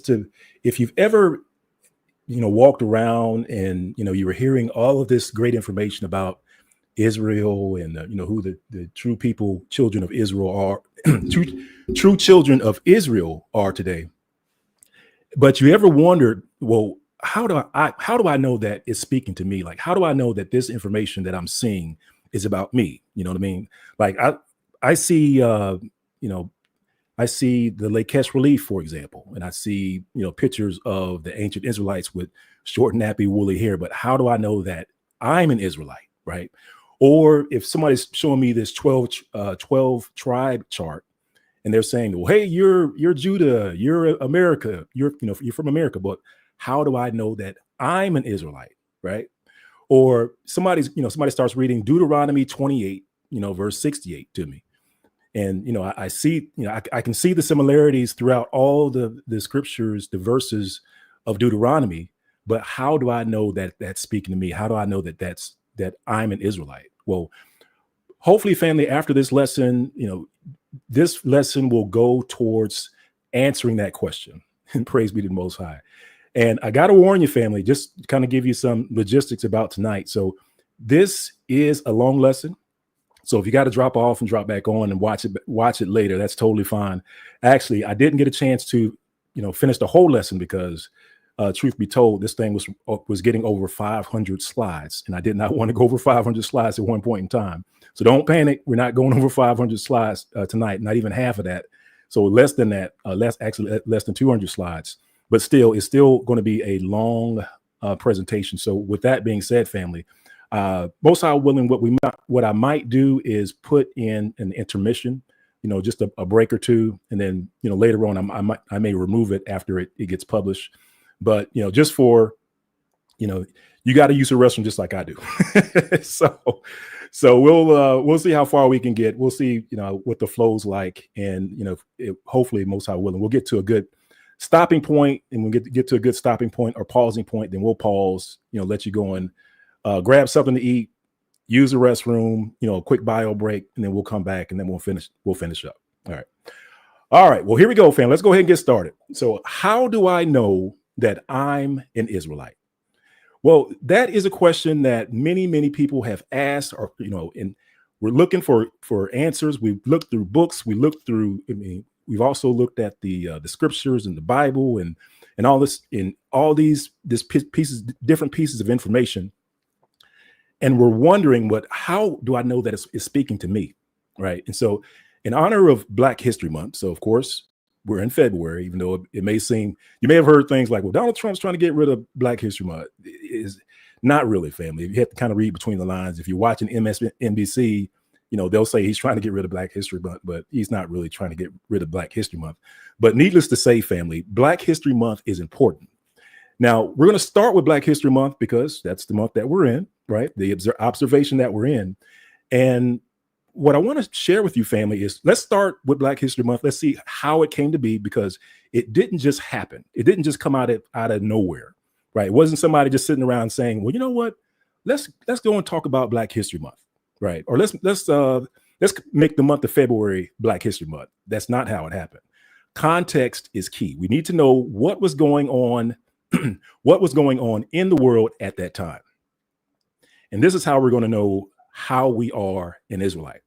if you've ever, walked around and, you were hearing all of this great information about Israel and, who the true people, children of Israel are, true children of Israel are today. But you ever wondered, well, how do I know that it's speaking to me? Like, how do I know that this information that I'm seeing is about me? You know what I mean? Like I see, I see the Lakesh relief, for example, and I see, pictures of the ancient Israelites with short, nappy, woolly hair. But how do I know that I'm an Israelite, right? Or if somebody's showing me this 12 tribe chart, and they're saying, well, hey, you're Judah, you're America, you're from America, but how do I know that I'm an Israelite, right? Or somebody starts reading Deuteronomy 28, verse 68 to me. And, I see, I can see the similarities throughout all the scriptures, the verses of Deuteronomy, but how do I know that that's speaking to me? How do I know that I'm an Israelite? Well, hopefully, family, after this lesson, this lesson will go towards answering that question. And praise be to the Most High. And I got to warn you, family, just to kind of give you some logistics about tonight. So this is a long lesson. So if you got to drop off and drop back on and watch it later, that's totally fine. Actually, I didn't get a chance to, finish the whole lesson because truth be told, this thing was getting over 500 slides, and I did not want to go over 500 slides at one point in time. So don't panic. We're not going over 500 slides tonight, not even half of that. So less than that, less than 200 slides. But still, it's still going to be a long presentation. So with that being said, family, most High willing, what I might do is put in an intermission, just a break or two, and then later on I may remove it after it gets published. But just for you got to use the restroom just like I do. So we'll see how far we can get. We'll see what the flow's like, and hopefully, most High willing, we'll get to a good stopping point, and we'll get to a good stopping point or pausing point. Then we'll pause, let you go and grab something to eat, use the restroom, a quick bio break, and then we'll come back and then we'll finish up. All right. Well, here we go, fam. Let's go ahead and get started. So how do I know that I'm an Israelite? Well, that is a question that many people have asked, or, and we're looking for answers. We've looked through books. We've also looked at the scriptures and the Bible and all this, in all these different pieces of information. And we're wondering, how do I know that it's speaking to me, right? And so in honor of Black History Month, so of course, we're in February, even though it may seem, you may have heard things like, well, Donald Trump's trying to get rid of Black History Month. It is not really, family. You have to kind of read between the lines. If you're watching MSNBC, they'll say he's trying to get rid of Black History Month, but he's not really trying to get rid of Black History Month. But needless to say, family, Black History Month is important. Now, we're going to start with Black History Month because that's the month that we're in, right? The observation that we're in. And what I want to share with you, family, is let's start with Black History Month. Let's see how it came to be, because it didn't just happen. It didn't just come out of nowhere, right? It wasn't somebody just sitting around saying, well, you know what? Let's go and talk about Black History Month, right? Or let's make the month of February Black History Month. That's not how it happened. Context is key. We need to know what was going on, what was going on in the world at that time. And this is how we're going to know how we are an Israelite.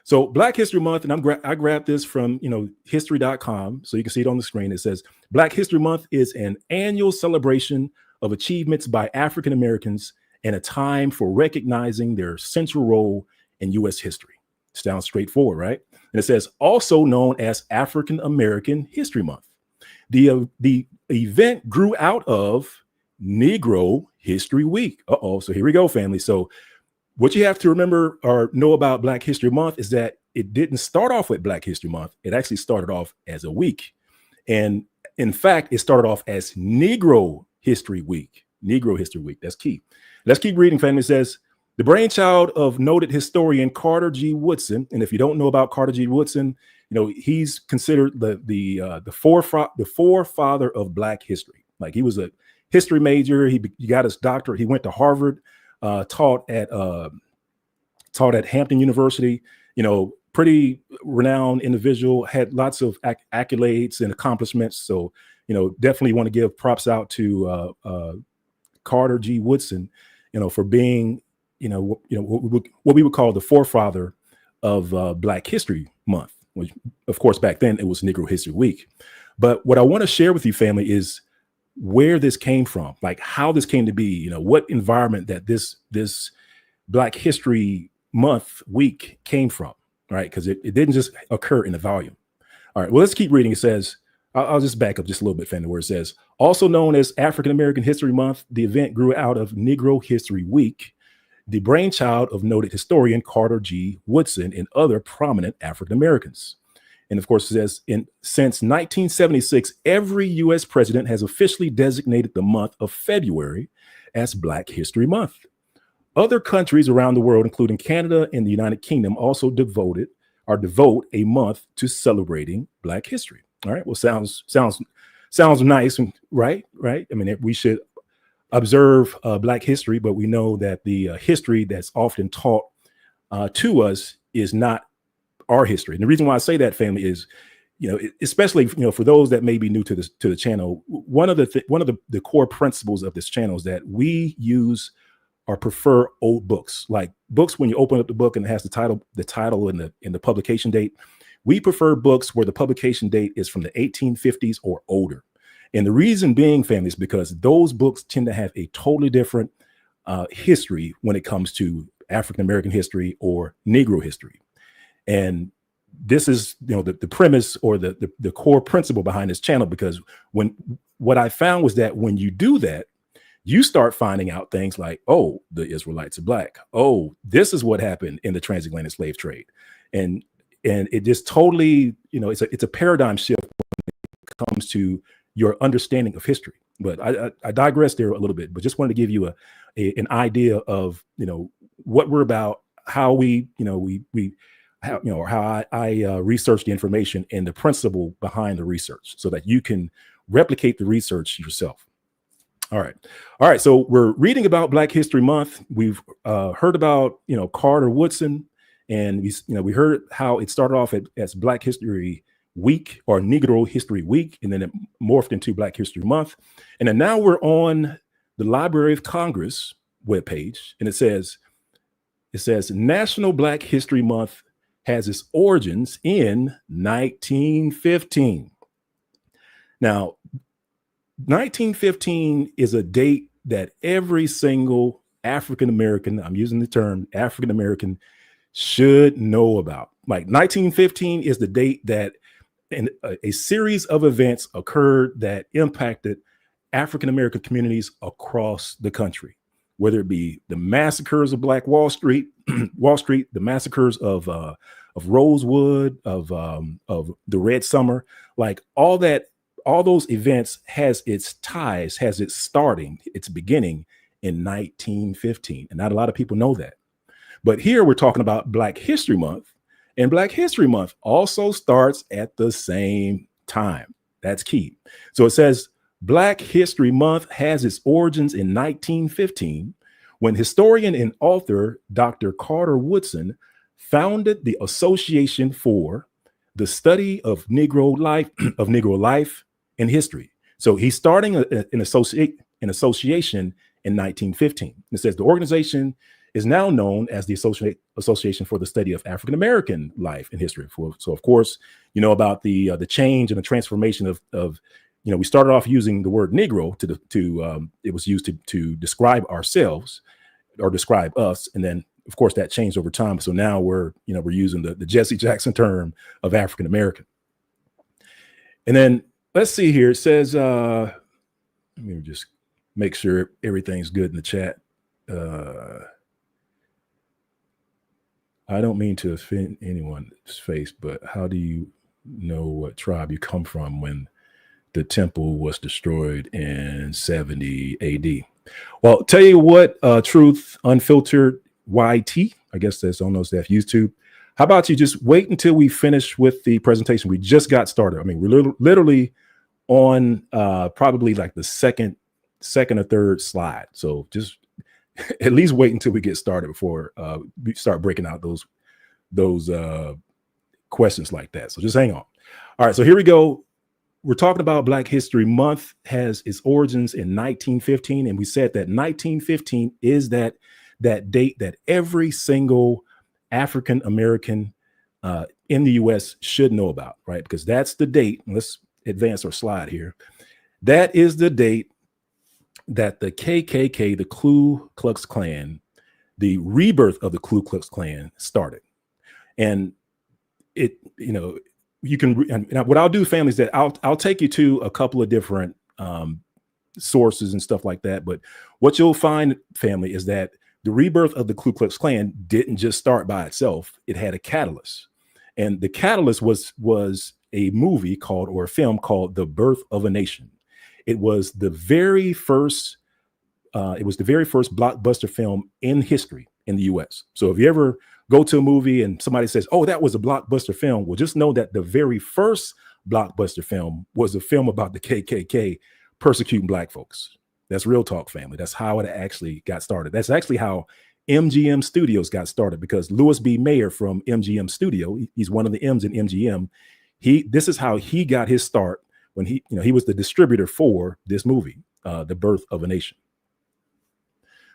So Black History Month, and I grabbed this from history.com, so you can see it on the screen. It says Black History Month is an annual celebration of achievements by African Americans and a time for recognizing their central role in U.S. history. Sounds straightforward, right? And it says also known as African American History Month. The event grew out of Negro History Week. So here we go, family. So what you have to remember or know about Black History Month is that it didn't start off with Black History Month. It actually started off as a week. And in fact, it started off as Negro History Week. Negro History Week. That's key. Let's keep reading, family. It says, the brainchild of noted historian Carter G. Woodson. And if you don't know about Carter G. Woodson, he's considered the forefather of Black history. Like, he was a history major. He got his doctorate. He went to Harvard, taught at Hampton University. Pretty renowned individual, had lots of accolades and accomplishments. So definitely want to give props out to Carter G. Woodson, for being, what we would call the forefather of Black History Month, which, of course, back then it was Negro History Week. But what I want to share with you, family, is where this came from, like how this came to be, what environment that this Black History Month week came from, right? Because it didn't just occur in the volume. All right, well, let's keep reading. It says, I'll just back up just a little bit, family, where it says, also known as African American History Month, the event grew out of Negro History Week, the brainchild of noted historian Carter G. Woodson and other prominent African Americans. And of course, it says, since 1976, every U.S. president has officially designated the month of February as Black History Month. Other countries around the world, including Canada and the United Kingdom, also devote a month to celebrating Black history. All right. Well, sounds nice, right? Right. I mean, we should observe Black history, but we know that the history that's often taught to us is not our history. And the reason why I say that, family, is, especially, for those that may be new to the channel, one of the core principles of this channel is that we use or prefer old books, like books when you open up the book and it has the title and the publication date. We prefer books where the publication date is from the 1850s or older. And the reason being, family, is because those books tend to have a totally different history when it comes to African American history or Negro history. And this is, the premise or the core principle behind this channel, because what I found was that when you do that, you start finding out things like, oh, the Israelites are Black. Oh, this is what happened in the transatlantic slave trade. And it just totally, it's a paradigm shift when it comes to your understanding of history. But I digress there a little bit, but just wanted to give you an idea of, what we're about, how how I research the information and the principle behind the research so that you can replicate the research yourself. All right. So we're reading about Black History Month. We've heard about, Carter Woodson, and we heard how it started off as Black History Week or Negro History Week, and then it morphed into Black History Month. And then now we're on the Library of Congress webpage, and it says National Black History Month has its origins in 1915. Now, 1915 is a date that every single African American, I'm using the term African American, should know about. Like 1915 is the date that a series of events occurred that impacted African American communities across the country, whether it be the massacres of Black Wall Street, the massacres of Rosewood, of the Red Summer, like all those events has its beginning in 1915. And not a lot of people know that. But here we're talking about Black History Month, and Black History Month also starts at the same time. That's key. So it says Black History Month has its origins in 1915, when historian and author Dr. Carter Woodson founded the Association for the Study of Negro Life and History. So he's starting an association in 1915. It says the organization is now known as the Association for the Study of African American Life and History. So of course, you know about the change and the transformation of we started off using the word Negro it was used to describe ourselves or describe us, and then of course that changed over time. So now we're using the Jesse Jackson term of African American. And then let's see here. It says, let me just make sure everything's good in the chat. I don't mean to offend anyone's face, but how do you know what tribe you come from when the temple was destroyed in 70 AD? Well, tell you what, Truth Unfiltered YT, I guess that's on those staff YouTube. How about you just wait until we finish with the presentation? We just got started. I mean, we're literally on probably like the second or third slide. So just at least wait until we get started before we start breaking out those questions like that. So just hang on. All right, so here we go. we're talking about Black History Month has its origins in 1915, and we said that 1915 is that date that every single African American in the U.S. should know about, right? Because that's the date. Let's advance our slide here. That is the date that the KKK, the Ku Klux Klan, the rebirth of the Ku Klux Klan started. And it, you know, you can, and what I'll do, family, is that I'll take you to a couple of different sources and stuff like that. But what you'll find, family, is that the rebirth of the Ku Klux Klan didn't just start by itself. It had a catalyst. And the catalyst was a movie called, or a film called, The Birth of a Nation. It was the very first blockbuster film in history in the US. So if you ever go to a movie and somebody says, oh, that was a blockbuster film, well, just know that the very first blockbuster film was a film about the KKK persecuting Black folks. That's real talk, family. That's how it actually got started. That's actually how MGM Studios got started, because Louis B. Mayer from MGM Studio, he's one of the M's in MGM. This is how he got his start, when he was the distributor for this movie, The Birth of a Nation.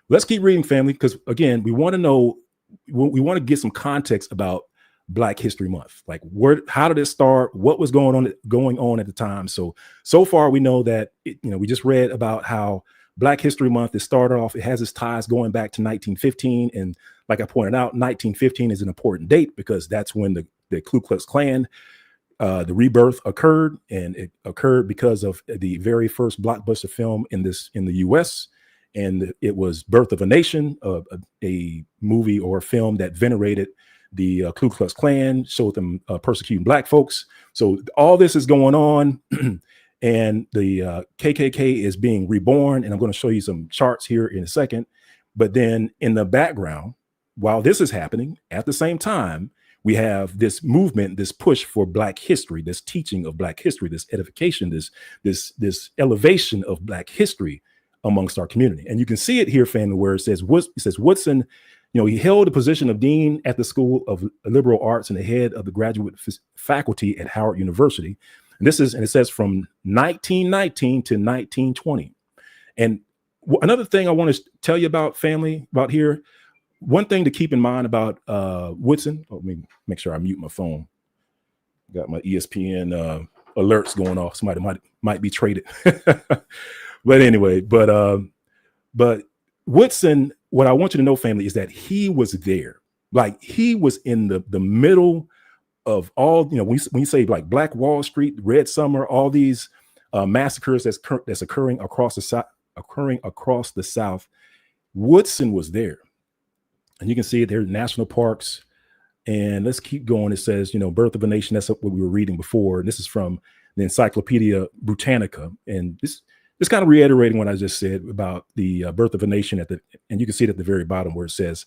Let's keep reading, family, because again, we want to know, we want to get some context about Black History Month. Like, how did it start? What was going on at the time? So far we know that we just read about how Black History Month, it started off, it has its ties going back to 1915. And like I pointed out, 1915 is an important date because that's when the Ku Klux Klan, the rebirth occurred, and it occurred because of the very first blockbuster film in the US. And it was Birth of a Nation, a movie or a film that venerated the Ku Klux Klan, showed them persecuting Black folks. So all this is going on. And the KKK is being reborn. And I'm going to show you some charts here in a second. But then in the background, while this is happening, at the same time, we have this movement, this push for Black history, this teaching of Black history, this edification, this elevation of Black history amongst our community. And you can see it here, family, where it says Woodson, he held the position of dean at the School of Liberal Arts and the head of the graduate faculty at Howard University. And it says from 1919 to 1920. And another thing I want to tell you about, family, about here, one thing to keep in mind about Woodson. Let me make sure I mute my phone. Got my ESPN alerts going off. Somebody might be traded. But anyway, but Woodson, what I want you to know, family, is that he was there. Like, he was in the middle of all, when you say like Black Wall Street, Red Summer, all these massacres that's occurring across the South, Woodson was there. And you can see it there in national parks. And let's keep going. It says, Birth of a Nation. That's what we were reading before. And this is from the Encyclopedia Britannica. And this kind of reiterating what I just said about the Birth of a Nation and you can see it at the very bottom where it says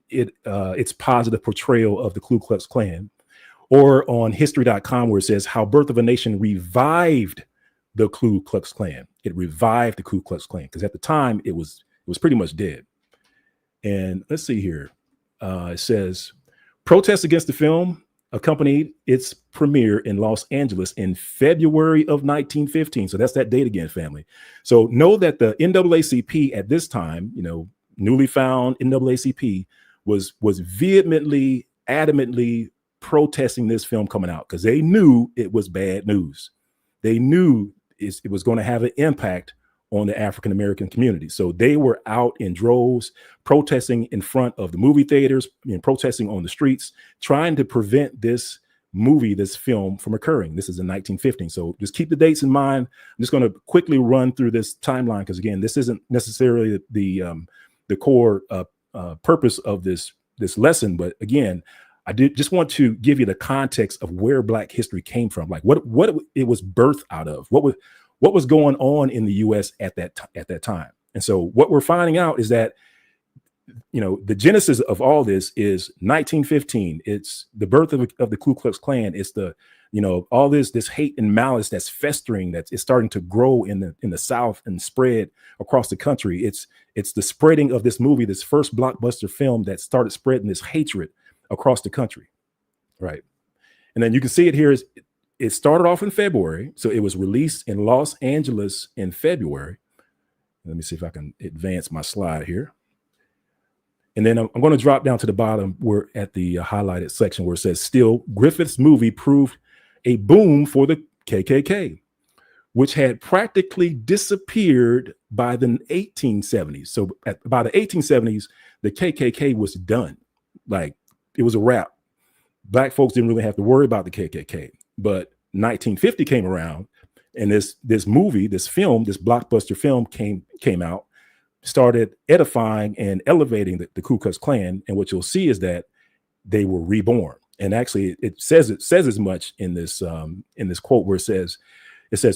its positive portrayal of the Ku Klux Klan, or on history.com where it says how Birth of a Nation revived the Ku Klux Klan. It revived the Ku Klux Klan because at the time it was pretty much dead. And let's see here. It says protests against the film accompanied its premiere in Los Angeles in February of 1915. So that's that date again, family. So know that the NAACP at this time, newly found NAACP was vehemently, adamantly protesting this film coming out because they knew it was bad news. They knew it was going to have an impact on the African American community. So they were out in droves, protesting in front of the movie theaters, protesting on the streets, trying to prevent this film from occurring. This is in 1915. So just keep the dates in mind. I'm just going to quickly run through this timeline because again, this isn't necessarily the core purpose of this lesson. But again, I did just want to give you the context of where Black history came from, like what it was birthed out of, what was going on in the U.S. at that time. And so what we're finding out is that, the genesis of all this is 1915. It's the birth of the Ku Klux Klan. It's the, all this hate and malice that's festering, it's starting to grow in the South and spread across the country. It's the spreading of this movie, this first blockbuster film that started spreading this hatred across the country. Right. And then you can see it here is it started off in February. So it was released in Los Angeles in February. Let me see if I can advance my slide here. And then I'm going to drop down to the bottom where at the highlighted section where it says, still, Griffith's movie proved a boom for the KKK, which had practically disappeared by the 1870s. So by the 1870s, the KKK was done. Like, it was a wrap. Black folks didn't really have to worry about the KKK. But 1950 came around, and this movie, this film, this blockbuster film came out, started edifying and elevating the Ku Klux Klan. And what you'll see is that they were reborn. And actually, it says as much in this quote where it says,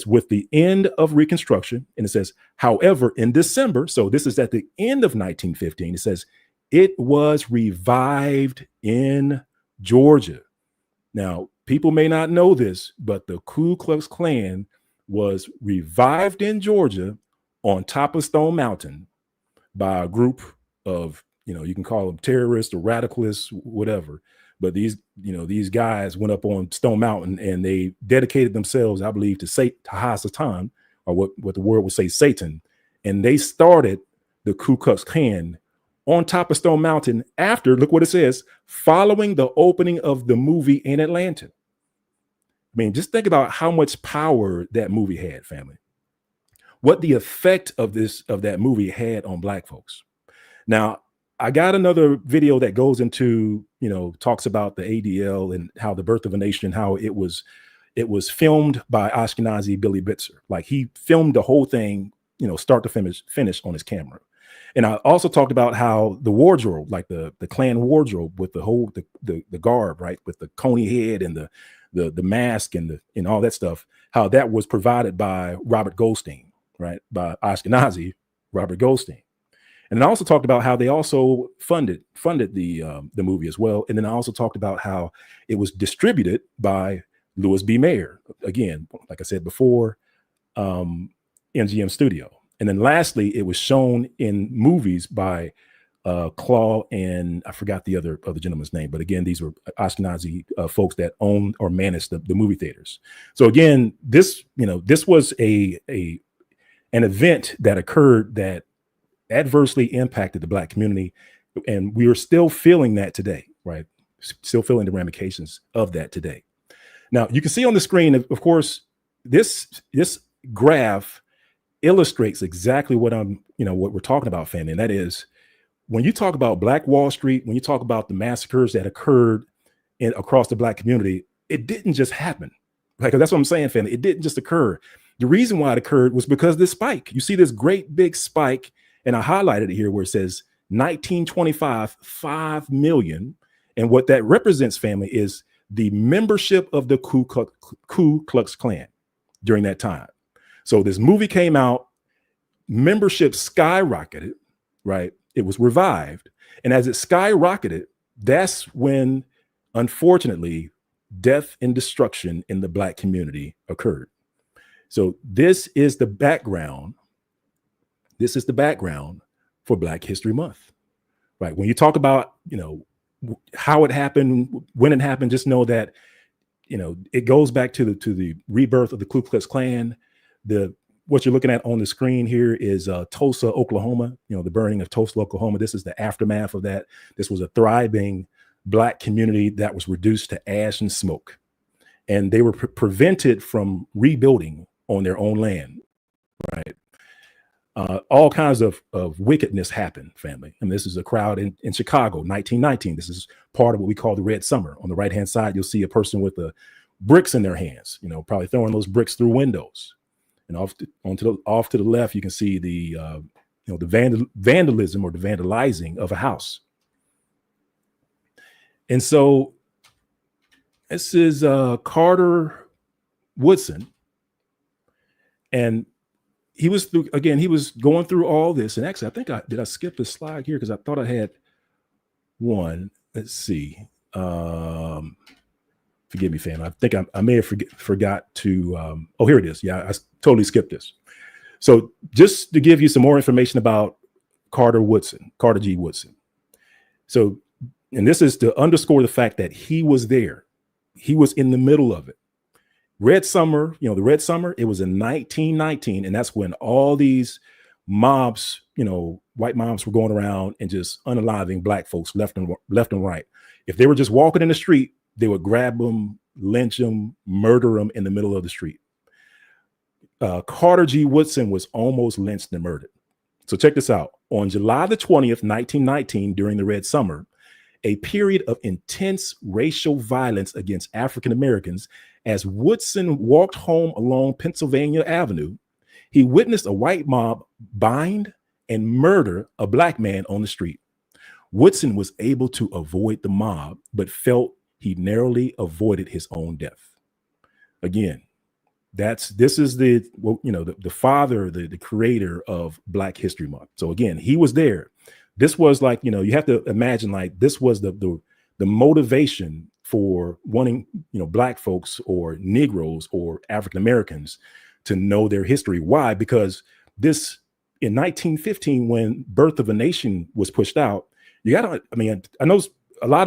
with the end of Reconstruction, and it says, however, in December, so this is at the end of 1915, it says, it was revived in Georgia. Now, people may not know this, but the Ku Klux Klan was revived in Georgia on top of Stone Mountain by a group of, you can call them terrorists or radicalists, whatever. But these guys went up on Stone Mountain and they dedicated themselves, I believe, to Hasatan, or what the word would say, Satan. And they started the Ku Klux Klan on top of Stone Mountain after, look what it says, following the opening of the movie in Atlanta. I mean, just think about how much power that movie had, family. What the effect of that movie had on Black folks. Now, I got another video that goes into, talks about the ADL and how the birth of a nation, how it was filmed by Ashkenazi Billy Bitzer. Like, he filmed the whole thing, start to finish on his camera. And I also talked about how the wardrobe, like the Klan wardrobe with the garb, right, with the coney head and the mask and all that stuff, how that was provided by Robert Goldstein, right, by Ashkenazi Robert Goldstein. And then I also talked about how they also funded the movie as well. And then I also talked about how it was distributed by Louis B. Mayer. Again, like I said before, MGM Studio. And then lastly, it was shown in movies by Claw and I forgot the other gentleman's name. But again, these were Ashkenazi folks that owned or managed the movie theaters. So again, this was an event that occurred that adversely impacted the Black community. And we are still feeling that today, right? Still feeling the ramifications of that today. Now, you can see on the screen, of course, this graph illustrates exactly what what we're talking about, family. And that is, when you talk about Black Wall Street, when you talk about the massacres that occurred across the Black community, it didn't just happen. Like, that's what I'm saying, family. It didn't just occur. The reason why it occurred was because of this spike. You see this great big spike, and I highlighted it here where it says 1925, 5 million. And what that represents, family, is the membership of the Ku Klux Klan during that time. So this movie came out, membership skyrocketed, right? It was revived. And as it skyrocketed, that's when, unfortunately, death and destruction in the Black community occurred. So this is the background. This is the background for Black History Month, right? When you talk about, how it happened, when it happened, just know that, it goes back to the rebirth of the Ku Klux Klan. What you're looking at on the screen here is Tulsa, Oklahoma, the burning of Tulsa, Oklahoma. This is the aftermath of that. This was a thriving Black community that was reduced to ash and smoke. And they were prevented from rebuilding on their own land, right? All kinds of wickedness happened, family. And this is a crowd in Chicago, 1919. This is part of what we call the Red Summer. On the right-hand side, you'll see a person with bricks in their hands, probably throwing those bricks through windows. And off to the left, you can see the vandalism or the vandalizing of a house. And so this is Carter Woodson, and he was going through all this. And actually, I think did I skip the slide here because I thought I had one. Let's see. Forgive me, fam. I think I may have forgot to. Oh, here it is. Yeah, I totally skipped this. So just to give you some more information about Carter G. Woodson. So, and this is to underscore the fact that he was there. He was in the middle of it, Red Summer, the Red Summer, it was in 1919. And that's when all these mobs, white mobs were going around and just unaliving black folks left and right. If they were just walking in the street, they would grab them, lynch them, murder them in the middle of the street. Carter G. Woodson was almost lynched and murdered. So check this out. On July the 20th, 1919, during the Red Summer, a period of intense racial violence against African Americans, as Woodson walked home along Pennsylvania Avenue, he witnessed a white mob bind and murder a black man on the street. Woodson was able to avoid the mob, but felt he narrowly avoided his own death. Again, this is the father, the creator of Black History Month. So again, he was there. This was like, you have to imagine like this was the motivation for wanting, black folks or Negroes or African Americans to know their history. Why? Because this in 1915, when Birth of a Nation was pushed out, I know a lot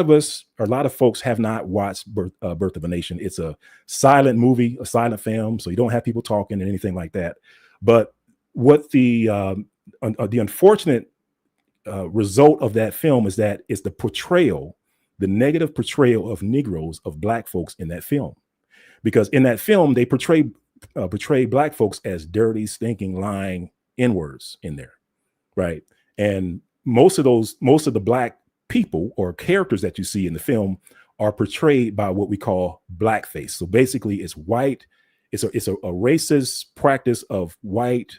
of folks have not watched Birth of a Nation. It's a silent movie, a silent film, so you don't have people talking and anything like that. But what the unfortunate result of that film is that it's the negative portrayal of Negroes, of black folks in that film. Because in that film, they portray black folks as dirty, stinking, lying N-words in there, right? And most of the black people or characters that you see in the film are portrayed by what we call blackface. So basically it's white. It's a racist practice of white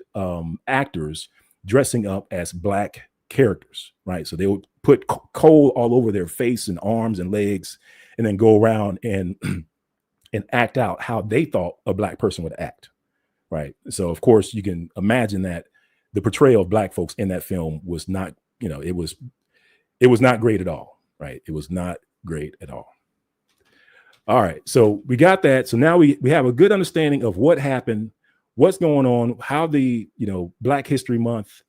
actors dressing up as black characters, right? So they would put coal all over their face and arms and legs and then go around and act out how they thought a black person would act, right? So of course you can imagine that the portrayal of black folks in that film was not, it was not great at all, right? It was not great at all. All right, so we got that. So now we have a good understanding of what happened, what's going on, how the Black History Month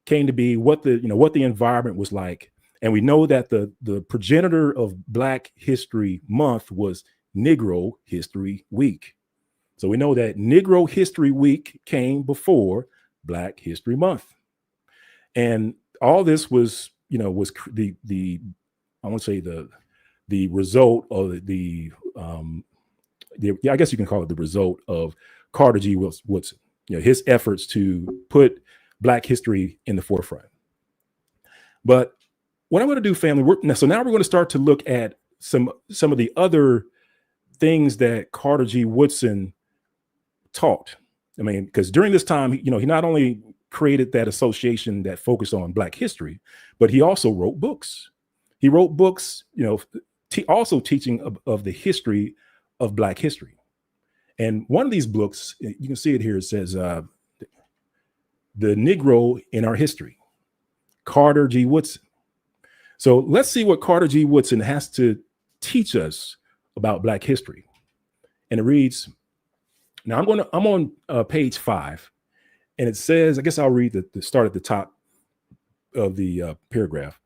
came to be, what the environment was like, and we know that the progenitor of Black History Month was Negro History Week. So we know that Negro History Week came before Black History Month, and all this was was the I want to say the result of I guess you can call it the result of Carter G. Woodson, his efforts to put Black history in the forefront. But what I'm going to do, family, so now we're going to start to look at some of the other things that Carter G. Woodson taught. I mean, because during this time, he not only created that association that focused on Black history, but he also wrote books. He wrote books, also teaching of the history of Black history. And one of these books, you can see it here, it says, The Negro in Our History, Carter G. Woodson. So let's see what Carter G. Woodson has to teach us about Black history. And it reads, now I'm on page 5, and it says, I guess I'll read the start at the top of the paragraph.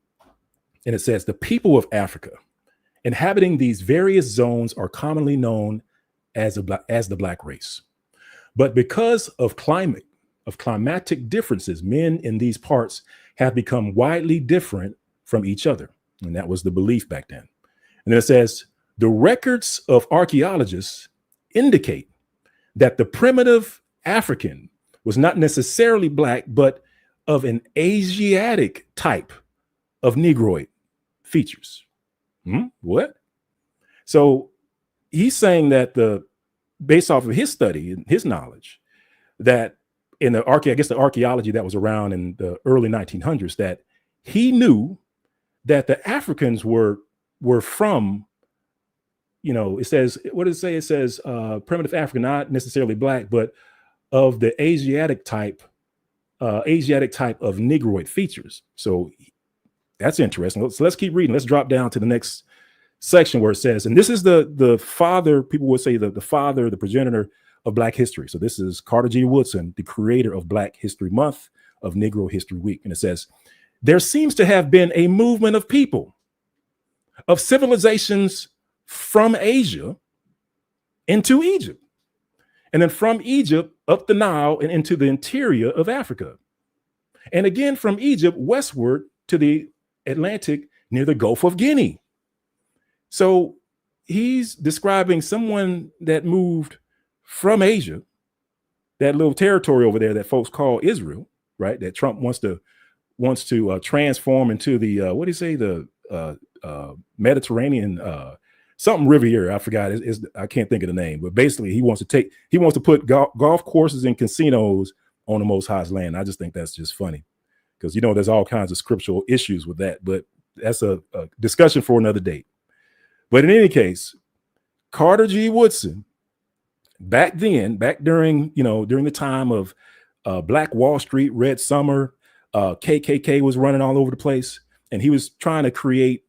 And it says, the people of Africa inhabiting these various zones are commonly known as the Black race. But because of climatic differences, men in these parts have become widely different from each other. And that was the belief back then. And then it says, the records of archaeologists indicate that the primitive African was not necessarily Black, but of an Asiatic type of Negroid features. What? So he's saying that based off of his study and his knowledge, that in the archaeology that was around in the early 1900s, that he knew that the Africans were from, it says, what does it say? It says primitive African, not necessarily Black, but of the Asiatic type of Negroid features. So that's interesting. So let's keep reading. Let's drop down to the next section where it says, and this is the father, people would say the father, the progenitor of Black history. So this is Carter G. Woodson, the creator of Black History Month, of Negro History Week. And it says, there seems to have been a movement of people, of civilizations from Asia into Egypt. and then from Egypt up the Nile and into the interior of Africa, and again from Egypt westward to the Atlantic near the Gulf of Guinea. So he's describing someone that moved from Asia, that little territory over there that folks call Israel, right? That Trump wants to transform into the what do you say, the Mediterranean something river here. I forgot. I can't think of the name, but basically he wants to put golf courses and casinos on the Most High's land. I just think that's just funny because there's all kinds of scriptural issues with that, but that's a discussion for another date. But in any case, Carter G. Woodson, back during the time of Black Wall Street, Red Summer, KKK was running all over the place, and he was trying to create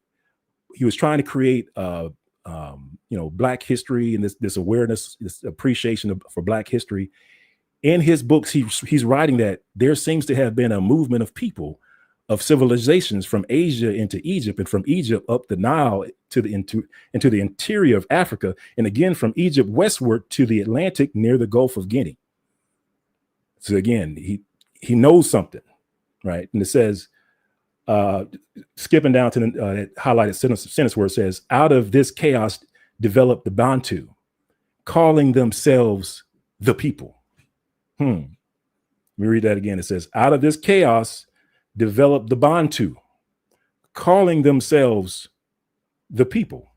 Black history and this awareness, this appreciation for Black history. In his books, he's writing that there seems to have been a movement of people, of civilizations from Asia into Egypt, and from Egypt up the Nile into the interior of Africa, and again from Egypt westward to the Atlantic near the Gulf of Guinea. So again, he knows something, right? And it says, skipping down to the highlighted sentence where it says, out of this chaos developed the Bantu, calling themselves the people. Let me read that again. It says, out of this chaos developed the Bantu, calling themselves the people,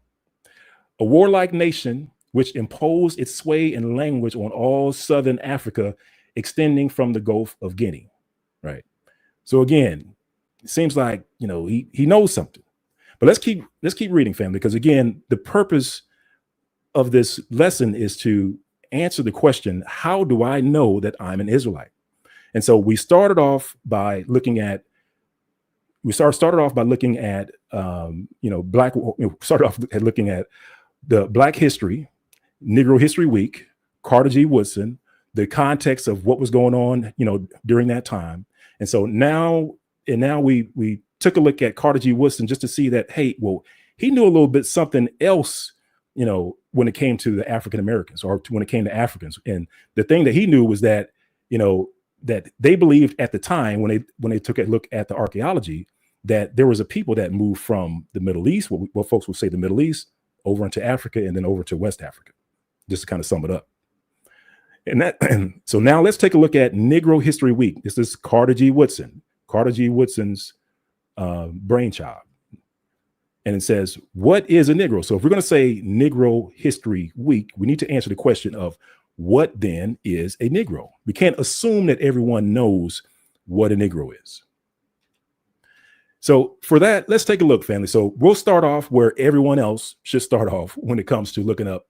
a warlike nation which imposed its sway and language on all southern Africa, extending from the Gulf of Guinea, right? So again, it seems like he knows something. But let's keep reading, family, because again, the purpose of this lesson is to answer the question, how do I know that I'm an Israelite? And so we started off by looking at looking at the Black history, Negro History Week, Carter G. Woodson, the context of what was going on, during that time. And so now we took a look at Carter G. Woodson just to see that, hey, well, he knew a little bit something else, when it came to the African Americans, or when it came to Africans. And the thing that he knew was that, that they believed at the time when they took a look at the archaeology, that there was a people that moved from the Middle East, what folks would say the Middle East, over into Africa and then over to West Africa, just to kind of sum it up. And so now let's take a look at Negro History Week. This is Carter G. Woodson's brainchild. And it says, what is a Negro? So if we're going to say Negro History Week, we need to answer the question of what then is a Negro? We can't assume that everyone knows what a Negro is. So for that, let's take a look, family. So we'll start off where everyone else should start off when it comes to looking up,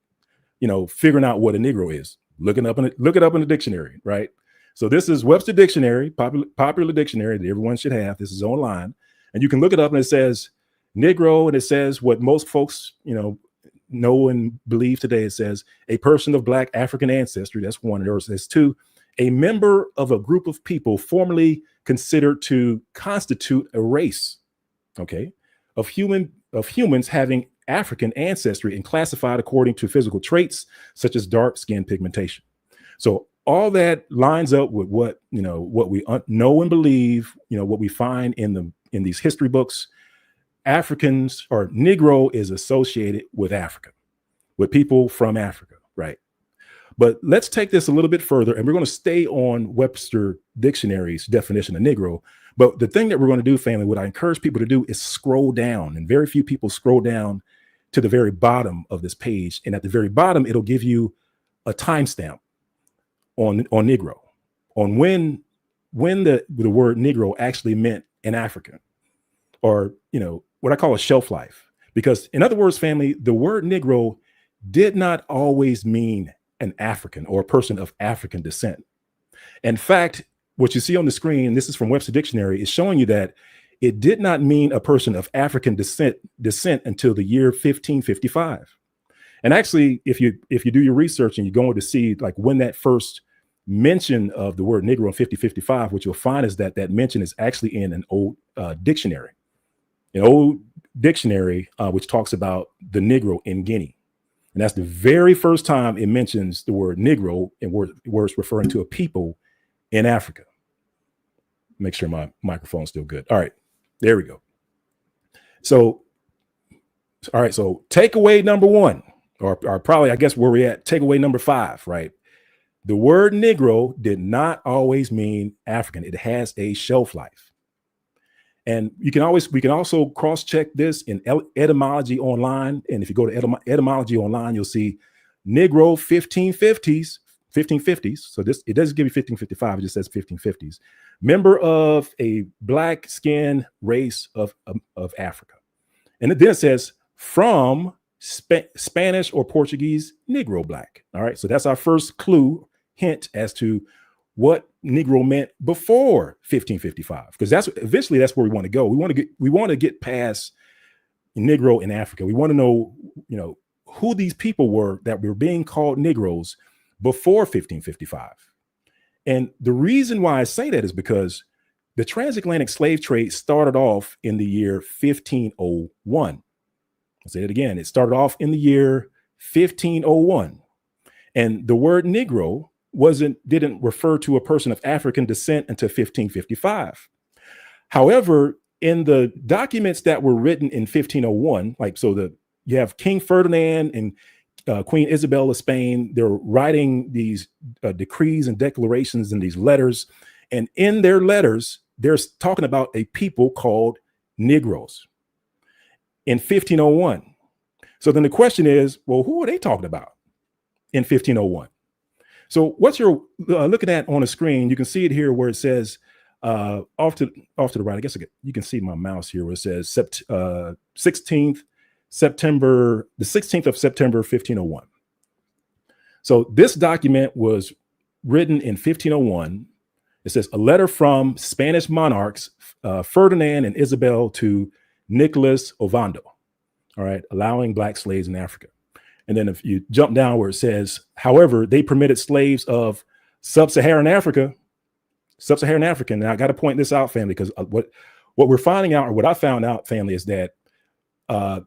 figuring out what a Negro is. Look it up in the dictionary, right? So this is Webster Dictionary, popular dictionary that everyone should have. This is online, and you can look it up, and it says Negro, and it says what most folks, know and believe today. It says a person of Black African ancestry. That's one. There's two, a member of a group of people formerly considered to constitute a race, okay, of humans having African ancestry and classified according to physical traits such as dark skin pigmentation. So all that lines up with what we know and believe, what we find in these history books. Africans, or Negro, is associated with Africa, with people from Africa, right? But let's take this a little bit further, and we're going to stay on Webster Dictionary's definition of Negro. But the thing that we're going to do, family, what I encourage people to do is scroll down, and very few people scroll down to the very bottom of this page. And at the very bottom, it'll give you a timestamp on Negro, on when the word Negro actually meant an African, or what I call a shelf life. Because in other words, family, the word Negro did not always mean an African or a person of African descent. In fact, what you see on the screen, this is from Webster Dictionary, is showing you that it did not mean a person of African descent until the year 1555. And actually, if you do your research and you're going to see like when that first mention of the word Negro in 1555, what you'll find is that mention is actually in an old dictionary, which talks about the Negro in Guinea. And that's the very first time it mentions the word Negro and where it's referring to a people in Africa. Make sure my microphone's still good. All right, there we go. So, all right, so takeaway number one, or probably, I guess, where we're at, takeaway number 5, right? The word Negro did not always mean African. It has a shelf life. And we can also cross-check this in etymology online. And if you go to etymology online, you'll see Negro 1550s. So it doesn't give you 1555, it just says 1550s. Member of a black skin race of Africa. And then it says from Spanish or Portuguese, Negro black. All right, so that's our first clue, hint as to what Negro meant before 1555, because eventually that's where we want to go. We want to get past Negro in Africa. We want to know, who these people were that were being called Negroes before 1555. And the reason why I say that is because the transatlantic slave trade started off in the year 1501. I'll say it again. It started off in the year 1501. And the word Negro didn't refer to a person of African descent until 1555. However, in the documents that were written in 1501, you have King Ferdinand and Queen Isabel of Spain. They're writing these decrees and declarations and these letters. And in their letters, they're talking about a people called Negroes in 1501. So then the question is, well, who are they talking about in 1501? So what you're looking at on the screen, you can see it here where it says off to the right. I guess you can see my mouse here where it says 16th September, the 16th of September, 1501. So this document was written in 1501. It says a letter from Spanish monarchs, Ferdinand and Isabel, to Nicholas Ovando, all right, allowing black slaves in Africa. And then if you jump down where it says, however, they permitted slaves of sub-Saharan Africa. And I got to point this out, family, because what we're finding out, or what I found out, family, is that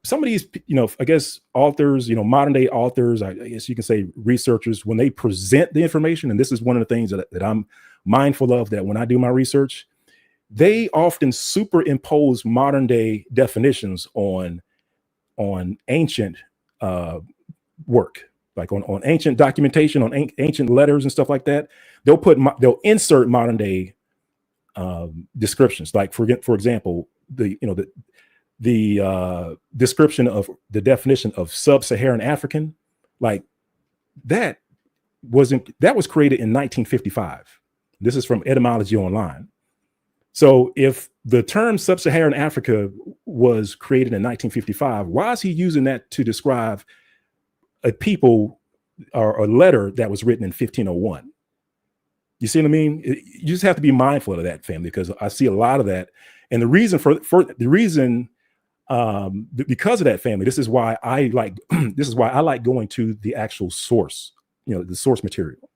some of these, I guess authors, modern day authors, I guess you can say researchers, when they present the information, and this is one of the things that I'm mindful of, that when I do my research, they often superimpose modern day definitions on ancient work, like on ancient documentation, on ancient letters and stuff like that. They'll insert modern day descriptions. Like for example, the description of the definition of sub-Saharan African, like that was created in 1955. This is from Etymology Online. So if the term sub-Saharan Africa was created in 1955, why is he using that to describe a people or a letter that was written in 1501? You see what I mean? You just have to be mindful of that, family, because I see a lot of that. And the reason because of that, family, this is why I like going to the actual source, the source material.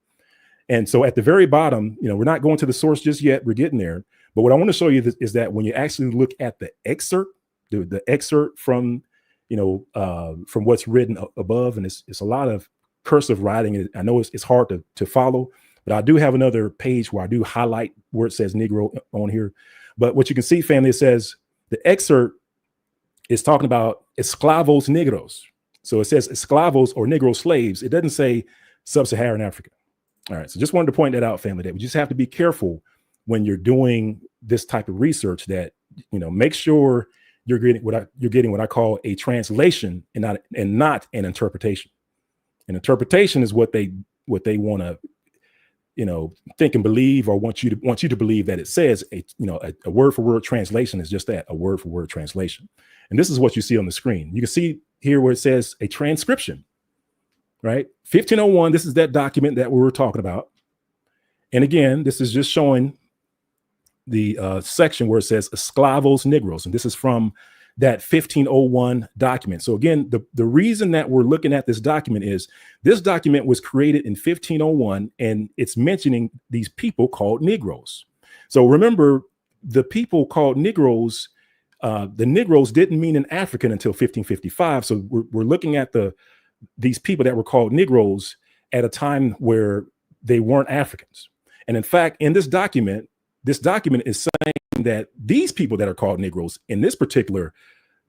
And so at the very bottom, we're not going to the source just yet. We're getting there. But what I want to show you is that when you actually look at the excerpt, the excerpt from what's written above, and it's a lot of cursive writing. I know it's hard to follow, but I do have another page where I do highlight where it says Negro on here. But what you can see, family, it says the excerpt is talking about esclavos negros. So it says esclavos or Negro slaves. It doesn't say sub-Saharan Africa. All right. So just wanted to point that out, family, that we just have to be careful when you're doing this type of research, that, make sure you're getting what I call a translation and not an interpretation. An interpretation is what they want to, think and believe, or want you to believe that it says. A word for word translation is just that, a word for word translation. And this is what you see on the screen. You can see here where it says a transcription, right? 1501. This is that document that we were talking about. And again, this is just showing the section where it says esclavos negros, and this is from that 1501 document. So again, the reason that we're looking at this document is this document was created in 1501, and it's mentioning these people called Negroes. So remember, the people called Negroes, the Negroes didn't mean an African until 1555. So we're looking at the these people that were called Negroes at a time where they weren't Africans. And in fact, in this document is saying that these people that are called Negroes in this particular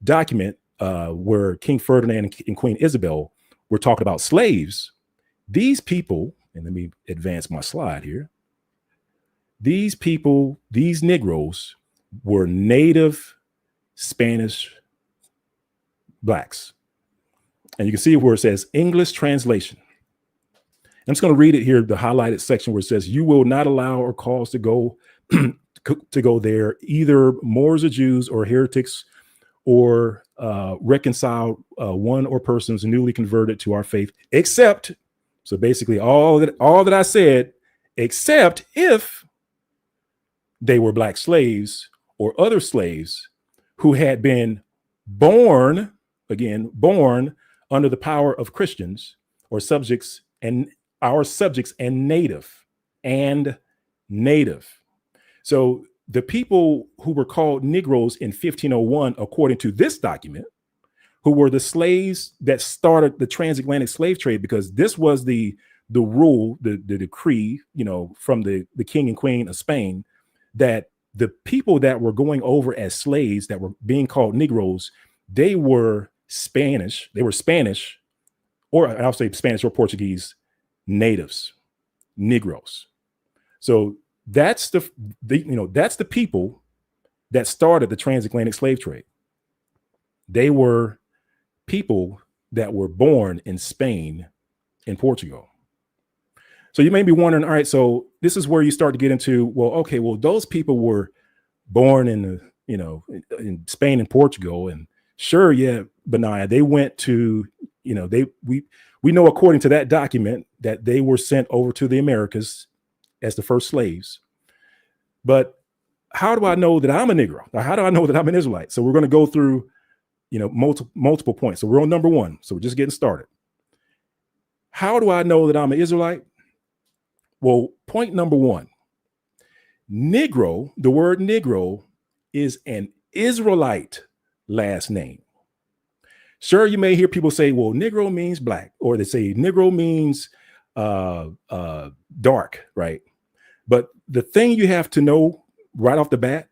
document, where King Ferdinand and Queen Isabel were talking about slaves, these people, and let me advance my slide here. These people, these Negroes, were native Spanish blacks. And you can see where it says English translation. I'm just going to read it here, the highlighted section where it says, "You will not allow or cause to go there either Moors or Jews or heretics or reconcile one or persons newly converted to our faith, except," so basically all that I said, "except if they were black slaves or other slaves who had been born under the power of Christians or subjects and our subjects and native. So the people who were called Negroes in 1501, according to this document, who were the slaves that started the transatlantic slave trade, because this was the rule, the decree, from the king and queen of Spain, that the people that were going over as slaves that were being called Negroes, they were Spanish, or I'll say Spanish or Portuguese natives, Negroes. So that's the people that started the transatlantic slave trade. They were people that were born in Spain and Portugal. So you may be wondering, all right, so this is where you start to get into, well, those people were born in Spain and Portugal, and sure, yeah, Benayah, they went to, we know according to that document that they were sent over to the Americas as the first slaves. But how do I know that I'm a Negro? Or how do I know that I'm an Israelite? So we're going to go through, multiple points. So we're on number one. So we're just getting started. How do I know that I'm an Israelite? Well, point number one, Negro, the word Negro is an Israelite last name. Sure, you may hear people say, well, Negro means black, or they say Negro means dark, right? But the thing you have to know right off the bat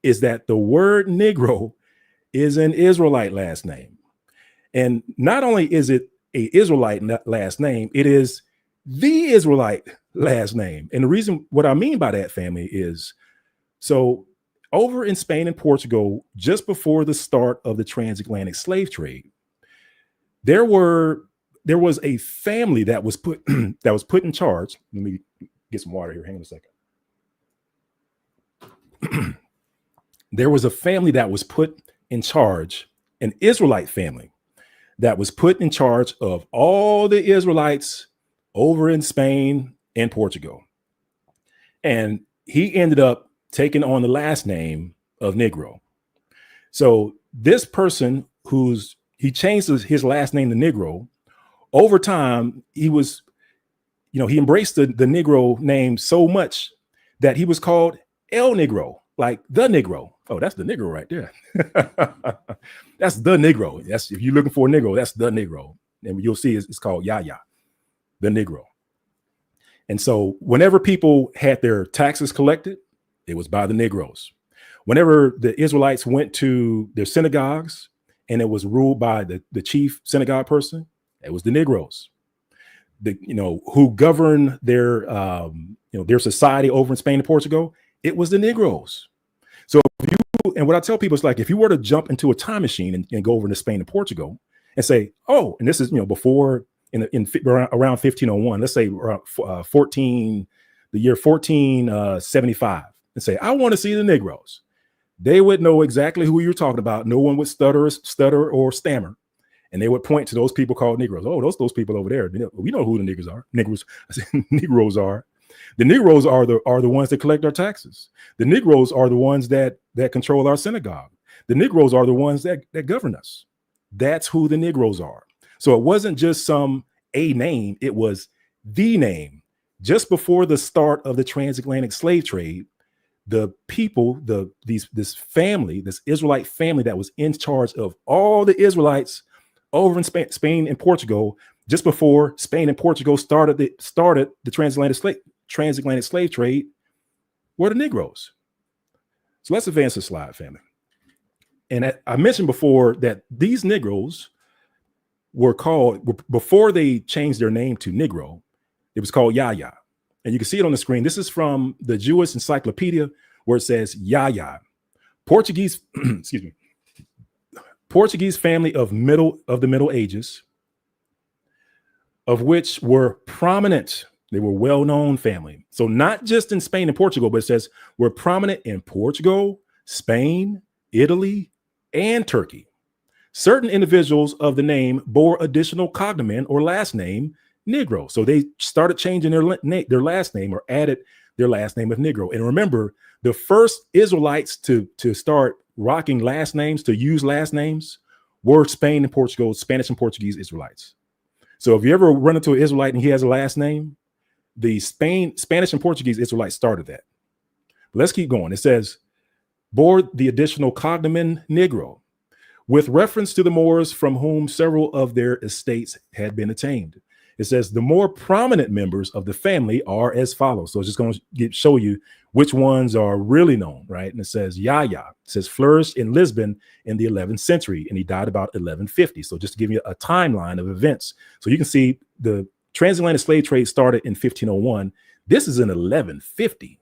is that the word Negro is an Israelite last name. And not only is it an Israelite last name, it is the Israelite last name. And the reason, what I mean by that, family, is so over in Spain and Portugal, just before the start of the transatlantic slave trade, there was a family that was put in charge. Let me get some water here. Hang on a second. There was a family that was put in charge, an Israelite family that was put in charge of all the Israelites over in Spain and Portugal. And he ended up taking on the last name of Negro. So this person he changed his last name to Negro. Over time, he embraced the Negro name so much that he was called El Negro, like the Negro. Oh, that's the Negro right there. That's the Negro. That's, if you're looking for a Negro, that's the Negro. And you'll see it's called Yaya, the Negro. And so whenever people had their taxes collected, it was by the Negroes. Whenever the Israelites went to their synagogues and it was ruled by the chief synagogue person, it was the Negroes. Who governed their society over in Spain and Portugal, it was the Negroes. So and what I tell people is, like, if you were to jump into a time machine and go over to Spain and Portugal and say, oh, and this is, before around 1501, let's say around the year 1475, and say, I want to see the Negroes. They would know exactly who you're talking about. No one would stutter or stammer. And they would point to those people called Negroes. Oh, those people over there. We know who the Negroes are. Negroes are. The Negroes are the ones that collect our taxes. The Negroes are the ones that control our synagogue. The Negroes are the ones that govern us. That's who the Negroes are. So it wasn't just a name. It was the name. Just before the start of the transatlantic slave trade, the people, this Israelite family that was in charge of all the Israelites over in Spain and Portugal, just before Spain and Portugal started the transatlantic slave trade, were the Negroes. So let's advance the slide, family. And I mentioned before that these Negroes were called, before they changed their name to Negro, it was called Yaya. And you can see it on the screen. This is from the Jewish Encyclopedia, where it says Yaya. Portuguese, excuse me, Portuguese family of the Middle Ages, of which were prominent. They were well-known family. So not just in Spain and Portugal, but it says were prominent in Portugal, Spain, Italy, and Turkey. Certain individuals of the name bore additional cognomen or last name Negro. So they started changing their last name, or added their last name of Negro. And remember, the first Israelites to start rocking last names, to use last names, were Spain and Portugal, Spanish and Portuguese Israelites. So if you ever run into an Israelite and he has a last name, the Spanish and Portuguese Israelites started that. But let's keep going. It says, bore the additional cognomen Negro, with reference to the Moors from whom several of their estates had been attained. It says the more prominent members of the family are as follows. So it's just going to show you which ones are really known, right? And it says Yaya. It says flourished in Lisbon in the 11th century, and he died about 1150. So just to give you a timeline of events. So you can see the transatlantic slave trade started in 1501. This is in 1150.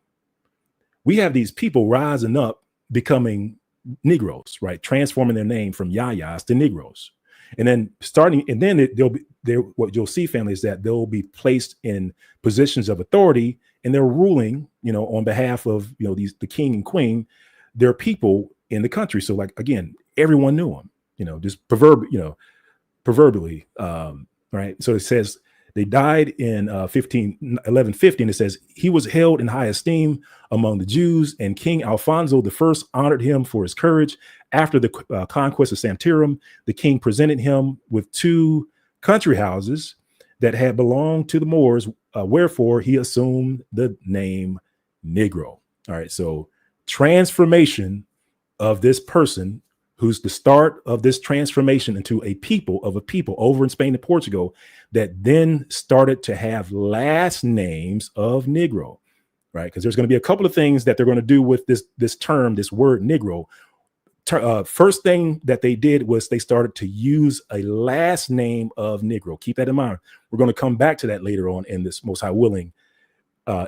We have these people rising up, becoming Negroes, right? Transforming their name from Yayas to Negroes. And then what you'll see, family, is that they'll be placed in positions of authority, and they're ruling, on behalf of, the king and queen, their people in the country. So like, again, everyone knew them, just proverbially, right? So it says they died in 1150, and it says he was held in high esteem among the Jews, and King Alfonso I honored him for his courage. After the conquest of Santarem, the king presented him with 2 country houses that had belonged to the Moors, wherefore he assumed the name Negro. All right, so transformation of this person, who's the start of this transformation into a people over in Spain and Portugal, that then started to have last names of Negro, right? Because there's going to be a couple of things that they're going to do with this term, this word Negro. First thing that they did was they started to use a last name of Negro. Keep that in mind. We're going to come back to that later on in this, most high willing,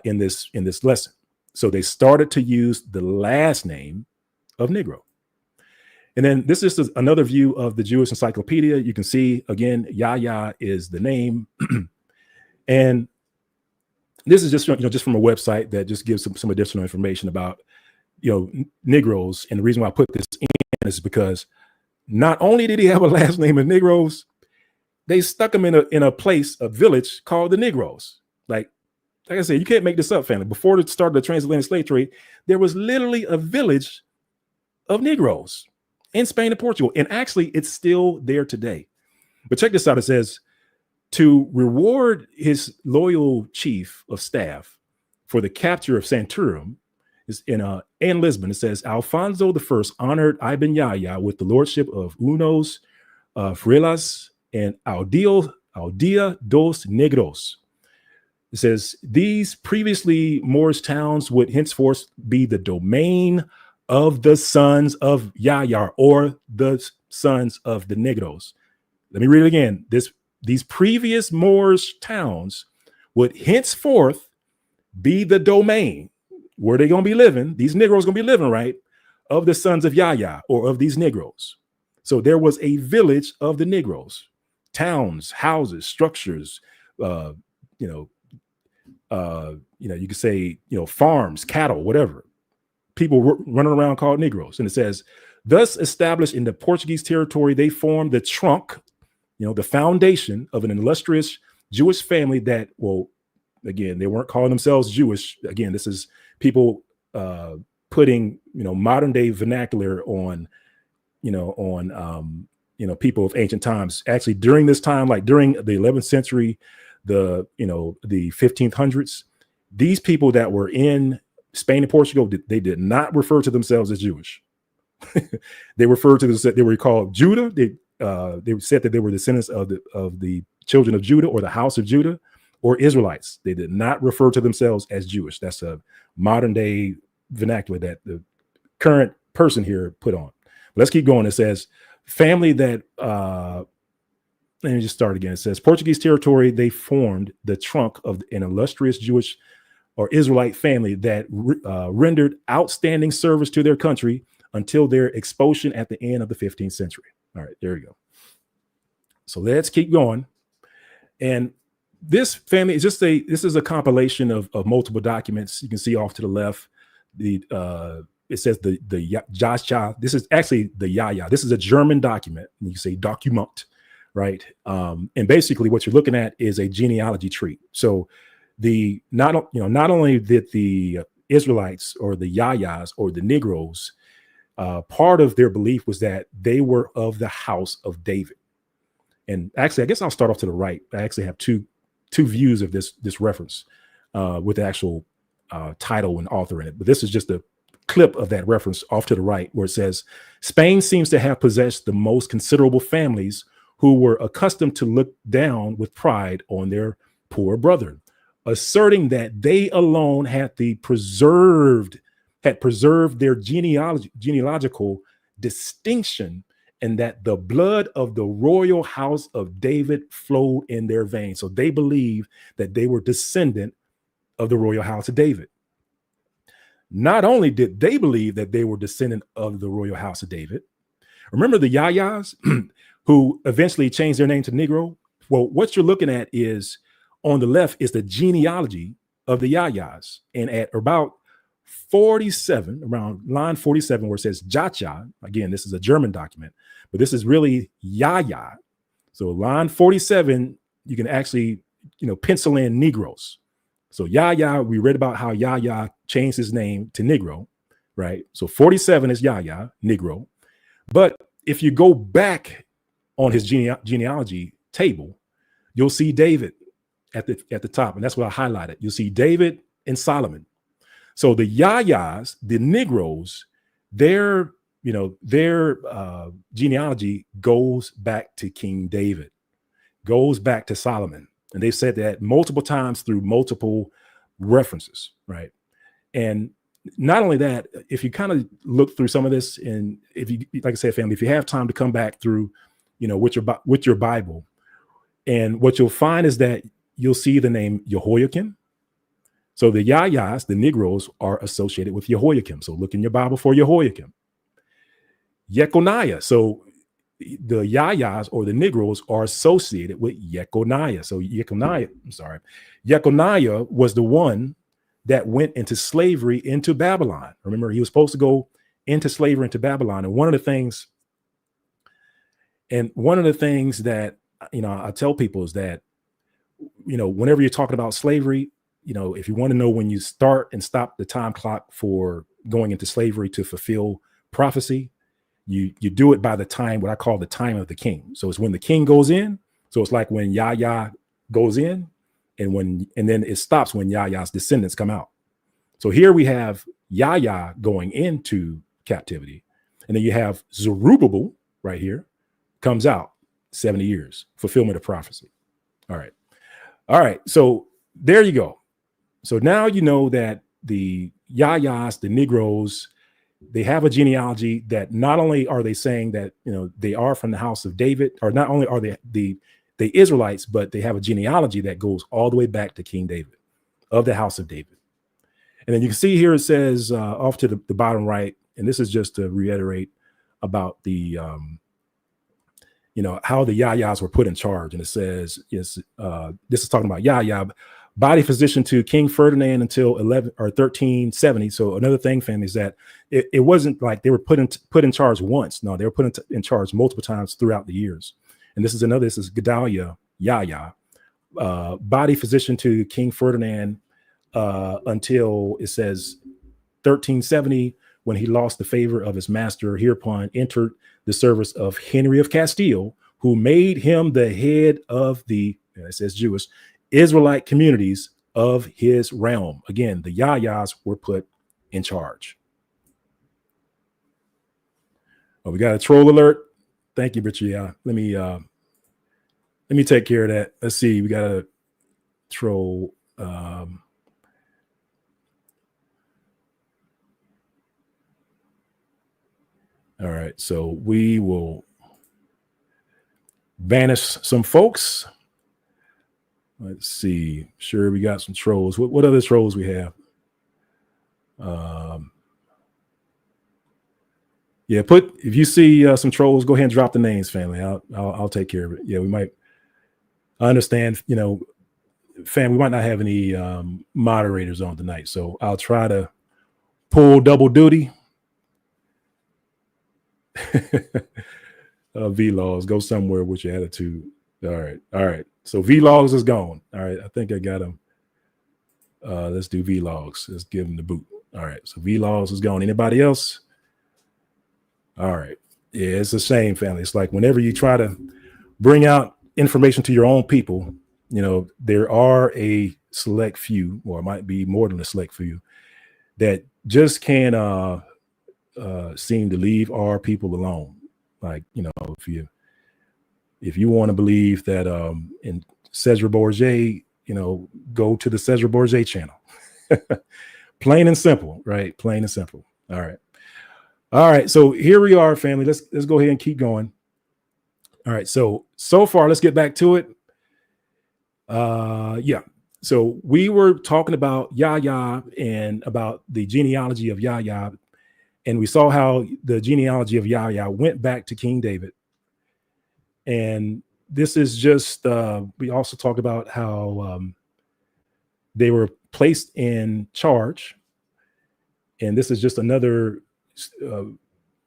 in this lesson. So they started to use the last name of Negro. And then this is another view of the Jewish Encyclopedia. You can see, again, Yaya is the name. And this is just, just from a website that just gives some additional information about, Negroes. And the reason why I put this in is because not only did he have a last name of Negroes, they stuck him in a place, a village called the Negros. Like I said, you can't make this up, family. Before the start of the transatlantic slave trade, there was literally a village of Negroes in Spain and Portugal. And actually, it's still there today. But check this out. It says, to reward his loyal chief of staff for the capture of Santarem, is in Lisbon. It says, Alfonso I honored Ibn Yahya with the lordship of Unos, Freilas, and Aldea dos Negros. It says, these previously Moorish towns would henceforth be the domain of the sons of Yahya, or the sons of the Negros. Let me read it again. These previous Moorish towns would henceforth be the domain. Where they going to be living, these Negroes going to be living, right, of the sons of Yahya, or of these Negroes. So there was a village of the Negroes, towns, houses, structures, you could say, farms, cattle, whatever. People running around called Negroes. And it says, thus established in the Portuguese territory, they formed the trunk, the foundation of an illustrious Jewish family that, well, again, they weren't calling themselves Jewish. Again, this is people putting, modern day vernacular on, people of ancient times. Actually, during this time, like during the 11th century, the 1500s, these people that were in Spain and Portugal, they did not refer to themselves as Jewish. They referred to they were called Judah. they said that they were descendants of the children of Judah or the house of Judah or Israelites. They did not refer to themselves as Jewish. That's a modern day vernacular that the current person here put on. But let's keep going. It says family that, let me just start again. It says Portuguese territory, they formed the trunk of an illustrious Jewish or Israelite family that rendered outstanding service to their country until their expulsion at the end of the 15th century. All right, there you go. So let's keep going. And this family is just this is a compilation of multiple documents. You can see off to the left, it says the Jascha. This is actually the Yaya. This is a German document. You can say document, right? And basically what you're looking at is a genealogy tree. So not only did the Israelites or the Yayas or the Negros, part of their belief was that they were of the house of David. And actually, I guess I'll start off to the right. I actually have two views of this reference with the actual title and author in it. But this is just a clip of that reference off to the right, where it says, Spain seems to have possessed the most considerable families who were accustomed to look down with pride on their poor brethren, asserting that they alone had preserved their genealogical distinction, and that the blood of the royal house of David flowed in their veins. So they believe that they were descendant of the royal house of David. Not only did they believe that they were descendant of the royal house of David, remember the Yayas who eventually changed their name to Negro? Well, what you're looking at is on the left is the genealogy of the Yayas. And at about 47, around line 47, where it says Jacha, again, this is a German document, but this is really Yaya. So line 47, you can actually, pencil in Negros. So Yaya, we read about how Yaya changed his name to Negro, right? So 47 is Yaya, Negro. But if you go back on his genealogy table, you'll see David at the top, and that's what I highlighted. You'll see David and Solomon. So the Yayas, the Negros, their genealogy goes back to King David, goes back to Solomon. And they've said that multiple times through multiple references, right? And not only that, if you kind of look through some of this, and if you, like I said, family, if you have time to come back through, with your Bible, and what you'll find is that you'll see the name Jehoiakim. So the Yayas, the Negros, are associated with Jehoiakim. So look in your Bible for Jehoiakim. Jeconiah. So the Yayas or the Negros are associated with Jeconiah. So Jeconiah was the one that went into slavery into Babylon. Remember, he was supposed to go into slavery into Babylon. And one of the things that, I tell people is that, whenever you're talking about slavery, if you want to know when you start and stop the time clock for going into slavery to fulfill prophecy, you do it by the time, what I call the time of the king. So it's when the king goes in. So it's like when Yahya goes in, and then it stops when Yahya's descendants come out. So here we have Yahya going into captivity, and then you have Zerubbabel right here comes out 70 years, fulfillment of prophecy. All right. So there you go. So now you know that the Yayas, the Negros, they have a genealogy that not only are they saying that, they are from the house of David, or not only are they the Israelites, but they have a genealogy that goes all the way back to King David, of the house of David. And then you can see here it says off to the bottom right, and this is just to reiterate about the, how the Yayas were put in charge. And it says, this is talking about Yahya, body physician to King Ferdinand until 1370. So another thing, family, is that it wasn't like they were put in charge once. No, they were put in charge multiple times throughout the years. And this is Gedaliah Yahya, body physician to King Ferdinand until, it says, 1370, when he lost the favor of his master, hereupon entered the service of Henry of Castile, who made him the head of the, it says Jewish, Israelite communities of his realm. Again, the Yayas were put in charge. Oh, we got a troll alert. Thank you, Richard. Yeah, let me take care of that. Let's see. We got a troll. All right, so we will banish some folks. Let's see. Sure, we got some trolls. What other trolls we have? Yeah, if you see some trolls, go ahead and drop the names, family. I'll take care of it. Yeah, we might. I understand, fam, we might not have any moderators on tonight, so I'll try to pull double duty. Vlogs, go somewhere with your attitude. All right. So Vlogs is gone. All right, I think I got him. Let's do Vlogs. Let's give him the boot. All right, so Vlogs is gone. Anybody else? All right. Yeah, it's a shame, family. It's like whenever you try to bring out information to your own people, there are a select few, or it might be more than a select few, that just can't seem to leave our people alone. Like, if you want to believe that in Cesar Borgia, go to the Cesar Borgia channel. Plain and simple, right? Plain and simple. All right. So here we are, family. Let's go ahead and keep going. All right. So far, let's get back to it. Yeah. So we were talking about Yahya and about the genealogy of Yahya. And we saw how the genealogy of Yahya went back to King David. And this is just, we also talked about how they were placed in charge. And this is just another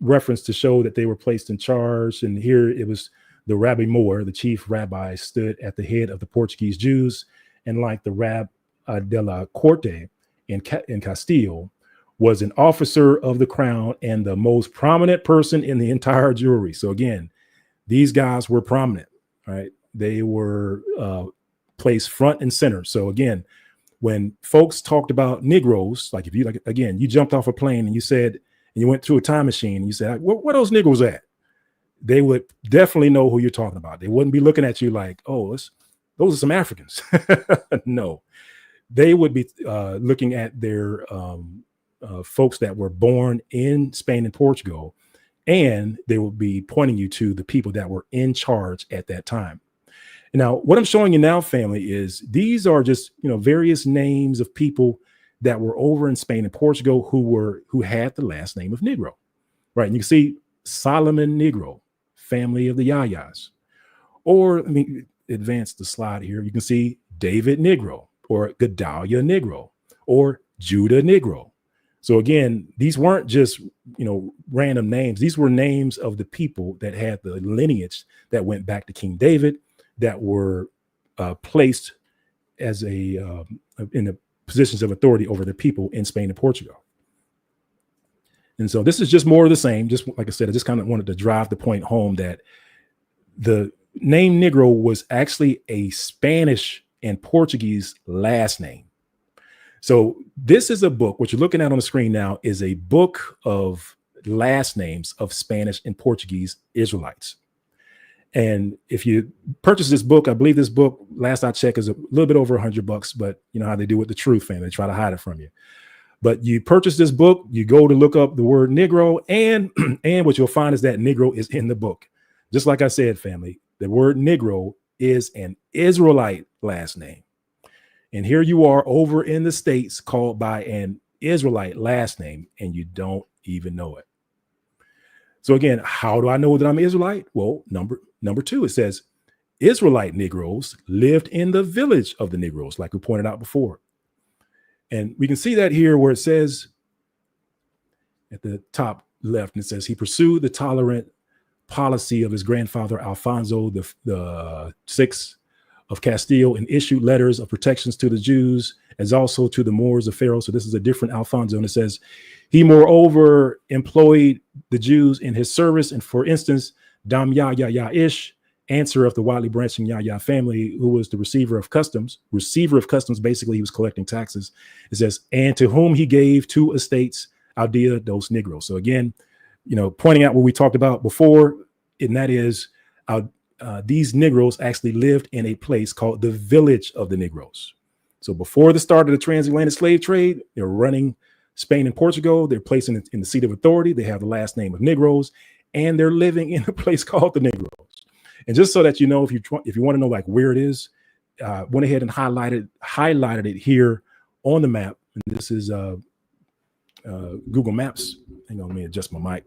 reference to show that they were placed in charge. And here it was the Rabbi Moor, the chief rabbi, stood at the head of the Portuguese Jews. And like the Rab de la Corte in Castile, was an officer of the crown and the most prominent person in the entire jury. So again, these guys were prominent, right? They were placed front and center. So again, when folks talked about Negroes, like if you you jumped off a plane and you said, and you went through a time machine and you said, where those Negroes at? They would definitely know who you're talking about. They wouldn't be looking at you like, oh, those are some Africans. No, they would be looking at their folks that were born in Spain and Portugal, and they will be pointing you to the people that were in charge at that time. Now, what I'm showing you now, family, is these are just various names of people that were over in Spain and Portugal who had the last name of Negro, right? And you can see Solomon Negro, family of the Yahyas. Or let me advance the slide here. You can see David Negro, or Gedaliah Negro, or Judah Negro. So again, these weren't just, random names. These were names of the people that had the lineage that went back to King David, that were placed as in the positions of authority over the people in Spain and Portugal. And so this is just more of the same. Just like I said, I just kind of wanted to drive the point home that the name Negro was actually a Spanish and Portuguese last name. So this is a book, what you're looking at on the screen now is a book of last names of Spanish and Portuguese Israelites. And if you purchase this book, I believe this book, last I checked, is a little bit over $100, but you know how they do with the truth, fam. They try to hide it from you. But you purchase this book, you go to look up the word Negro, and what you'll find is that Negro is in the book. Just like I said, family, the word Negro is an Israelite last name. And here you are over in the States called by an Israelite last name, and you don't even know it. So again, how do I know that I'm Israelite? Well, number two, it says Israelite Negroes lived in the village of the Negroes, like we pointed out before. And we can see that here where it says at the top left, and it says he pursued the tolerant policy of his grandfather Alfonso the Sixth of Castile and issued letters of protections to the Jews as also to the Moors of Pharaoh. So this is a different Alfonso, and it says he moreover employed the Jews in his service. And for instance, Dam Ish, answer of the widely branching Yahya family, who was the receiver of customs, basically he was collecting taxes. It says, and to whom he gave 2 estates, Aldea dos Negros. So again, pointing out what we talked about before, and that is these Negroes actually lived in a place called the village of the Negroes. So before the start of the transatlantic slave trade, they're running Spain and Portugal. They're placed in the seat of authority. They have the last name of Negroes, and they're living in a place called the Negroes. And just so that you know, if you want to know like where it is, went ahead and highlighted it here on the map. And this is Google Maps. Hang on, let me adjust my mic.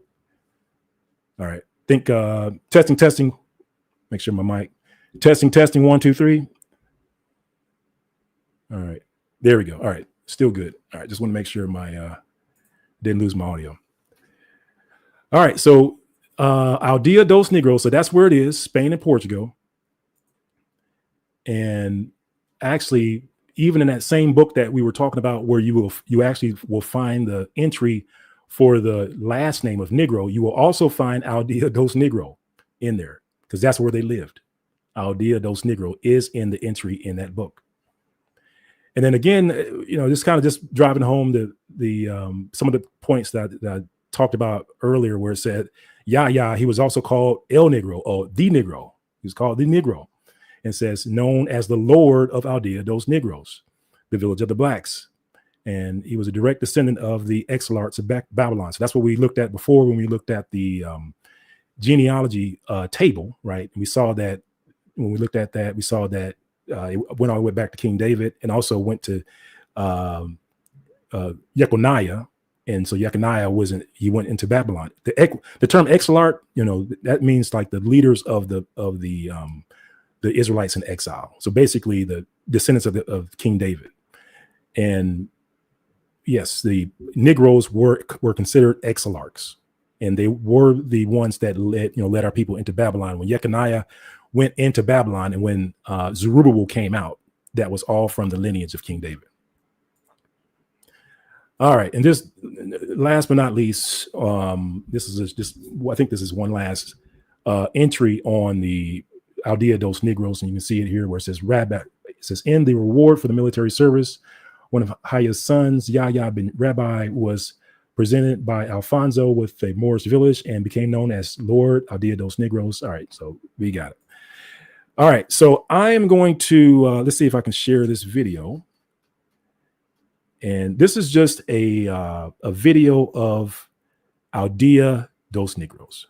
All right. Think testing. Make sure my mic. Testing. 1, 2, 3. All right. There we go. All right. Still good. All right. Just want to make sure my didn't lose my audio. All right. So Aldea dos Negros. So that's where it is, Spain and Portugal. And actually, even in that same book that we were talking about, where you actually will find the entry for the last name of Negro, you will also find Aldea dos Negro in there, because that's where they lived. Aldea dos Negro is in the entry in that book. And then again, just kind of just driving home the some of the points that I talked about earlier, where it said, he was also called El Negro, or the Negro. He was called the Negro, and says known as the Lord of Aldea dos Negros, the village of the blacks. And he was a direct descendant of the Israelites of Babylon. So that's what we looked at before when we looked at the genealogy table, right? And we saw that when we looked at that, we saw that it went all the way back to King David, and also went to Jeconiah. And so Jeconiah he went into Babylon. The term Israelite, that means like the leaders of the Israelites in exile. So basically the descendants of King David. And yes, the Negroes were considered exilarchs, and they were the ones that led our people into Babylon. When Jeconiah went into Babylon, and when Zerubbabel came out, that was all from the lineage of King David. All right, and just last but not least, this is just I think this is one last entry on the Aldea dos Negros, and you can see it here where it says Rabbi. It says, in the reward for the military service, one of Haya's sons, Yahya bin Rabbi, was presented by Alfonso with a Moorish village and became known as Lord Aldea dos Negros. All right, so we got it. All right, so I am going to let's see if I can share this video. And this is just a video of Aldea dos Negros.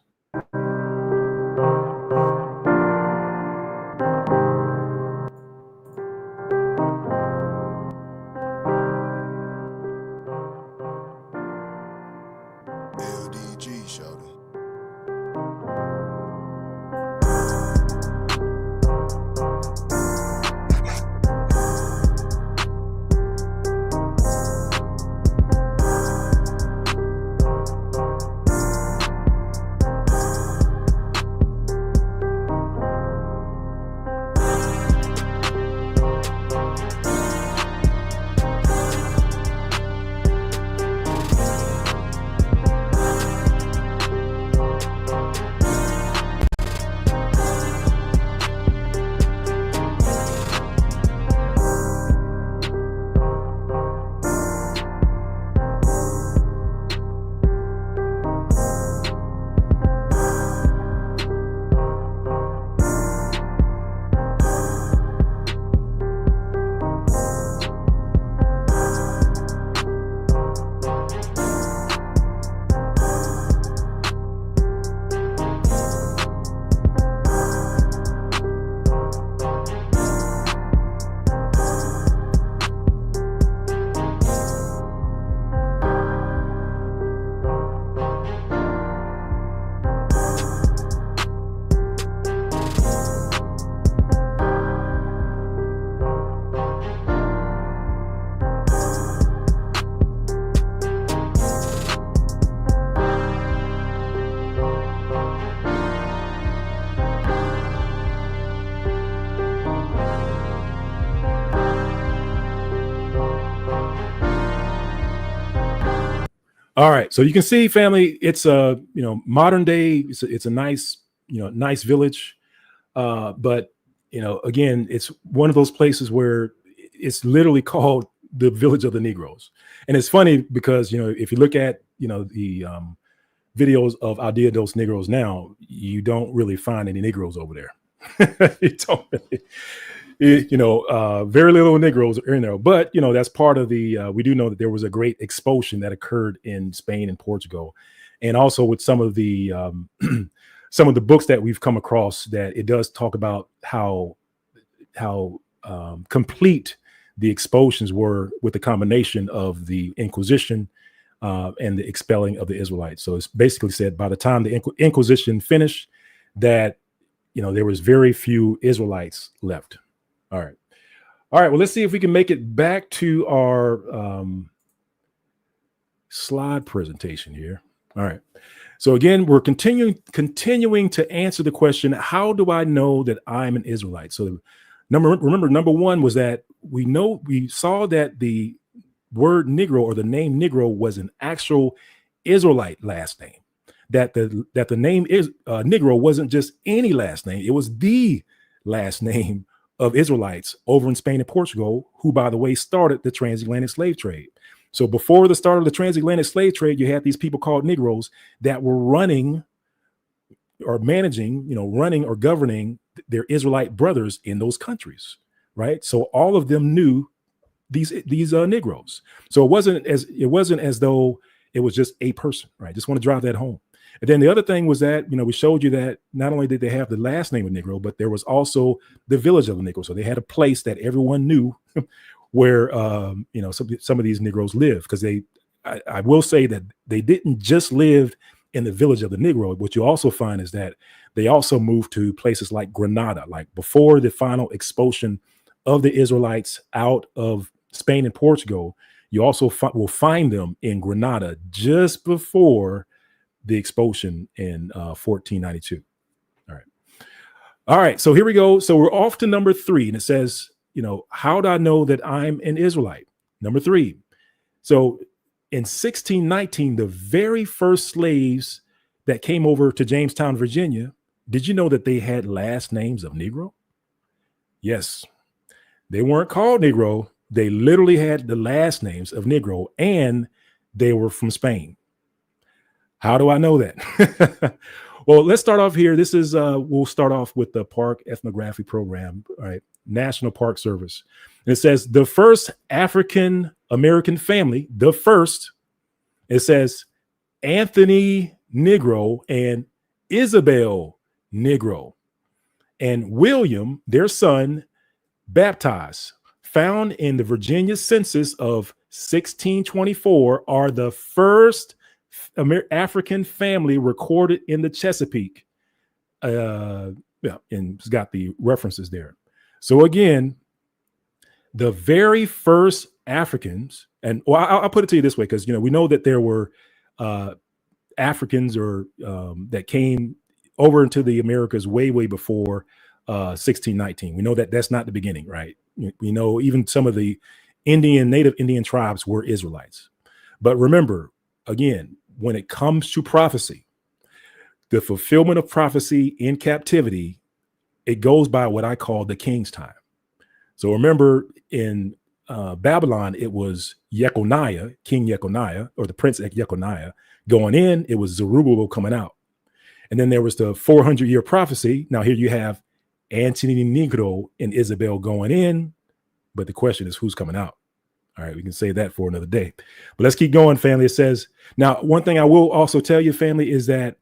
LDG, shawty. All right, so you can see, family, it's a modern day. It's a nice nice village, but again, it's one of those places where it's literally called the village of the Negroes. And it's funny because if you look at the videos of Al Dia dos Negros now, you don't really find any Negroes over there. You don't really, very little Negroes are in there. But, that's part of the, we do know that there was a great expulsion that occurred in Spain and Portugal. And also with some of the books that we've come across, that it does talk about how complete the expulsions were with the combination of the Inquisition and the expelling of the Israelites. So it's basically said by the time the Inquisition finished, that there was very few Israelites left. All right. Well, let's see if we can make it back to our slide presentation here. All right. So again, we're continuing to answer the question, how do I know that I'm an Israelite? So remember, number one was that we saw that the word Negro, or the name Negro, was an actual Israelite last name. That the name is Negro wasn't just any last name. It was the last name of Israelites over in Spain and Portugal, who, by the way, started the transatlantic slave trade. So before the start of the transatlantic slave trade, you had these people called Negroes that were running or managing, running or governing their Israelite brothers in those countries, right? So all of them knew these Negroes. So it wasn't as though it was just a person, right? Just want to drive that home. And then the other thing was that, we showed you that not only did they have the last name of Negro, but there was also the village of the Negro. So they had a place that everyone knew where, some of these Negroes lived, because I will say that they didn't just live in the village of the Negro. What you also find is that they also moved to places like Granada, like before the final expulsion of the Israelites out of Spain and Portugal. You also will find them in Granada just before the expulsion in 1492. All right. So here we go. So we're off to number 3, and it says, how do I know that I'm an Israelite? Number 3. So in 1619, the very first slaves that came over to Jamestown, Virginia, did you know that they had last names of Negro? Yes. They weren't called Negro. They literally had the last names of Negro, and they were from Spain. How do I know that? Well, let's start off here. This is, we'll start off with the Park Ethnography Program, all right, National Park Service. And it says the first African American family, it says Anthony Negro and Isabel Negro, and William, their son, baptized, found in the Virginia census of 1624, are the first African family recorded in the Chesapeake. And it's got the references there. So again, the very first Africans, and I'll put it to you this way, because we know that there were Africans that came over into the Americas way before 1619. We know that that's not the beginning, right? We know even some of the native Indian tribes were Israelites. But remember, again, when it comes to prophecy, the fulfillment of prophecy in captivity, it goes by what I call the king's time. So remember, in Babylon, it was Jeconiah, King Jeconiah, or the prince Jeconiah going in. It was Zerubbabel coming out. And then there was the 400-year prophecy. Now here you have Anthony Negro and Isabel going in, but the question is who's coming out. All right, we can say that for another day. But let's keep going, family. It says, now, one thing I will also tell you, family, is that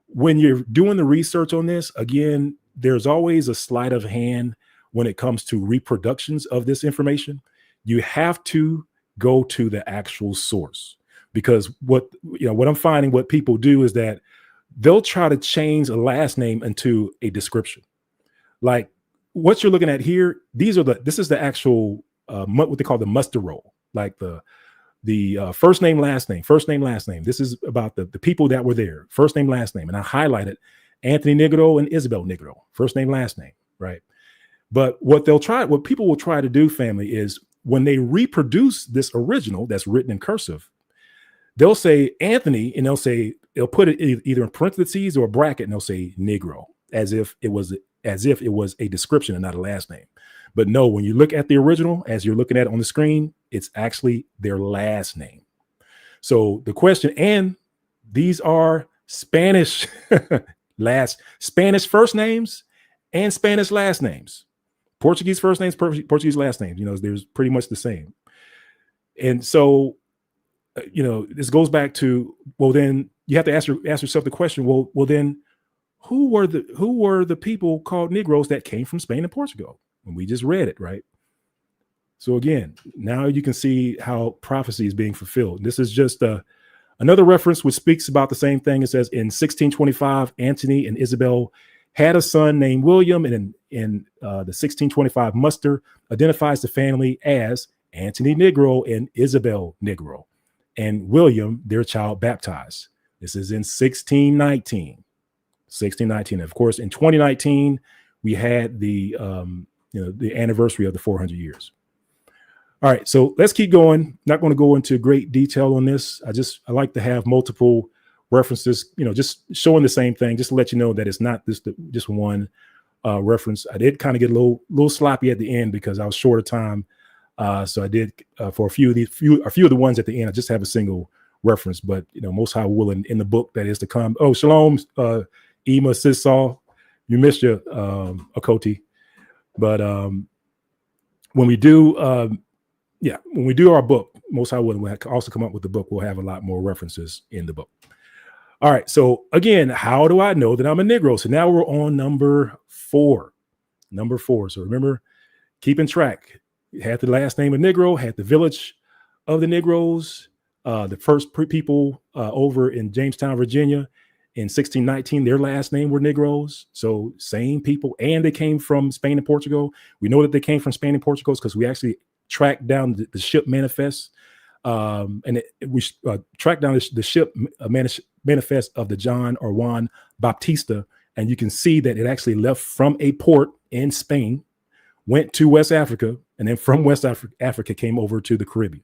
when you're doing the research on this, again, there's always a sleight of hand when it comes to reproductions of this information. You have to go to the actual source, because what I'm finding, what people do is that they'll try to change a last name into a description. Like what you're looking at here, this is the actual what they call the muster roll, like the first name, last name, first name, last name. This is about the people that were there, first name, last name. And I highlighted Anthony Negro and Isabel Negro, first name, last name, right? But what people will try to do, family, is when they reproduce this original that's written in cursive, they'll say Anthony, and they'll put it either in parentheses or a bracket, and they'll say Negro, as if it was a description and not a last name. But no, when you look at the original, as you're looking at it on the screen, it's actually their last name. So the question, and these are Spanish Spanish first names and Spanish last names. Portuguese first names, Portuguese last names. There's pretty much the same. And so, this goes back to, well, then you have to ask yourself the question, well, then who were the people called Negroes that came from Spain and Portugal? And we just read it, right? So again, now you can see how prophecy is being fulfilled. This is just another reference which speaks about the same thing. It says in 1625, Antony and Isabel had a son named William, and in the 1625 muster identifies the family as Antony Negro and Isabel Negro, and William, their child, baptized. This is in 1619. 1619. Of course, in 2019, we had the anniversary of the 400 years. All right, so let's keep going. Not going to go into great detail on this. I like to have multiple references, just showing the same thing, just to let you know that it's not just one reference. I did kind of get a little sloppy at the end because I was short of time. So I did for a few of the ones at the end, I just have a single reference, but Most High willing, in the book that is to come. Oh, shalom, Ema Sissal, you missed your Akoti. But when we do our book, Most High willing, we'll also come up with the book. We'll have a lot more references in the book. All right. So again, how do I know that I'm a Negro? So now we're on number 4. So remember, keeping track. Had the last name of Negro, had the village of the Negroes, the first people over in Jamestown, Virginia in 1619, their last name were Negroes. So same people, and they came from Spain and Portugal. We know that they came from Spain and Portugal because we actually tracked down the ship manifest, we tracked down the ship manifest of the John or Juan Baptista, and you can see that it actually left from a port in Spain, went to West Africa, and then from West Africa came over to the Caribbean.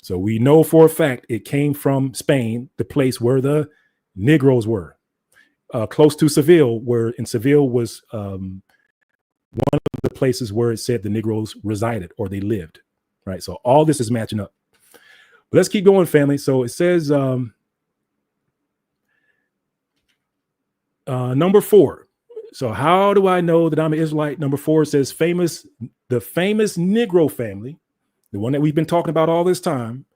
So we know for a fact it came from Spain, the place where the Negroes were, close to Seville, and Seville was one of the places where it said the Negroes resided or they lived, right? So all this is matching up. But let's keep going, family. So it says number 4. So how do I know that I'm an Israelite? Number 4 says the famous Negro family, the one that we've been talking about all this time,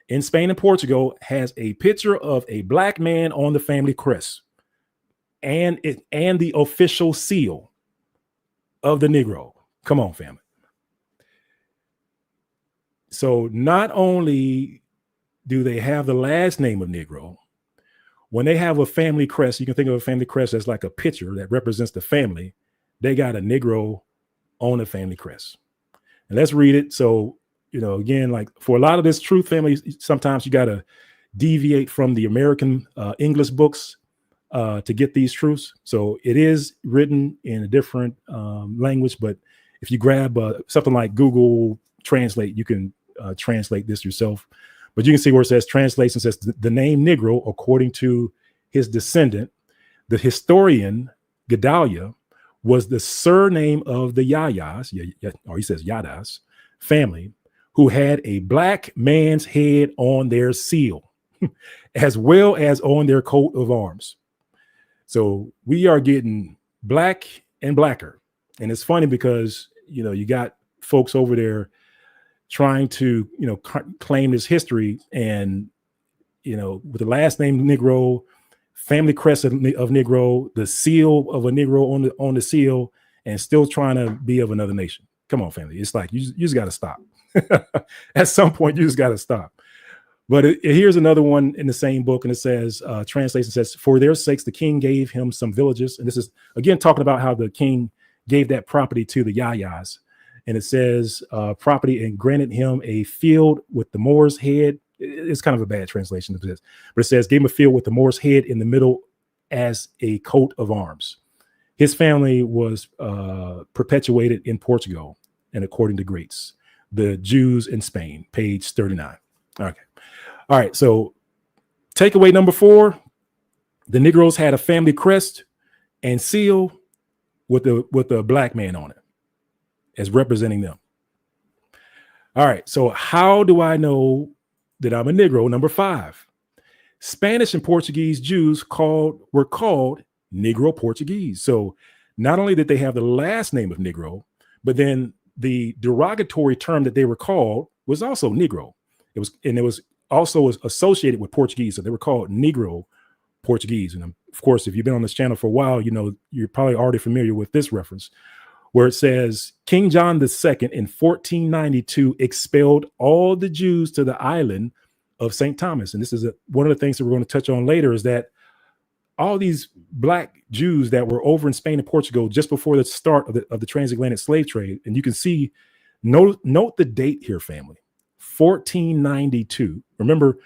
in Spain and Portugal, has a picture of a black man on the family crest and the official seal of the Negro. Come on, family. So not only do they have the last name of Negro, when they have a family crest, you can think of a family crest as like a picture that represents the family. They got a Negro on the family crest. And let's read it. So, again, like for a lot of this truth, family, sometimes you got to deviate from the American English books to get these truths. So it is written in a different language, but if you grab something like Google Translate, you can translate this yourself. But you can see where it says translation says the name Negro, according to his descendant, the historian Gedalia, was the surname of the Yayas, or he says Yadas family, who had a black man's head on their seal, as well as on their coat of arms. So we are getting black and blacker. And it's funny because, you got folks over there trying to, claim this history, and, with the last name Negro, family crest of Negro, the seal of a Negro on the seal, and still trying to be of another nation. Come on, family. It's like, you just got to stop. At some point, you just got to stop. But here's another one in the same book, and it says, translation says, for their sakes, the king gave him some villages. And this is, again, talking about how the king gave that property to the Yayas. And it says property and granted him a field with the Moor's head. It's kind of a bad translation of this, but it says gave him a field with the Moor's head in the middle as a coat of arms. His family was perpetuated in Portugal, and according to greats, the Jews in Spain, page 39. Okay. All right. So takeaway number 4, the Negroes had a family crest and seal with a black man on it as representing them. All right. So how do I know that I'm a Negro? Number 5, Spanish and Portuguese Jews were called Negro Portuguese. So not only did they have the last name of Negro, but then the derogatory term that they were called was also Negro. It was also associated with Portuguese, so they were called Negro Portuguese. And of course, if you've been on this channel for a while, you know you're probably already familiar with this reference, where it says King John II in 1492 expelled all the Jews to the island of St. Thomas. And this is one of the things that we're going to touch on later, is that all these black Jews that were over in Spain and Portugal just before the start of the transatlantic slave trade. And you can see, note the date here, family, 1492. Remember,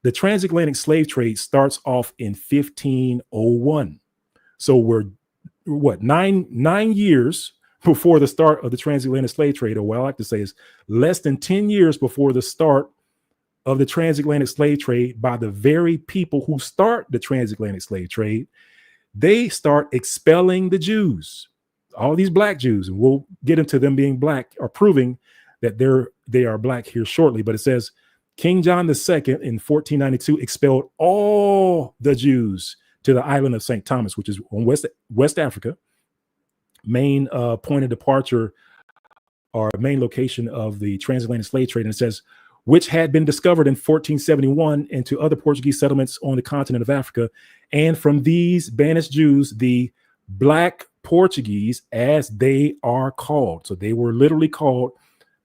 the transatlantic slave trade starts off in 1501. So we're what, nine years before the start of the transatlantic slave trade, or what I like to say is less than 10 years before the start of the transatlantic slave trade by the very people who start the transatlantic slave trade. They start expelling the Jews, all these black Jews, and we'll get into them being black or proving that they are black here shortly. But it says King John II in 1492 expelled all the Jews to the island of St. Thomas, which is on West Africa, main point of departure or main location of the transatlantic slave trade. And it says, which had been discovered in 1471 into other Portuguese settlements on the continent of Africa. And from these banished Jews, the Black Portuguese, as they are called. So they were literally called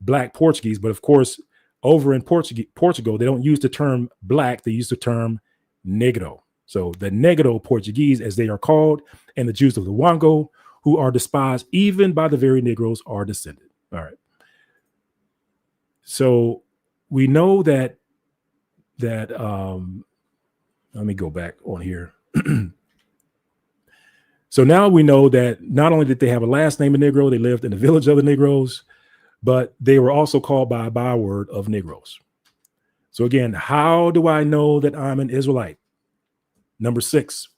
Black Portuguese. But of course, over in Portugal, they don't use the term black, they use the term negro. So the Negro Portuguese, as they are called, and the Jews of the Wango, who are despised even by the very Negroes, are descended. All right. So we know that let me go back on here. So now we know that not only did they have a last name of Negro, they lived in the village of the Negroes, but they were also called by a byword of Negroes. So again, how do I know that I'm an Israelite? Number 6,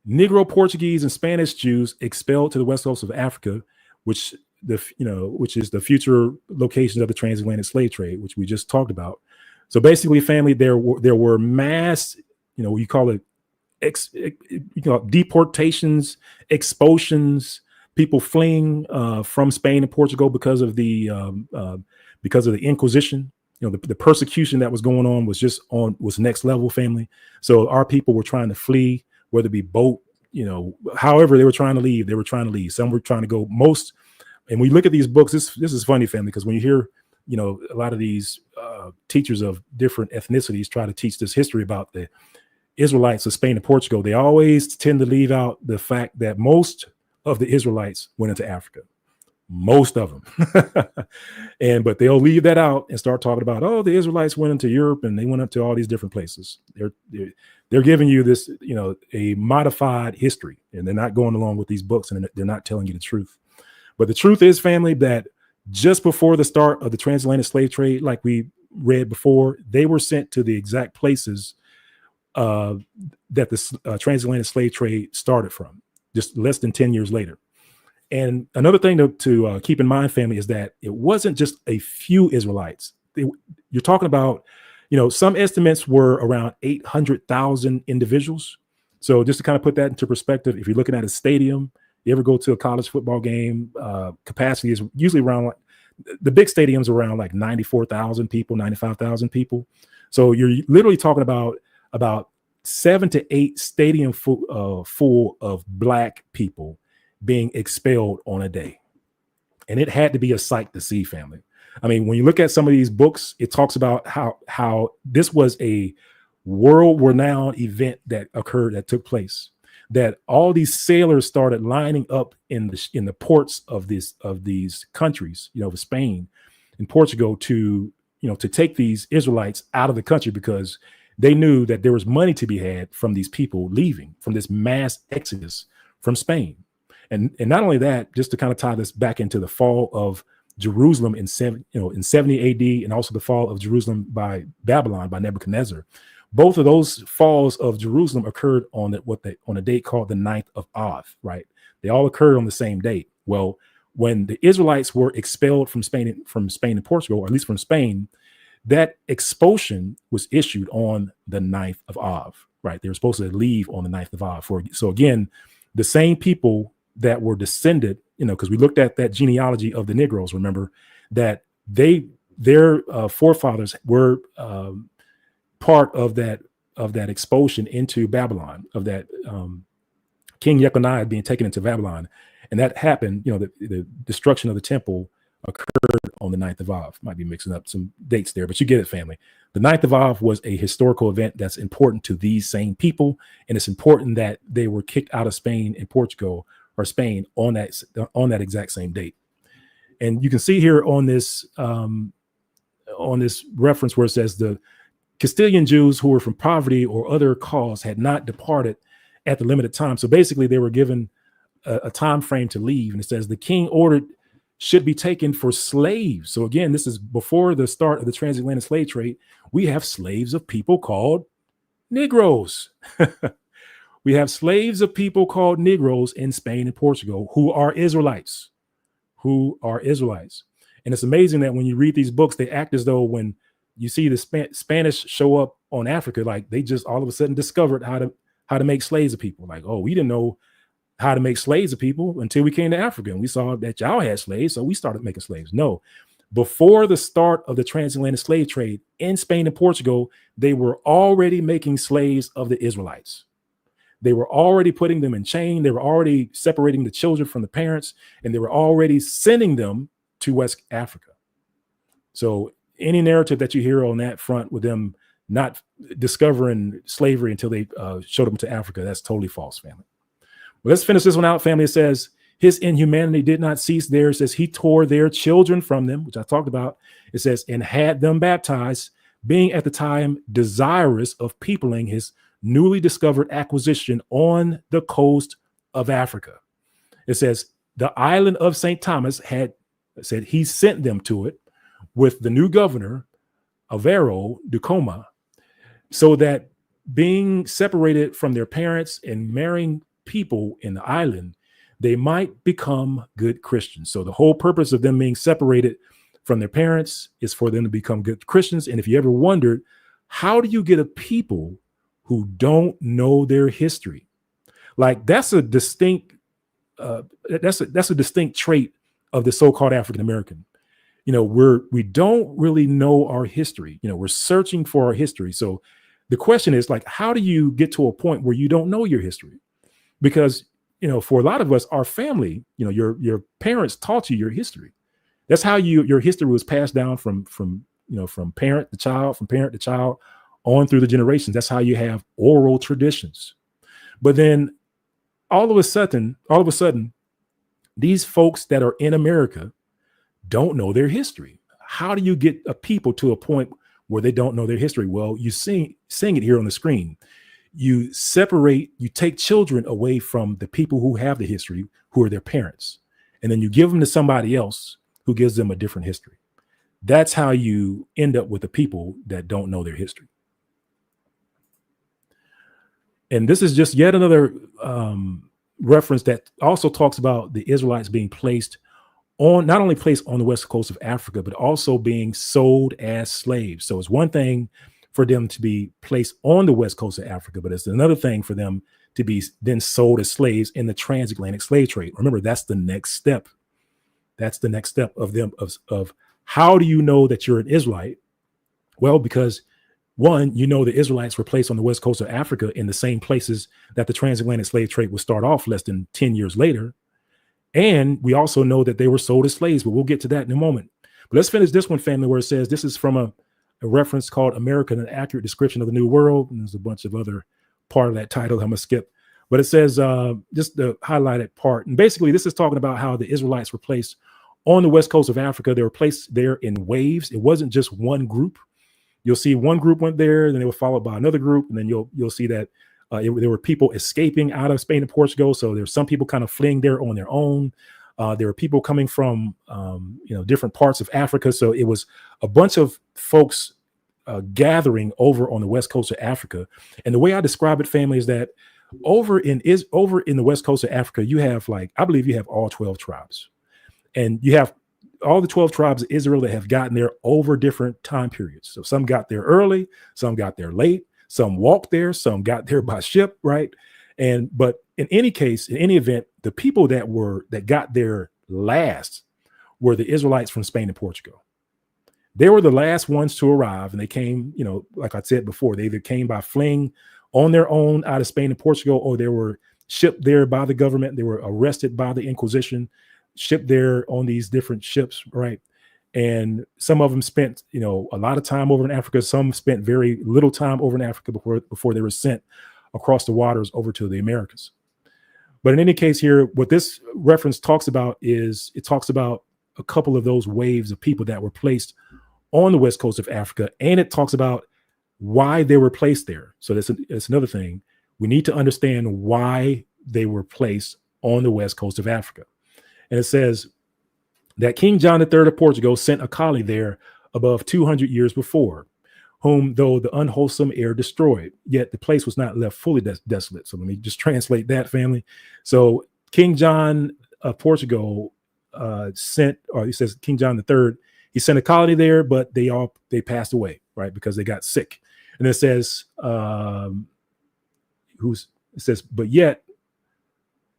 Negro Portuguese and Spanish Jews expelled to the west coast of Africa, which is the future locations of the transatlantic slave trade, which we just talked about. So basically, family, there were mass, you call it deportations, expulsions, people fleeing from Spain and Portugal because of the Inquisition. The persecution that was going on was next level, family. So our people were trying to flee, whether it be boat, however they were trying to leave. Some were trying to go and we look at these books. This is funny, family, because when you hear, a lot of these teachers of different ethnicities try to teach this history about the Israelites of Spain and Portugal, they always tend to leave out the fact that most of the Israelites went into Africa. Most of them. But they'll leave that out and start talking about, oh, the Israelites went into Europe and they went up to all these different places. They're giving you this, a modified history, and they're not going along with these books, and they're not telling you the truth. But the truth is, family, that just before the start of the transatlantic slave trade, like we read before, they were sent to the exact places that the transatlantic slave trade started from, just less than 10 years later. And another thing to keep in mind, family, is that it wasn't just a few Israelites. You're talking about, some estimates were around 800,000 individuals. So just to kind of put that into perspective, if you're looking at a stadium, you ever go to a college football game, capacity is usually around, the big stadiums around like 94,000 people, 95,000 people. So you're literally talking about 7 to 8 stadium full of black people being expelled on a day. And it had to be a sight to see, family. I mean, when you look at some of these books, it talks about how this was a world-renowned event that took place, that all these sailors started lining up in the ports of these countries, Spain and Portugal, to take these Israelites out of the country, because they knew that there was money to be had from these people leaving, from this mass exodus from Spain. And not only that, just to kind of tie this back into the fall of Jerusalem in 70 AD, and also the fall of Jerusalem by Babylon, by Nebuchadnezzar. Both of those falls of Jerusalem occurred on a date called the 9th of Av, right? They all occurred on the same date. Well, when the Israelites were expelled from Spain and Portugal, or at least from Spain, that expulsion was issued on the 9th of Av, right? They were supposed to leave on the 9th of Av. So again, the same people that were descended, because we looked at that genealogy of the Negros, remember that their forefathers were part of that expulsion into Babylon, of that King Jeconiah being taken into Babylon. And that happened, the destruction of the temple occurred on the 9th of Av. Might be mixing up some dates there, but you get it, family. The 9th of Av was a historical event that's important to these same people. And it's important that they were kicked out of Spain and Portugal, or Spain, on that exact same date. And you can see here on this reference where it says the Castilian Jews who were from poverty or other cause had not departed at the limited time. So basically they were given a time frame to leave. And it says the king ordered should be taken for slaves. So again, this is before the start of the transatlantic slave trade. We have slaves of people called Negros. We have slaves of people called Negros in Spain and Portugal who are Israelites. And it's amazing that when you read these books, they act as though when you see the Spanish show up on Africa, like they just all of a sudden discovered how to make slaves of people. Like, oh, we didn't know how to make slaves of people until we came to Africa and we saw that y'all had slaves, so we started making slaves. No, before the start of the transatlantic slave trade in Spain and Portugal, they were already making slaves of the Israelites. They were already putting them in chain. They were already separating the children from the parents, and they were already sending them to West Africa. So any narrative that you hear on that front with them not discovering slavery until they showed them to Africa, that's totally false, family. Well, let's finish this one out, family. It says, his inhumanity did not cease there. It says he tore their children from them, which I talked about. It says, and had them baptized, being at the time desirous of peopling his newly discovered acquisition on the coast of Africa. It says the island of St. Thomas had said he sent them to it with the new governor, Alvaro Ducoma, so that being separated from their parents and marrying people in the island, they might become good Christians. So the whole purpose of them being separated from their parents is for them to become good Christians. And if you ever wondered, how do you get a people who don't know their history? Like that's a distinct trait of the so-called African American. We don't really know our history. We're searching for our history. So the question is, like, how do you get to a point where you don't know your history? Because for a lot of us, our family, your parents taught you your history. That's how your history was passed down from parent to child, on through the generations. That's how you have oral traditions. But then all of a sudden, these folks that are in America don't know their history. How do you get a people to a point where they don't know their history? Well, you seeing it here on the screen. You take children away from the people who have the history, who are their parents, and then you give them to somebody else who gives them a different history. That's how you end up with the people that don't know their history. And this is just yet another reference that also talks about the Israelites being not only placed on the west coast of Africa, but also being sold as slaves. So it's one thing for them to be placed on the west coast of Africa, but it's another thing for them to be then sold as slaves in the transatlantic slave trade. Remember, that's the next step. That's the next step of them of how do you know that you're an Israelite? Well, because one, the Israelites were placed on the west coast of Africa in the same places that the transatlantic slave trade would start off less than 10 years later. And we also know that they were sold as slaves, but we'll get to that in a moment. But let's finish this one, family, where it says, this is from a reference called America, an Accurate Description of the New World. And there's a bunch of other part of that title I'm going to skip. But it says just the highlighted part. And basically, this is talking about how the Israelites were placed on the west coast of Africa. They were placed there in waves. It wasn't just one group. You'll see one group went there, then they were followed by another group. And then you'll see that there were people escaping out of Spain and Portugal. So there's some people kind of fleeing there on their own. There were people coming from, different parts of Africa. So it was a bunch of folks gathering over on the west coast of Africa. And the way I describe it, family, is that over in the west coast of Africa, you have I believe you have all 12 tribes. And you have all the 12 tribes of Israel that have gotten there over different time periods. So some got there early, some got there late, some walked there, some got there by ship, right? But in any case, in any event, the people that got there last were the Israelites from Spain and Portugal. They were the last ones to arrive, and they came, like I said before, they either came by fleeing on their own out of Spain and Portugal, or they were shipped there by the government. They were arrested by the Inquisition, shipped there on these different ships, right? And some of them spent, a lot of time over in Africa. Some spent very little time over in Africa before they were sent across the waters over to the Americas. But in any case here, what this reference talks about is it talks about a couple of those waves of people that were placed on the west coast of Africa, and it talks about why they were placed there. So that's another thing. We need to understand why they were placed on the west coast of Africa. And it says that King John III of Portugal sent a colony there above 200 years before, whom though the unwholesome air destroyed, yet the place was not left fully desolate. So let me just translate that, family. So King John of Portugal he says King John III, he sent a colony there, but they passed away, right? Because they got sick. And it says, but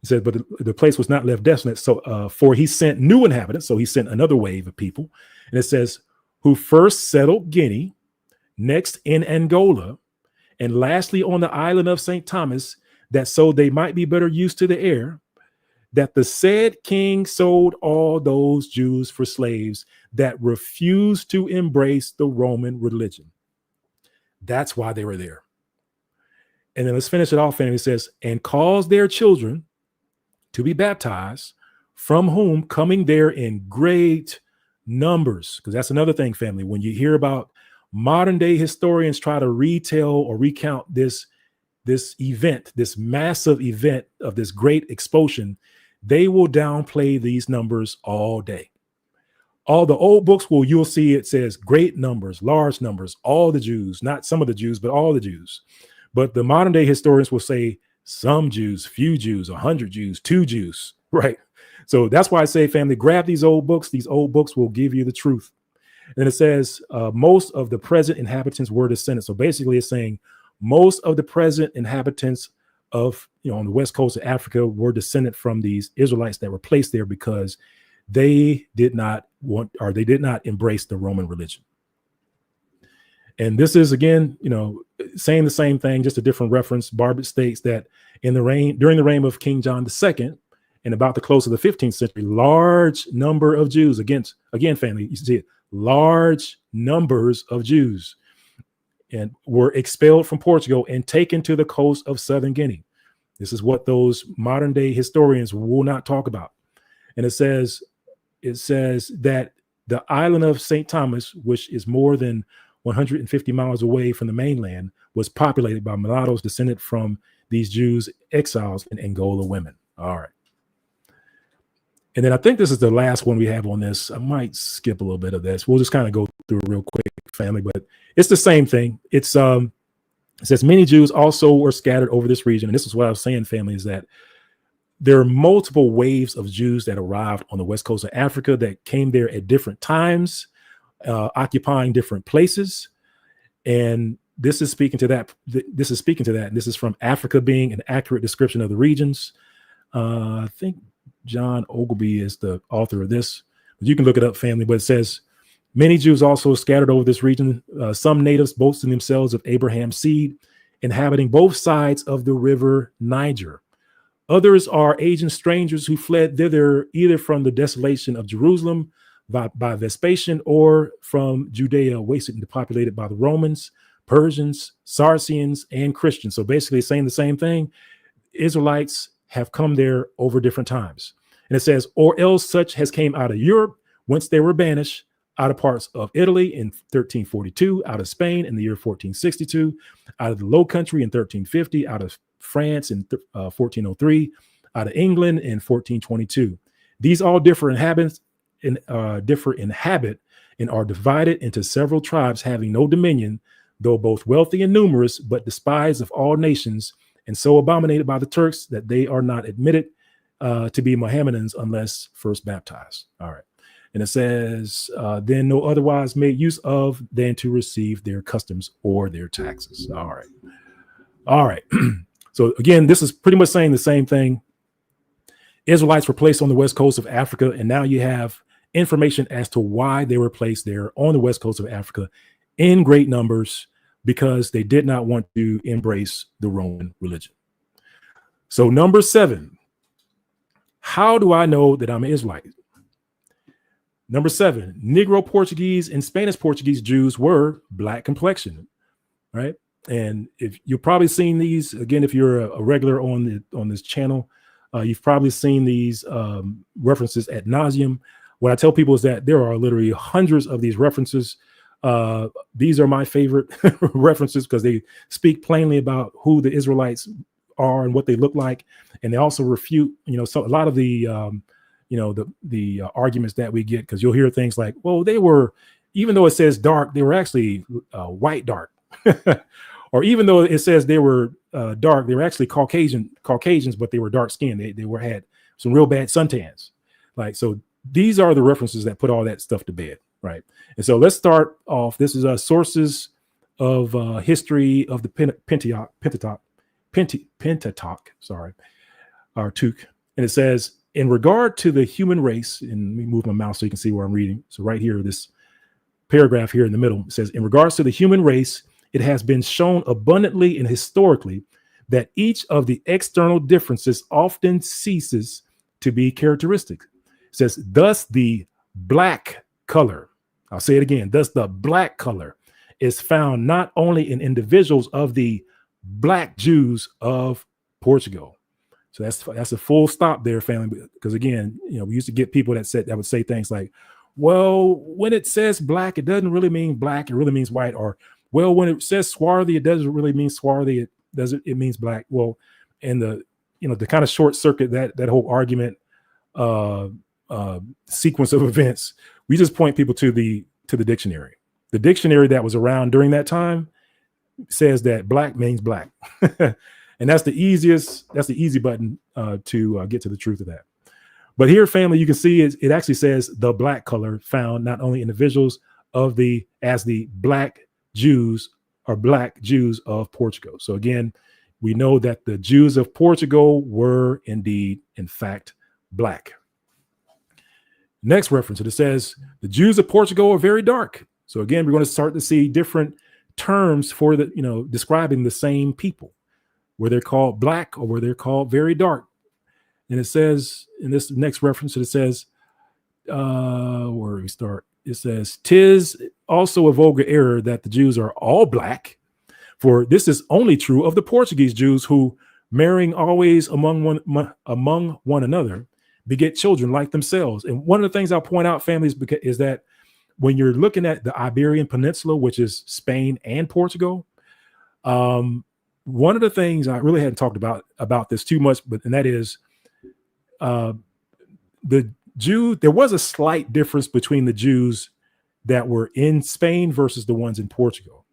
the place was not left desolate. So for he sent new inhabitants. So he sent another wave of people. And it says, who first settled Guinea, next in Angola, and lastly on the island of St. Thomas, that so they might be better used to the air, that the said king sold all those Jews for slaves that refused to embrace the Roman religion. That's why they were there. And then let's finish it off. And it says, and caused their children to be baptized, from whom coming there in great numbers. Because that's another thing, family. When you hear about modern day historians try to retell or recount this event, this massive event of this great expulsion, they will downplay these numbers all day. All the old books you'll see it says great numbers, large numbers, all the Jews, not some of the Jews, but all the Jews. But the modern day historians will say some Jews, few Jews, 100 Jews, 2 Jews, right? So that's why I say, family, grab these old books. These old books will give you the truth. And it says most of the present inhabitants were descendants. So basically it's saying most of the present inhabitants of, on the west coast of Africa were descended from these Israelites that were placed there because they did not embrace the Roman religion. And this is, again, saying the same thing, just a different reference. Barber states that during the reign of King John II, and about the close of the 15th century, large number of Jews, again, family, you see it, large numbers of Jews and were expelled from Portugal and taken to the coast of southern Guinea. This is what those modern day historians will not talk about. And it says that the island of St. Thomas, which is more than 150 miles away from the mainland, was populated by mulattoes descended from these Jews exiles and Angola women. All right. And then I think this is the last one we have on this. I might skip a little bit of this. We'll just kind of go through it real quick, family, but it's the same thing. It says many Jews also were scattered over this region. And this is what I was saying, family, is that there are multiple waves of Jews that arrived on the west coast of Africa that came there at different times, occupying different places. And this is speaking to that. And this is from Africa being an accurate description of the regions. I think John Ogilvy is the author of this. You can look it up, family, but it says many Jews also scattered over this region, some natives boasting themselves of Abraham's seed, inhabiting both sides of the river Niger. Others are Asian strangers who fled thither either from the desolation of Jerusalem by Vespasian or from Judea, wasted and depopulated by the Romans, Persians, Saracens, and Christians. So basically saying the same thing. Israelites have come there over different times. And it says, or else such has came out of Europe, whence they were banished, out of parts of Italy in 1342, out of Spain in the year 1462, out of the Low Country in 1350, out of France in 1403, out of England in 1422. These all differ in habit and are divided into several tribes having no dominion, though both wealthy and numerous, but despised of all nations, and so abominated by the Turks that they are not admitted to be Mohammedans unless first baptized. All right. And it says, then no otherwise made use of than to receive their customs or their taxes. All right. All right. So again, this is pretty much saying the same thing. Israelites were placed on the west coast of Africa, and now you have information as to why they were placed there on the west coast of Africa in great numbers, because they did not want to embrace the Roman religion. So number 7, how do I know that I'm an Israelite? Number 7, Negro Portuguese and Spanish Portuguese Jews were black complexion, right? And if you've probably seen these, again, if you're a regular on this channel, you've probably seen these references ad nauseum. What I tell people is that there are literally hundreds of these references. These are my favorite references because they speak plainly about who the Israelites are and what they look like, and they also refute, so a lot of the the arguments that we get, because you'll hear things like, well, they were, even though it says dark, they were actually white dark, or even though it says they were dark, they were actually Caucasians, but they were dark skinned. They had some real bad suntans. Like, so these are the references that put all that stuff to bed, right? And so let's start off. This is sources of history of the Pentateuch, and it says, in regard to the human race, and let me move my mouse so you can see where I'm reading. So right here, this paragraph here in the middle, it says, in regards to the human race, it has been shown abundantly and historically that each of the external differences often ceases to be characteristic. It says, thus the black color, I'll say it again, thus the black color is found not only in individuals of the black Jews of Portugal. So that's a full stop there, family, because again, we used to get people that would say things like, well, when it says black, it doesn't really mean black, it really means white, or well, when it says swarthy, it doesn't really mean swarthy, it means black. Well, and the kind of short circuit that whole argument sequence of events, we just point people to the dictionary. The dictionary that was around during that time says that black means black. And that's the easy button to get to the truth of that. But here, family, you can see it actually says the black color found not only individuals as the black Jews or black Jews of Portugal. So again, we know that the Jews of Portugal were indeed, in fact, black. Next reference, it says the Jews of Portugal are very dark. So again, we're going to start to see different terms for describing the same people, where they're called black or where they're called very dark. And it says in this next reference, it says, where do we start? It says, 'tis also a vulgar error that the Jews are all black, for this is only true of the Portuguese Jews, who, marrying always among one another, beget children like themselves. And one of the things I'll point out, families, is that when you're looking at the Iberian Peninsula, which is Spain and Portugal, one of the things I really hadn't talked about this too much, and that is there was a slight difference between the Jews that were in Spain versus the ones in Portugal.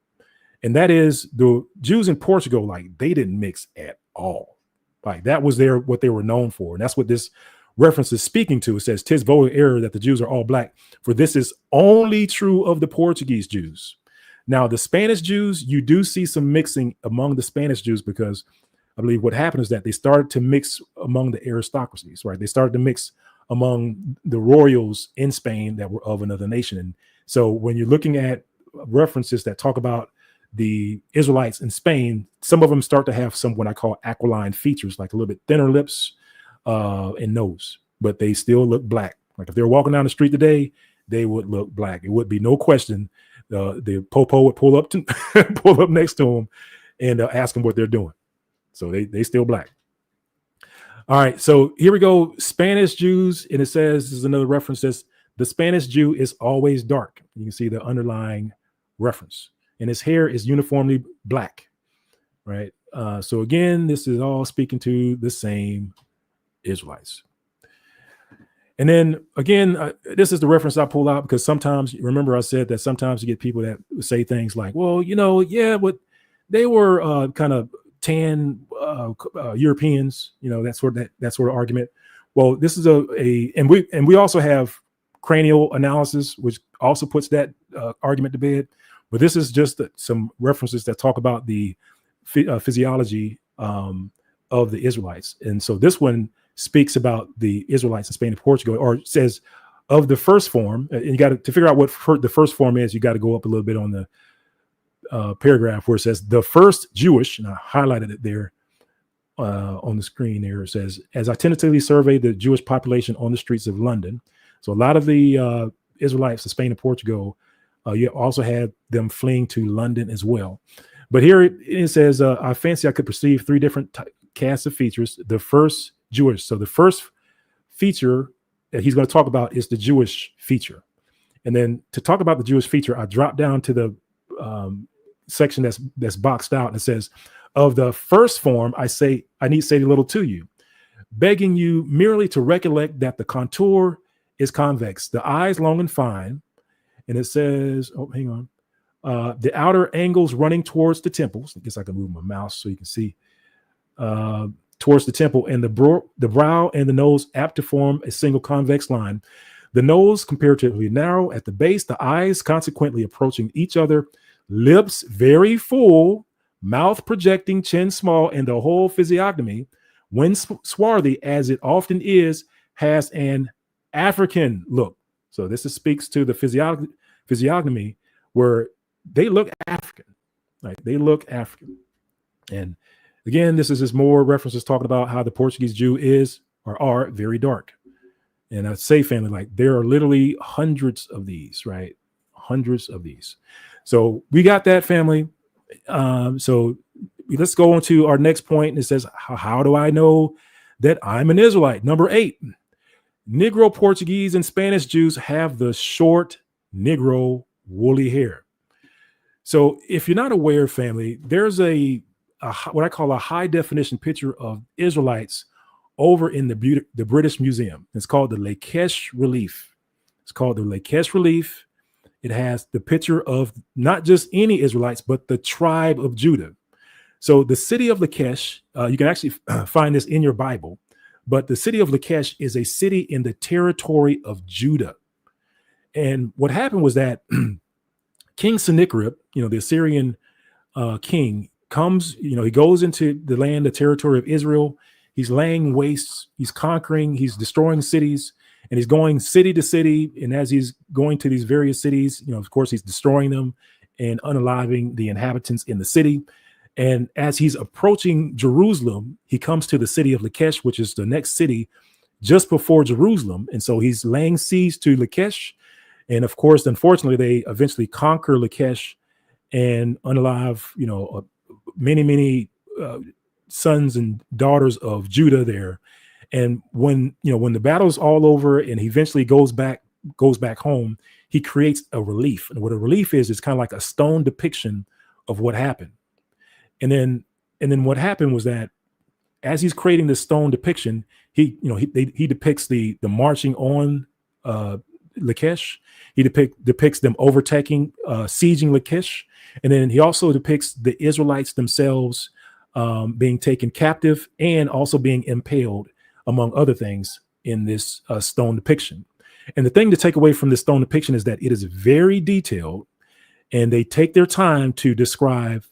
And that is, the Jews in Portugal, like, they didn't mix at all. Like, that was what they were known for. And that's what this reference is speaking to. It says, 'tis vulgar error that the Jews are all black, for this is only true of the Portuguese Jews. Now, the Spanish Jews, you do see some mixing among the Spanish Jews, because I believe what happened is that they started to mix among the aristocracies, right? They started to mix among the royals in Spain that were of another nation. And so when you're looking at references that talk about the Israelites in Spain, some of them start to have some what I call aquiline features, like a little bit thinner lips and nose, but they still look black. Like if they're walking down the street today, they would look black. It would be no question. The popo would pull up next to them and ask them what they're doing. So they still black. All right, so here we go. Spanish Jews, and it says, this is another reference, says the Spanish Jew is always dark. You can see the underlying reference, and his hair is uniformly black, right? So again, this is all speaking to the same Israelites. And then again, this is the reference I pull out because sometimes, remember I said that sometimes you get people that say things like, well, yeah, but they were kind of tan Europeans, that sort of argument. Well, this is and we also have cranial analysis, which also puts that argument to bed. But this is just some references that talk about the physiology of the Israelites. And so this one speaks about the Israelites in Spain and Portugal, or says of the first form. And you got to figure out what the first form is. You got to go up a little bit on the paragraph where it says the first Jewish, and I highlighted it there on the screen there. It says, as I tentatively surveyed the Jewish population on the streets of London. So a lot of the Israelites in Spain and Portugal, you also had them fleeing to London as well. But here it says, I fancy I could perceive three different casts of features. The first Jewish. So the first feature that he's going to talk about is the Jewish feature. And then to talk about the Jewish feature, I dropped down to the section that's boxed out, and it says, of the first form, I need to say a little to you, begging you merely to recollect that the contour is convex, the eyes long and fine. And it says, oh, hang on. The outer angles running towards the temples. I guess I can move my mouse so you can see towards the temple, and the brow and the nose apt to form a single convex line. The nose comparatively narrow at the base, the eyes consequently approaching each other, lips very full, mouth projecting, chin small, and the whole physiognomy, when swarthy as it often is, has an African look. So this speaks to the physiognomy where they look African, right? They look African. And again, this is just more references talking about how the Portuguese Jew is or are very dark. And I'd say, family, like there are literally hundreds of these, right? Hundreds of these. So we got that, family. So let's go on to our next point. And it says, how do I know that I'm an Israelite? Number 8, Negro Portuguese and Spanish Jews have the short Negro woolly hair. So if you're not aware, family, there's what I call a high definition picture of Israelites over in the British Museum. It's called the Lakesh Relief. It's called the Lakesh Relief. It has the picture of not just any Israelites, but the tribe of Judah. So the city of Lakesh, you can actually find this in your Bible, but the city of Lakesh is a city in the territory of Judah. And what happened was that King Sennacherib, the Assyrian king, comes, he goes into the land, the territory of Israel. He's laying waste, he's conquering, he's destroying cities, and he's going city to city. And as he's going to these various cities, of course, he's destroying them and unaliving the inhabitants in the city. And as he's approaching Jerusalem, he comes to the city of Lakesh, which is the next city just before Jerusalem. And so he's laying siege to Lakesh. And of course, unfortunately, they eventually conquer Lakesh and unalive, many sons and daughters of Judah there. And when the battle's all over and he eventually goes back home, he creates a relief. And what a relief is kind of like a stone depiction of what happened. And then what happened was that as he's creating this stone depiction, he depicts the marching on Lakesh. He depicts them overtaking, sieging Lakesh. And then he also depicts the Israelites themselves being taken captive and also being impaled, among other things, in this stone depiction. And the thing to take away from this stone depiction is that it is very detailed, and they take their time to describe,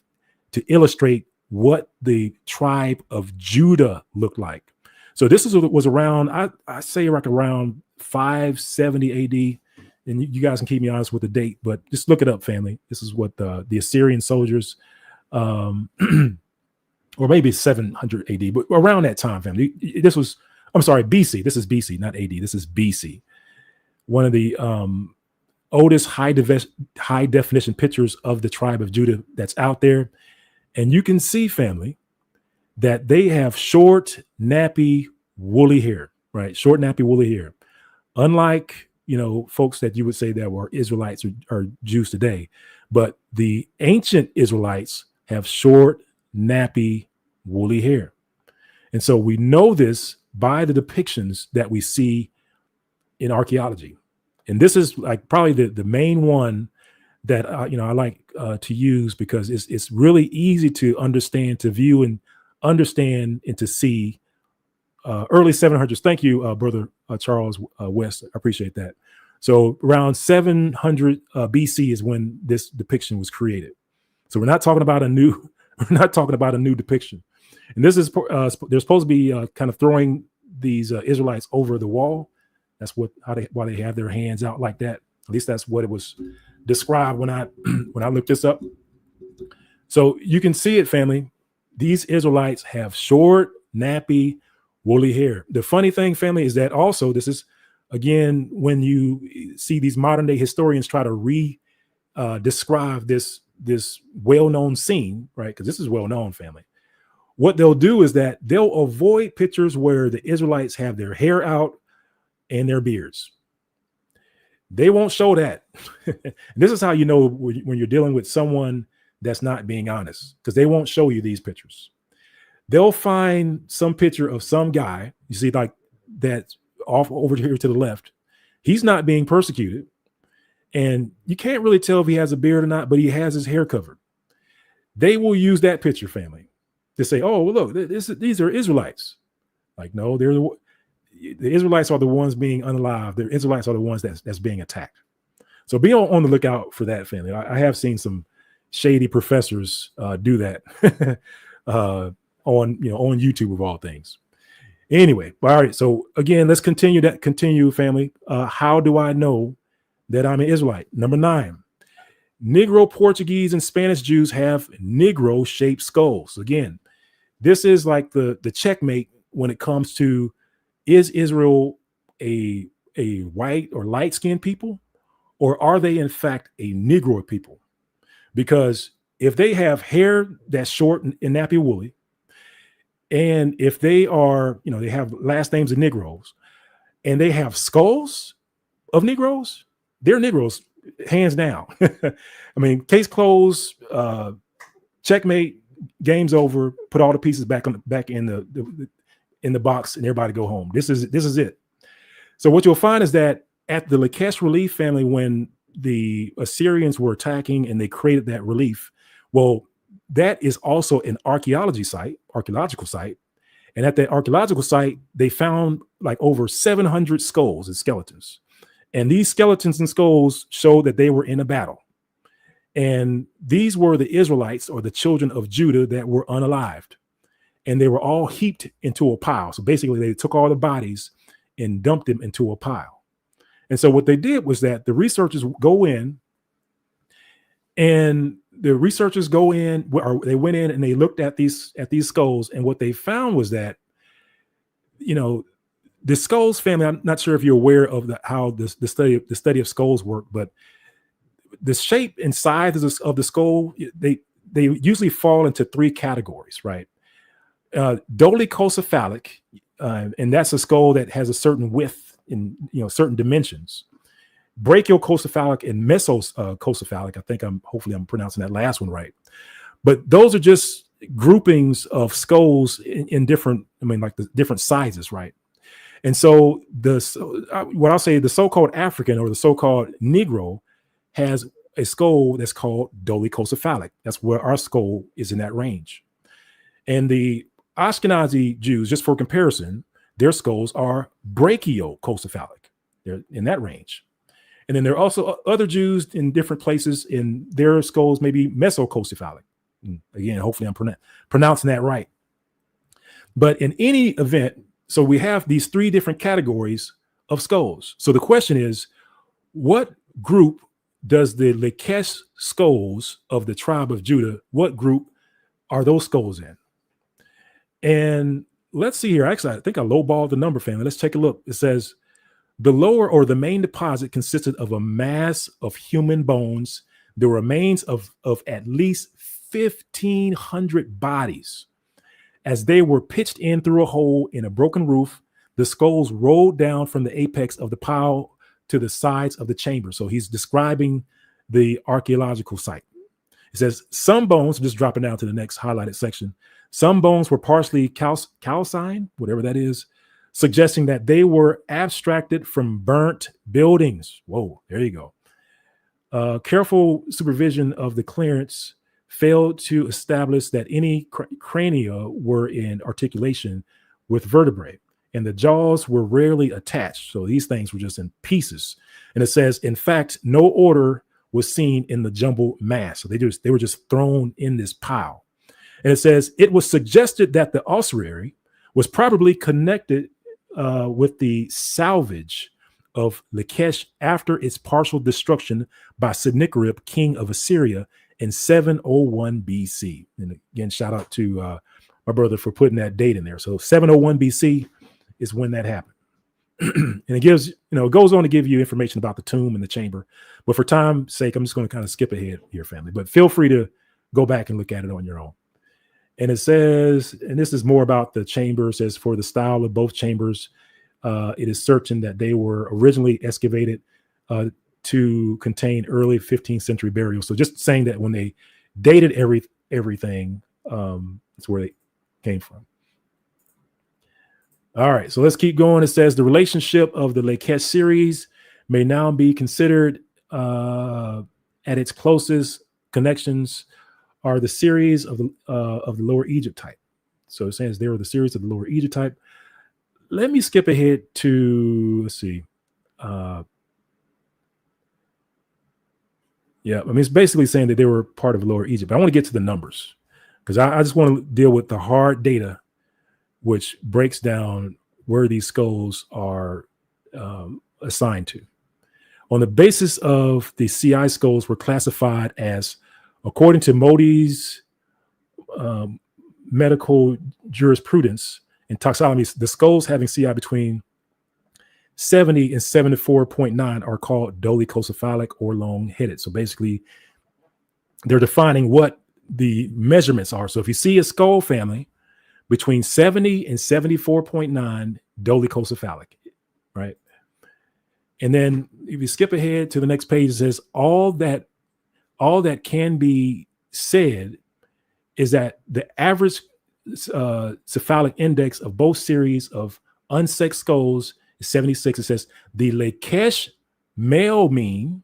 to illustrate what the tribe of Judah looked like. So this was around, I say like around 570 AD. And you guys can keep me honest with the date, but just look it up, family. This is what the Assyrian soldiers, or maybe 700 AD, but around that time, family. BC. This is BC, not AD. This is BC. One of the oldest high definition pictures of the tribe of Judah that's out there. And you can see, family, that they have short, nappy, woolly hair, right? Short, nappy, woolly hair. Unlike folks that you would say that were Israelites or Jews today, but the ancient Israelites have short, nappy, woolly hair. And so we know this by the depictions that we see in archaeology. And this is like probably the main one that I like to use, because it's really easy to understand, to view and understand, and to see. Early 700s. Thank you, brother Charles West. I appreciate that. So around 700 BC is when this depiction was created. So we're not talking about a new depiction. And this is they're supposed to be kind of throwing these Israelites over the wall. That's why they have their hands out like that. At least that's what it was described when I when I looked this up. So you can see it, family. These Israelites have short, nappy, woolly hair. The funny thing, family, is that also this is, again, when you see these modern day historians try to describe this well-known scene, right? Because this is well-known, family. What they'll do is that they'll avoid pictures where the Israelites have their hair out and their beards. They won't show that. This is how you know when you're dealing with someone that's not being honest, because they won't show you these pictures. They'll find some picture of some guy, you see, like that off over here to the left. He's not being persecuted, and you can't really tell if he has a beard or not, but he has his hair covered. They will use that picture, family, to say, oh, well, look, these are Israelites. Like, no, the Israelites are the ones being unalive. The Israelites are the ones that's being attacked. So be on the lookout for that, family. I have seen some shady professors do that on YouTube of all things. Anyway, all right. So again, let's continue, family. How do I know that I'm an Israelite? Number 9, Negro, Portuguese, and Spanish Jews have Negro-shaped skulls. Again, this is like the checkmate when it comes to, is Israel a white or light-skinned people, or are they in fact a Negro people? Because if they have hair that's short and nappy woolly, and if they are, they have last names of Negroes, and they have skulls of Negroes, they're Negroes, hands down. I mean, case closed, checkmate, game's over. Put all the pieces back in the box, and everybody go home. This is it. So what you'll find is that at the Lakesh relief, family, when the Assyrians were attacking and they created that relief, well, that is also an archaeological site. And at that archaeological site, they found like over 700 skulls and skeletons. And these skeletons and skulls show that they were in a battle. And these were the Israelites, or the children of Judah, that were unalived. And they were all heaped into a pile. So basically, they took all the bodies and dumped them into a pile. And so what they did was that the researchers go in, and they went in and they looked at these skulls. And what they found was that, the skulls, family, I'm not sure if you're aware of how the study of skulls work, but the shape and size of the skull, they usually fall into 3 categories, right? Dolichocephalic, and that's a skull that has a certain width in certain dimensions. Brachiocephalic and mesocephalic. I think hopefully I'm pronouncing that last one right. But those are just groupings of skulls in different, like the different sizes, right? And so what I'll say, the so-called African or the so-called Negro has a skull that's called dolichocephalic. That's where our skull is, in that range. And the Ashkenazi Jews, just for comparison, their skulls are brachiocephalic. They're in that range. And then there are also other Jews in different places, in their skulls may be mesocephalic. Again, hopefully I'm pronouncing that right. But in any event, so we have these 3 different categories of skulls. So the question is, what group does the Lakesh skulls of the tribe of Judah, what group are those skulls in? And let's see here. Actually, I think I lowballed the number, family. Let's take a look. It says the lower or the main deposit consisted of a mass of human bones, the remains of at least 1,500 bodies. As they were pitched in through a hole in a broken roof, the skulls rolled down from the apex of the pile to the sides of the chamber. So he's describing the archaeological site. It says some bones, just dropping down to the next highlighted section, some bones were partially calcined, whatever that is, suggesting that they were abstracted from burnt buildings. Whoa, there you go. Careful supervision of the clearance failed to establish that any crania were in articulation with vertebrae. and the jaws were rarely attached. So these things were just in pieces. And it says, in fact, no order was seen in the jumbled mass. So they were just thrown in this pile. And it says it was suggested that the ossuary was probably connected with the salvage of Lachish after its partial destruction by Sennacherib, king of Assyria, in 701 BC. And again, shout out to my brother for putting that date in there. So 701 BC is when that happened. And it gives, it goes on to give you information about the tomb and the chamber. But for time's sake, I'm just going to kind of skip ahead here, family. But feel free to go back and look at it on your own. And it says, and this is more about the chamber, it says, for the style of both chambers, it is certain that they were originally excavated to contain early 15th century burials. So just saying that when they dated everything, that's where they came from. All right, so let's keep going. It says the relationship of the Lachish series may now be considered at its closest connections are the series of the Lower Egypt type. So it says they were the series of the Lower Egypt type. Let me skip ahead to, let's see. Yeah, I mean, it's basically saying that they were part of Lower Egypt. But I want to get to the numbers because I just want to deal with the hard data, which breaks down where these skulls are assigned to. On the basis of the CI skulls were classified as, according to Modi's medical jurisprudence and taxonomy, the skulls having CI between 70 and 74.9 are called dolichocephalic or long-headed. So basically, they're defining what the measurements are. So if you see a skull family between 70 and 74.9 dolichocephalic, right? And then if you skip ahead to the next page, it says all that can be said is that the average cephalic index of both series of unsexed skulls is 76. It says the Lachish male mean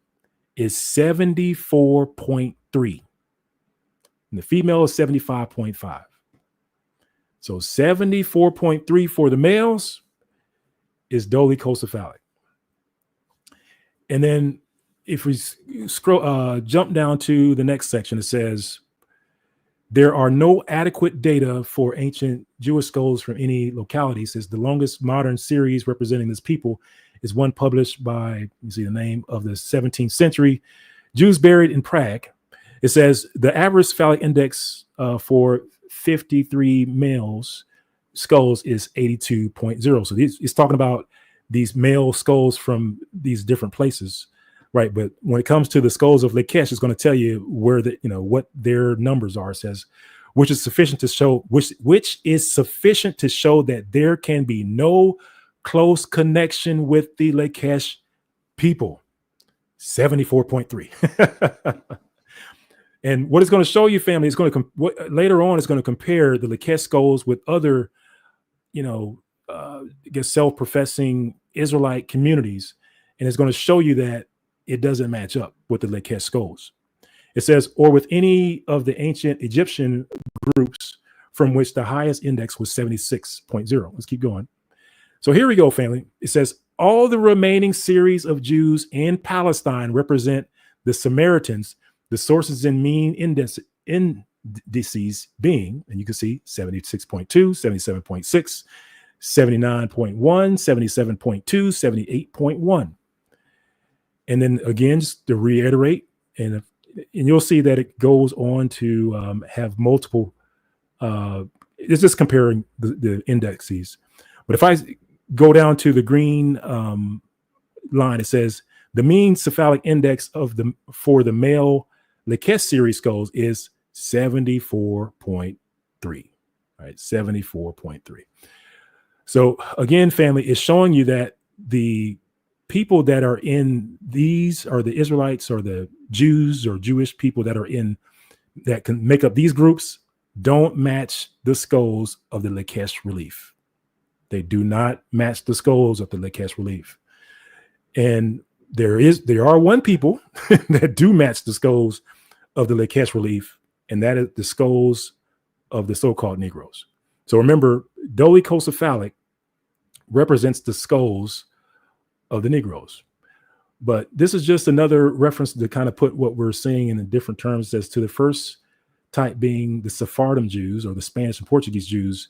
is 74.3 and the female is 75.5. So 74.3 for the males is dolichocephalic. And then if we scroll, jump down to the next section, it says there are no adequate data for ancient Jewish skulls from any locality. It says the longest modern series representing this people is one published by, you see the name of the 17th century Jews buried in Prague. It says the average cephalic index for 53 males skulls is 82.0. So it's talking about these male skulls from these different places, right? But when it comes to the skulls of Lachish, it's going to tell you where what their numbers are. It says which is sufficient to show that there can be no close connection with the Lachish people. 74.3. And what it's going to show you, family, is going to later on is going to compare the Lachish skulls with other, I guess self-professing Israelite communities, and it's going to show you that it doesn't match up with the Lachish skulls. It says, or with any of the ancient Egyptian groups from which the highest index was 76.0. Let's keep going. So here we go, family. It says all the remaining series of Jews in Palestine represent the Samaritans, the sources in mean indices being, and you can see 76.2, 77.6, 79.1, 77.2, 78.1. And then again, just to reiterate, and you'll see that it goes on to have multiple, it's just comparing the indexes. But if I go down to the green line, it says the mean cephalic index for the male Lachish series skulls is 74.3, right? 74.3. So again, family, is showing you that the people that are in these are the Israelites or the Jews or Jewish people that can make up these groups don't match the skulls of the Lachish relief. They do not match the skulls of the Lachish relief. And there are one people that do match the skulls of the Lachish relief, and that is the skulls of the so-called Negroes. So remember, dolichocephalic represents the skulls of the Negroes. But this is just another reference to kind of put what we're seeing in the different terms as to the first type being the Sephardim Jews, or the Spanish and Portuguese Jews,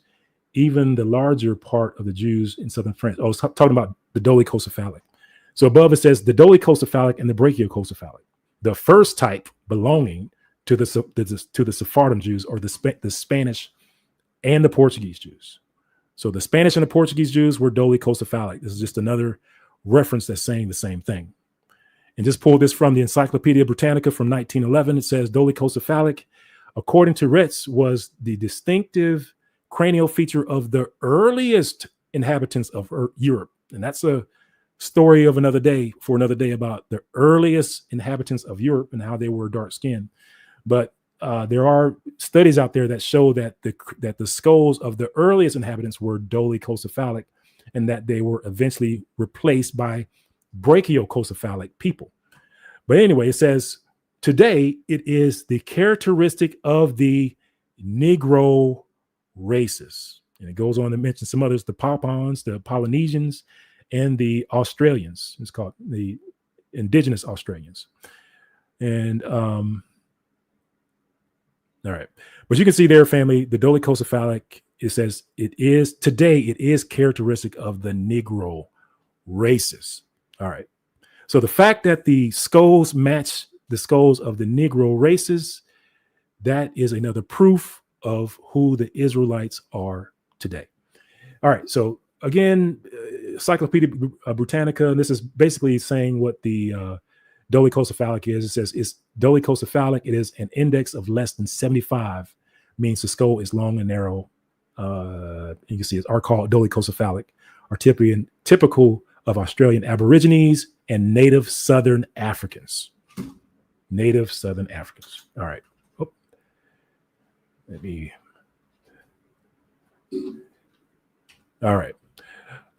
even the larger part of the Jews in southern France. I was talking about the dolichocephalic. So above it says the dolichocephalic and the brachiocephalic. The first type belonging to the Sephardim Jews, or the Spanish and the Portuguese Jews. So the Spanish and the Portuguese Jews were dolichocephalic. This is just another reference that's saying the same thing. And just pull this from the Encyclopedia Britannica from 1911. It says dolichocephalic, according to Retz, was the distinctive cranial feature of the earliest inhabitants of Europe. And that's a story of another day, for another day, about the earliest inhabitants of Europe and how they were dark skinned. But there are studies out there that show that the skulls of the earliest inhabitants were dolichocephalic, and that they were eventually replaced by brachiocephalic people. But anyway, it says today it is the characteristic of the Negro races. And it goes on to mention some others: the Papans, the Polynesians, and the Australians. It's called the indigenous Australians. And all right, but you can see there, family, the dolichocephalic, it says it is characteristic of the Negro races. All right. So the fact that the skulls match the skulls of the Negro races, that is another proof of who the Israelites are today. All right. So again, Encyclopedia Britannica, and this is basically saying what the dolichocephalic is. It says it's dolichocephalic. It is an index of less than 75, means the skull is long and narrow. You can see it's called dolichocephalic, are typical of Australian Aborigines and native Southern Africans. Native Southern Africans. All right. Oh. Let me. All right.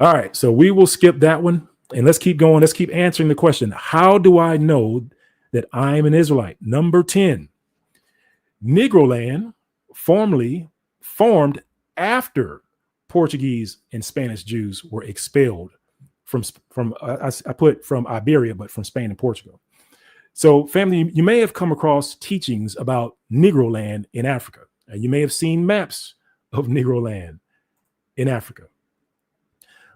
All right. So we will skip that one, and let's keep going. Let's keep answering the question. How do I know that I'm an Israelite? Number 10. Negroland formed after Portuguese and Spanish Jews were expelled from I put from Iberia, but from Spain and Portugal. So family, you may have come across teachings about Negroland in Africa, and you may have seen maps of Negroland in Africa.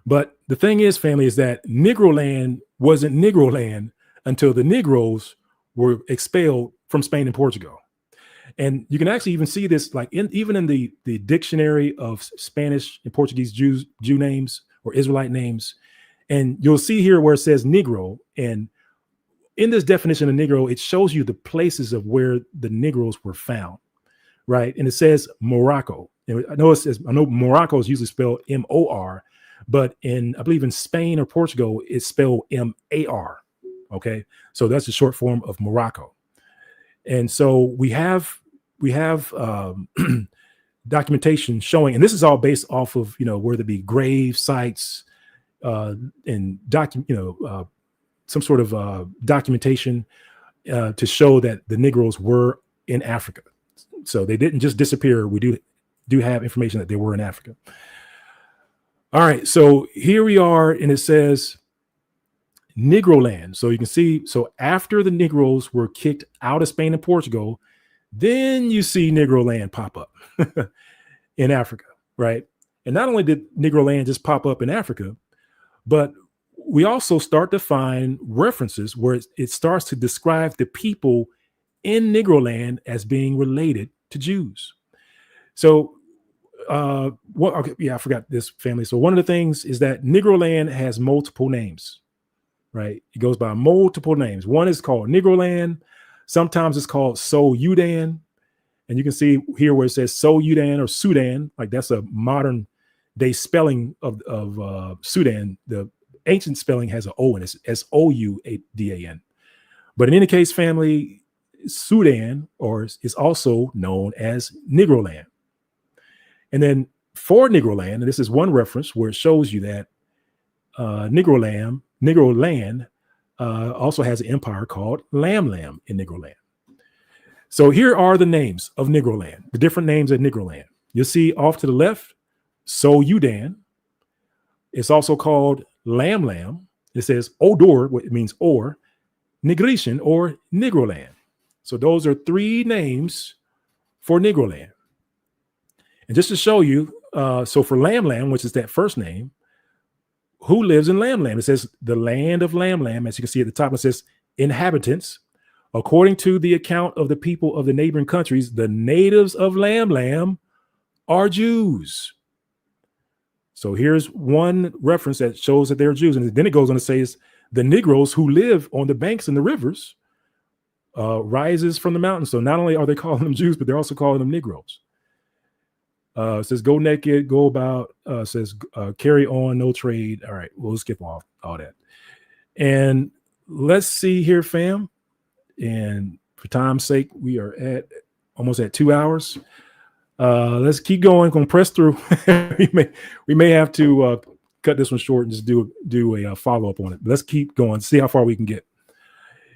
But the thing is, family, is that Negroland wasn't Negroland until the Negroes were expelled from Spain and Portugal. And you can actually even see this, like even in the dictionary of Spanish and Portuguese Jew names or Israelite names. And you'll see here where it says Negro. And in this definition of Negro, it shows you the places of where the Negroes were found, right? And it says Morocco. And I know Morocco is usually spelled M-O-R, but I believe in Spain or Portugal, it's spelled M-A-R. Okay, so that's the short form of Morocco. And so we have documentation showing, and this is all based off of where there be grave sites and some sort of documentation to show that the Negroes were in Africa. So they didn't just disappear. We do have information that they were in Africa. All right, so here we are, and it says Negroland. So you can see, so after the Negroes were kicked out of Spain and Portugal, then you see Negroland pop up in Africa, right? And not only did Negroland just pop up in Africa, but we also start to find references where it starts to describe the people in Negroland as being related to Jews. So I forgot this, family. So one of the things is that Negroland has multiple names, right? It goes by multiple names. One is called Negroland. Sometimes it's called So-Udan. And you can see here where it says So-Udan or Sudan, like that's a modern day spelling of Sudan. The ancient spelling has an O in it. It's S-O-U-D-A-N. But in any case, family, Sudan is also known as Negroland. And then for Negroland, and this is one reference where it shows you that Negroland also has an empire called Lamlam in Negroland. So here are the names of Negroland, the different names of Negroland. You'll see off to the left, So-Udan. It's also called Lam. It says Odor, what it means or, Negration or Negro land. So those are three names for Negro land. And just to show you, so for Lam, which is that first name, who lives in Lam? It says the land of Lam. As you can see at the top, it says inhabitants. According to the account of the people of the neighboring countries, the natives of Lam are Jews. So here's one reference that shows that they're Jews. And then it goes on to say the Negroes who live on the banks and the rivers rises from the mountains. So not only are they calling them Jews, but they're also calling them Negroes. It says go naked, go about, says carry on, no trade. All right, we'll skip off all that. And let's see here, fam. And for time's sake, we are at almost at 2 hours. Let's keep going. Gonna press through. we may have to cut this one short and just do a follow-up on it. But let's keep going. See how far we can get.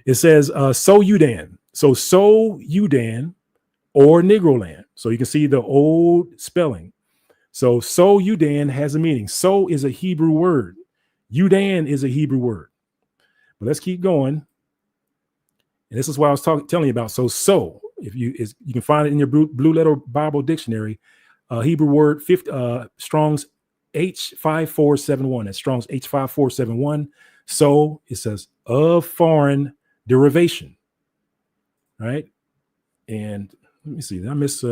It says so Udan. So Udan or Negro land. So you can see the old spelling. So Udan has a meaning. So is a Hebrew word. Udan is a Hebrew word. But let's keep going. And this is what I was telling you about. So if you can find it in your Blue Letter Bible Dictionary, Hebrew word Strong's H5471. That's Strong's H5471. So it says of foreign derivation, right? And let me see. Did I miss?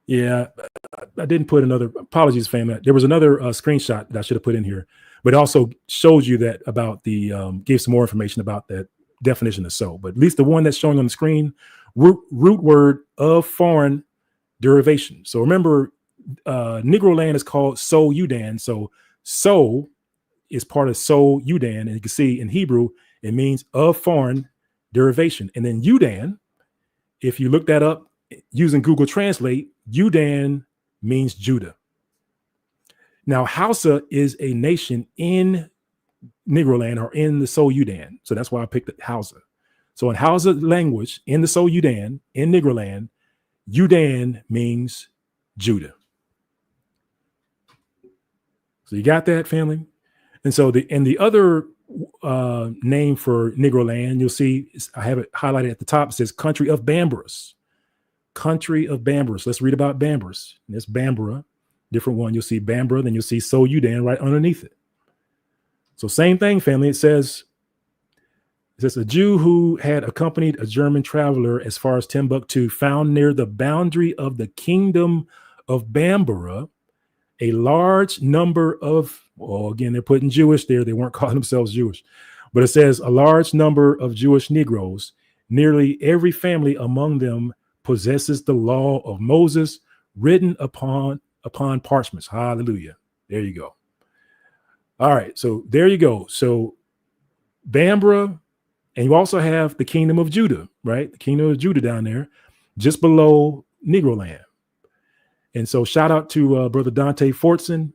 Yeah, I didn't put another. Apologies, fam. There was another screenshot that I should have put in here, but it also shows you that about the gave some more information about that definition of so. But at least the one that's showing on the screen, root word of foreign derivation. So remember, Negro land is called so Udan. So is part of so Udan, and you can see in Hebrew it means of foreign derivation. And then Udan, if you look that up using Google Translate, Udan means Judah. Now, Hausa is a nation in Negro land or in the So Udan. So that's why I picked Hausa. So in Hausa language, in the So Udan, in Negro land, Udan means Judah. So you got that, family? And so the other name for Negro land, you'll see, I have it highlighted at the top. It says country of Bambaras. Country of Bambaras. Let's read about Bambaras. There's Bambara, different one. You'll see Bambara, then you'll see So Udan right underneath it. So same thing, family. It says a Jew who had accompanied a German traveler as far as Timbuktu found near the boundary of the kingdom of Bambara a large number of, well, again, they're putting Jewish there. They weren't calling themselves Jewish, but it says a large number of Jewish Negroes. Nearly every family among them possesses the law of Moses written upon parchments. Hallelujah. There you go. All right. So there you go. So Bambara, and you also have the kingdom of Judah, right? The kingdom of Judah down there, just below Negro land. And so shout out to Brother Dante Fortson.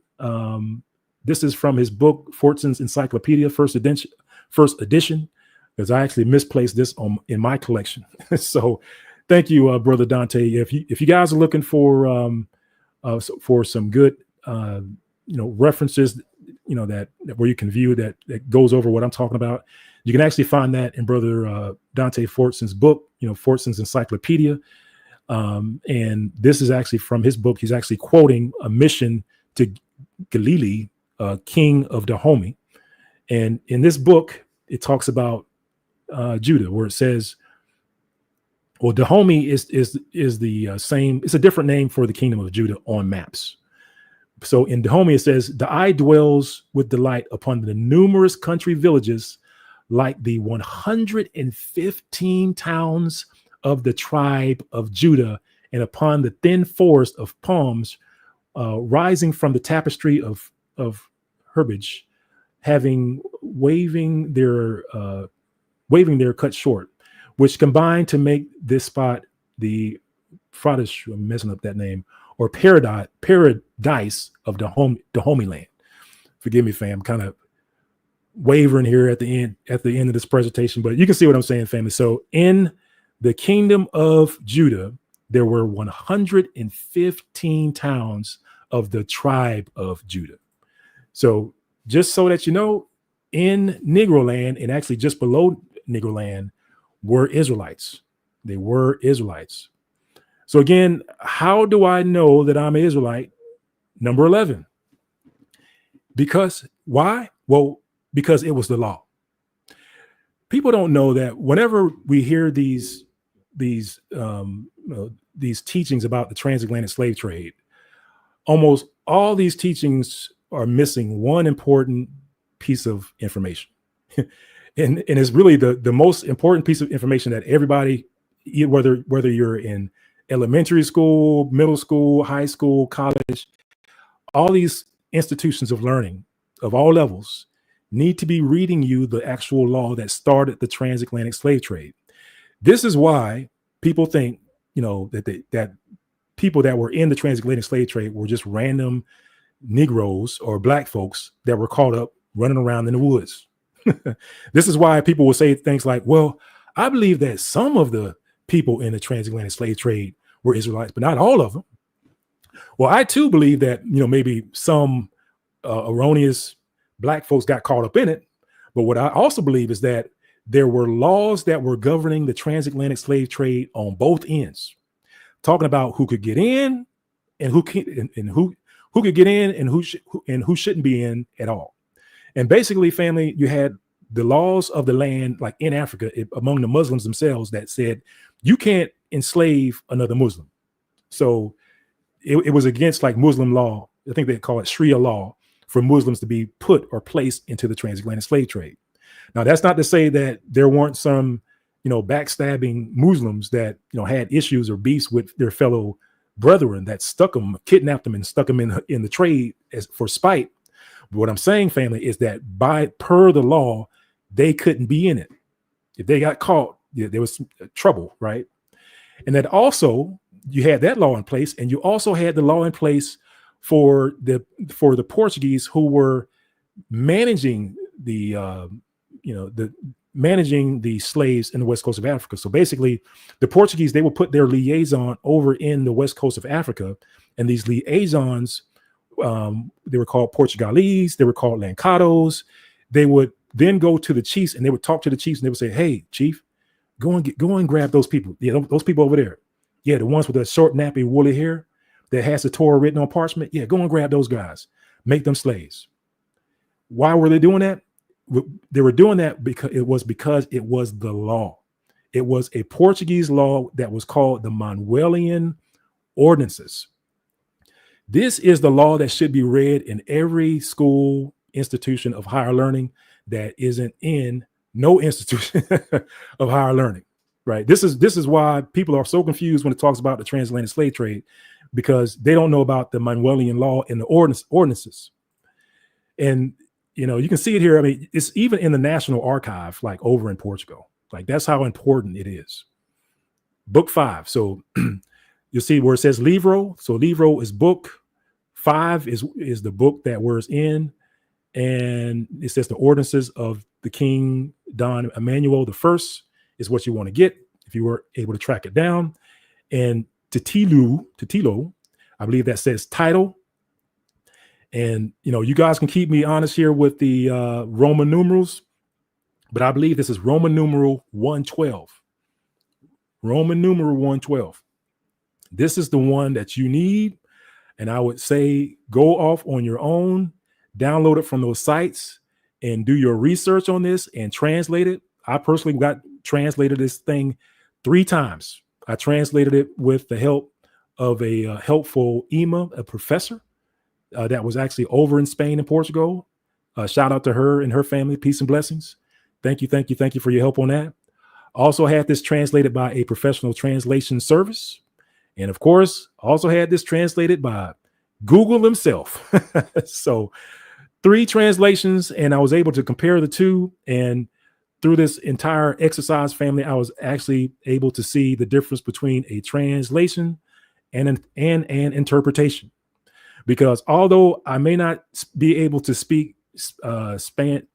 This is from his book, Fortson's Encyclopedia, first edition, because I actually misplaced this in my collection. So thank you, Brother Dante. If you guys are looking for some good references, that where you can view that goes over what I'm talking about, you can actually find that in Brother Dante Fortson's book, Fortson's Encyclopedia. And this is actually from his book. He's actually quoting a mission to Galili, king of Dahomey. And in this book, it talks about Judah, where it says, well, Dahomey is the same. It's a different name for the kingdom of Judah on maps. So in Dahomey, it says, the eye dwells with delight upon the numerous country villages like the 115 towns of the tribe of Judah, and upon the thin forest of palms rising from the tapestry of herbage, waving their cut short, which combined to make this spot the Fradish, I'm messing up that name, or paradise of Dahomey land. Forgive me, fam, kind of wavering here at the end of this presentation, but you can see what I'm saying, family. So in the kingdom of Judah, there were 115 towns of the tribe of Judah. So just so that you know, in Negro land and actually just below Negro land were Israelites. They were Israelites. So again, how do I know that I'm an Israelite? Number 11. Because why? Well, because it was the law. People don't know that whenever we hear these teachings about the transatlantic slave trade, almost all these teachings are missing one important piece of information. and it's really the most important piece of information that everybody, whether you're in elementary school, middle school, high school, college, all these institutions of learning of all levels need to be reading you the actual law that started the transatlantic slave trade. This is why people think, that people that were in the transatlantic slave trade were just random Negroes or black folks that were caught up running around in the woods. This is why people will say things like, well, I believe that some of the people in the transatlantic slave trade were Israelites, but not all of them. Well, I too believe that, maybe some erroneous black folks got caught up in it. But what I also believe is that there were laws that were governing the transatlantic slave trade on both ends, talking about who could get in and who could get in and who shouldn't be in at all. And basically, family, you had the laws of the land, like in Africa, among the Muslims themselves, that said you can't enslave another Muslim. So it was against like Muslim law. I think they call it Sharia law for Muslims to be put or placed into the transatlantic slave trade. Now, that's not to say that there weren't some, backstabbing Muslims that, had issues or beefs with their fellow brethren that kidnapped them and stuck them in the trade for spite. But what I'm saying, family, is that per the law, they couldn't be in it. If they got caught, there was trouble, right? And then also you had that law in place, and you also had the law in place for the Portuguese who were managing managing the slaves in the west coast of Africa. So basically, the Portuguese, they would put their liaison over in the west coast of Africa, and these liaisons, they were called Portugalese, they were called Lancados. They would then go to the chiefs, and they would talk to the chiefs, and they would say, "Hey, chief, go and grab those people. Yeah, those people over there. Yeah, the ones with the short, nappy, woolly hair that has the Torah written on parchment. Yeah, go and grab those guys. Make them slaves." Why were they doing that? They were doing that because it was the law. It was a Portuguese law that was called the Manuelian Ordinances. This is the law that should be read in every school institution of higher learning that isn't in no institution of higher learning, right? This is why people are so confused when it talks about the transatlantic slave trade, because they don't know about the Manuelian law and the ordinances. And you can see it here. I mean, it's even in the National Archive, like over in Portugal. Like, that's how important it is. Book 5. So you'll see where it says livro. So livro is book. 5 is the book that we're in. And it says the ordinances of the King Don Emmanuel I is what you want to get if you were able to track it down. And Titilo, I believe that says title. And, you guys can keep me honest here with the Roman numerals, but I believe this is Roman numeral 112. Roman numeral 112. This is the one that you need. And I would say go off on your own, download it from those sites, and do your research on this and translate it. I personally translated this thing 3 times. I translated it with the help of a helpful Ema, a professor. That was actually over in Spain and Portugal. Shout out to her and her family. Peace and blessings. Thank you for your help on that. Also had this translated by a professional translation service. And of course, also had this translated by Google himself. So 3 translations, and I was able to compare the 2. And through this entire exercise, family, I was actually able to see the difference between a translation and an interpretation. Because although I may not be able to speak Spanish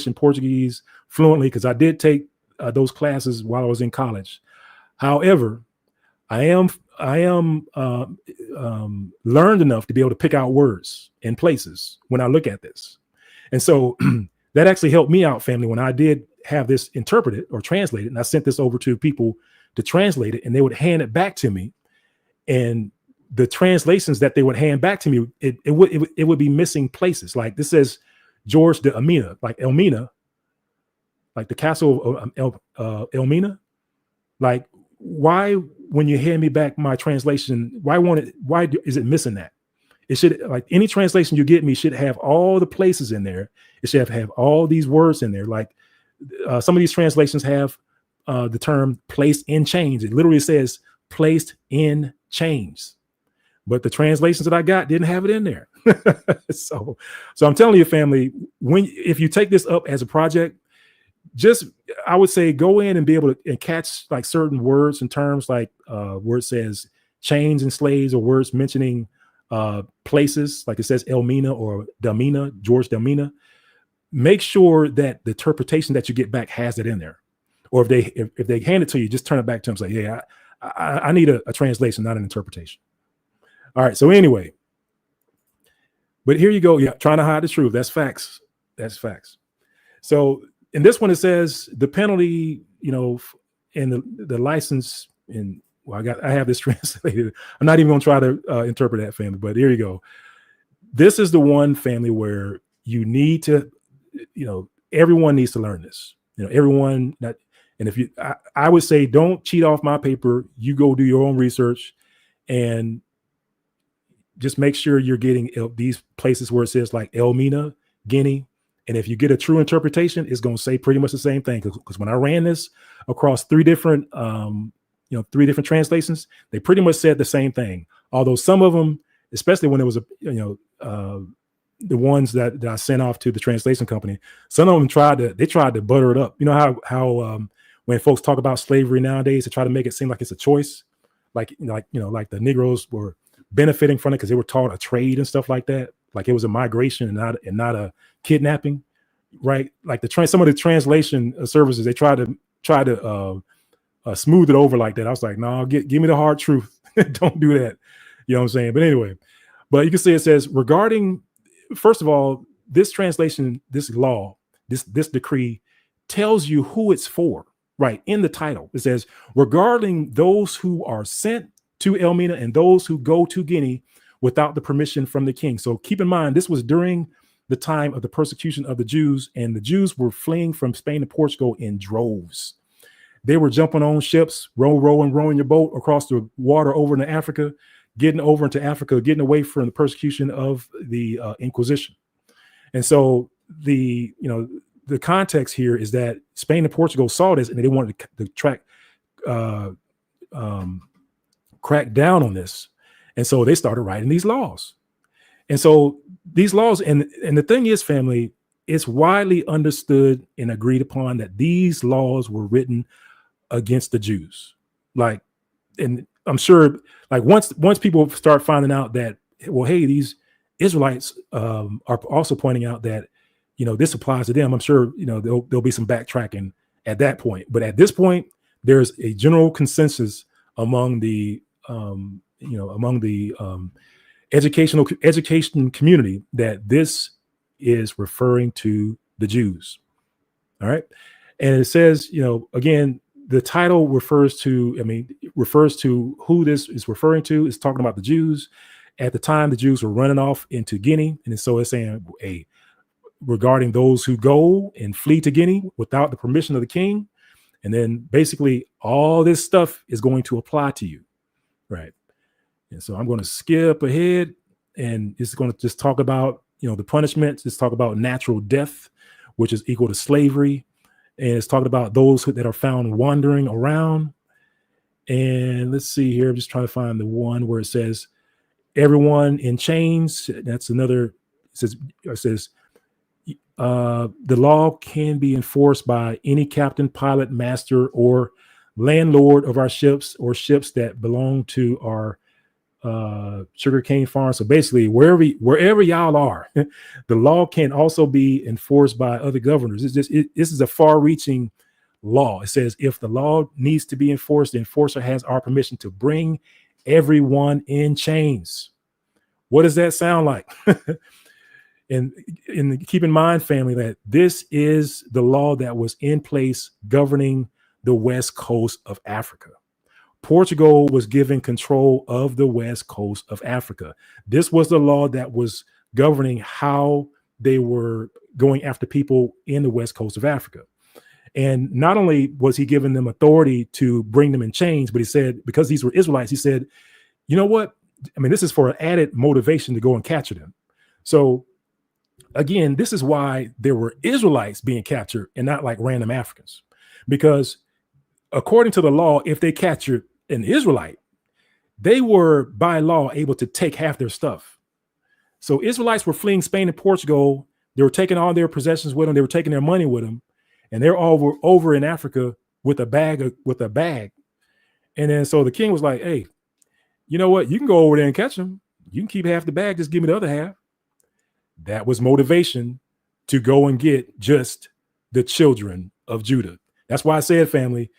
and Portuguese fluently, because I did take those classes while I was in college. However, I am I am learned enough to be able to pick out words and places when I look at this. And so that actually helped me out, family, when I did have this interpreted or translated. And I sent this over to people to translate it, and they would hand it back to me. And the translations that they would hand back to me, it would be missing places. Like this says George de Amina, like Elmina, like the castle of Elmina. Like, why, when you hand me back my translation, why is it missing that? It should, like any translation you get me, should have all the places in there. It should have all these words in there. Like some of these translations have the term placed in chains. It literally says placed in chains. But the translations that I got didn't have it in there. So I'm telling you, family, if you take this up as a project, just, I would say, go in and be able to and catch like certain words and terms, like where it says chains and slaves, or words mentioning places, like it says Elmina or Damina, George Damina. Make sure that the interpretation that you get back has it in there. Or if they hand it to you, just turn it back to them and say, yeah, I need a translation, not an interpretation. All right. So anyway, but here you go. Yeah, trying to hide the truth. That's facts. That's facts. So in this one, it says the penalty, and the license. And well, I have this translated. I'm not even going to try to interpret that, family. But here you go. This is the one, family, where you need to, everyone needs to learn this. Everyone. And if I would say, don't cheat off my paper. You go do your own research, and just make sure you're getting these places where it says like Elmina, Guinea. And if you get a true interpretation, it's going to say pretty much the same thing. Because when I ran this across three different translations, they pretty much said the same thing. Although some of them, especially when it was the ones that I sent off to the translation company, some of them tried to butter it up. You know how when folks talk about slavery nowadays, they try to make it seem like it's a choice, like the Negroes were benefiting from it because they were taught a trade and stuff like that. Like it was a migration and not a kidnapping, right? Like some of the translation services, they try to smooth it over like that. I was like, no, give me the hard truth. Don't do that. You know what I'm saying? But anyway, but you can see it says regarding, first of all, this translation, this law, this decree tells you who it's for, right? In the title, it says regarding those who are sent to Elmina and those who go to Guinea without the permission from the king. So keep in mind, this was during the time of the persecution of the Jews, and the Jews were fleeing from Spain and Portugal in droves. They were jumping on ships, rowing your boat across the water over into Africa, getting away from the persecution of the Inquisition. And so the context here is that Spain and Portugal saw this, and they wanted to crack down on this. And so they started writing these laws. And so these laws, and the thing is, family, it's widely understood and agreed upon that these laws were written against the Jews. Like, and I'm sure, like once people start finding out that, well, hey, these Israelites are also pointing out that, this applies to them, I'm sure, there'll be some backtracking at that point. But at this point, there's a general consensus among the education community that this is referring to the Jews. All right. And it says, again, the title refers to who this is referring to. It's talking about the Jews. At the time, the Jews were running off into Guinea. And so it's saying, hey, regarding those who go and flee to Guinea without the permission of the king. And then basically all this stuff is going to apply to you. Right. And so I'm going to skip ahead, and it's going to just talk about, the punishments. Just talk about natural death, which is equal to slavery. And it's talking about those that are found wandering around. And let's see here. I'm just trying to find the one where it says everyone in chains. That's another. It says the law can be enforced by any captain, pilot, master, or landlord of our ships or ships that belong to our sugarcane farm. So basically, wherever y'all are, the law can also be enforced by other governors. This is a far-reaching law. It says if the law needs to be enforced, the enforcer has our permission to bring everyone in chains. What does that sound like? and keep in mind, family, that this is the law that was in place governing the west coast of Africa. Portugal was given control of the west coast of Africa. This was the law that was governing how they were going after people in the west coast of Africa. And not only was he giving them authority to bring them in chains, but he said, because these were Israelites, he said, you know what? I mean, this is for an added motivation to go and capture them. So again, this is why there were Israelites being captured and not like random Africans. Because according to the law, if they captured an Israelite, they were by law able to take half their stuff. So Israelites were fleeing Spain and Portugal. They were taking all their possessions with them. They were taking their money with them. And they're over in Africa with a bag. And then so the king was like, hey, you know what? You can go over there and catch them. You can keep half the bag. Just give me the other half. That was motivation to go and get just the children of Judah. That's why I said, family,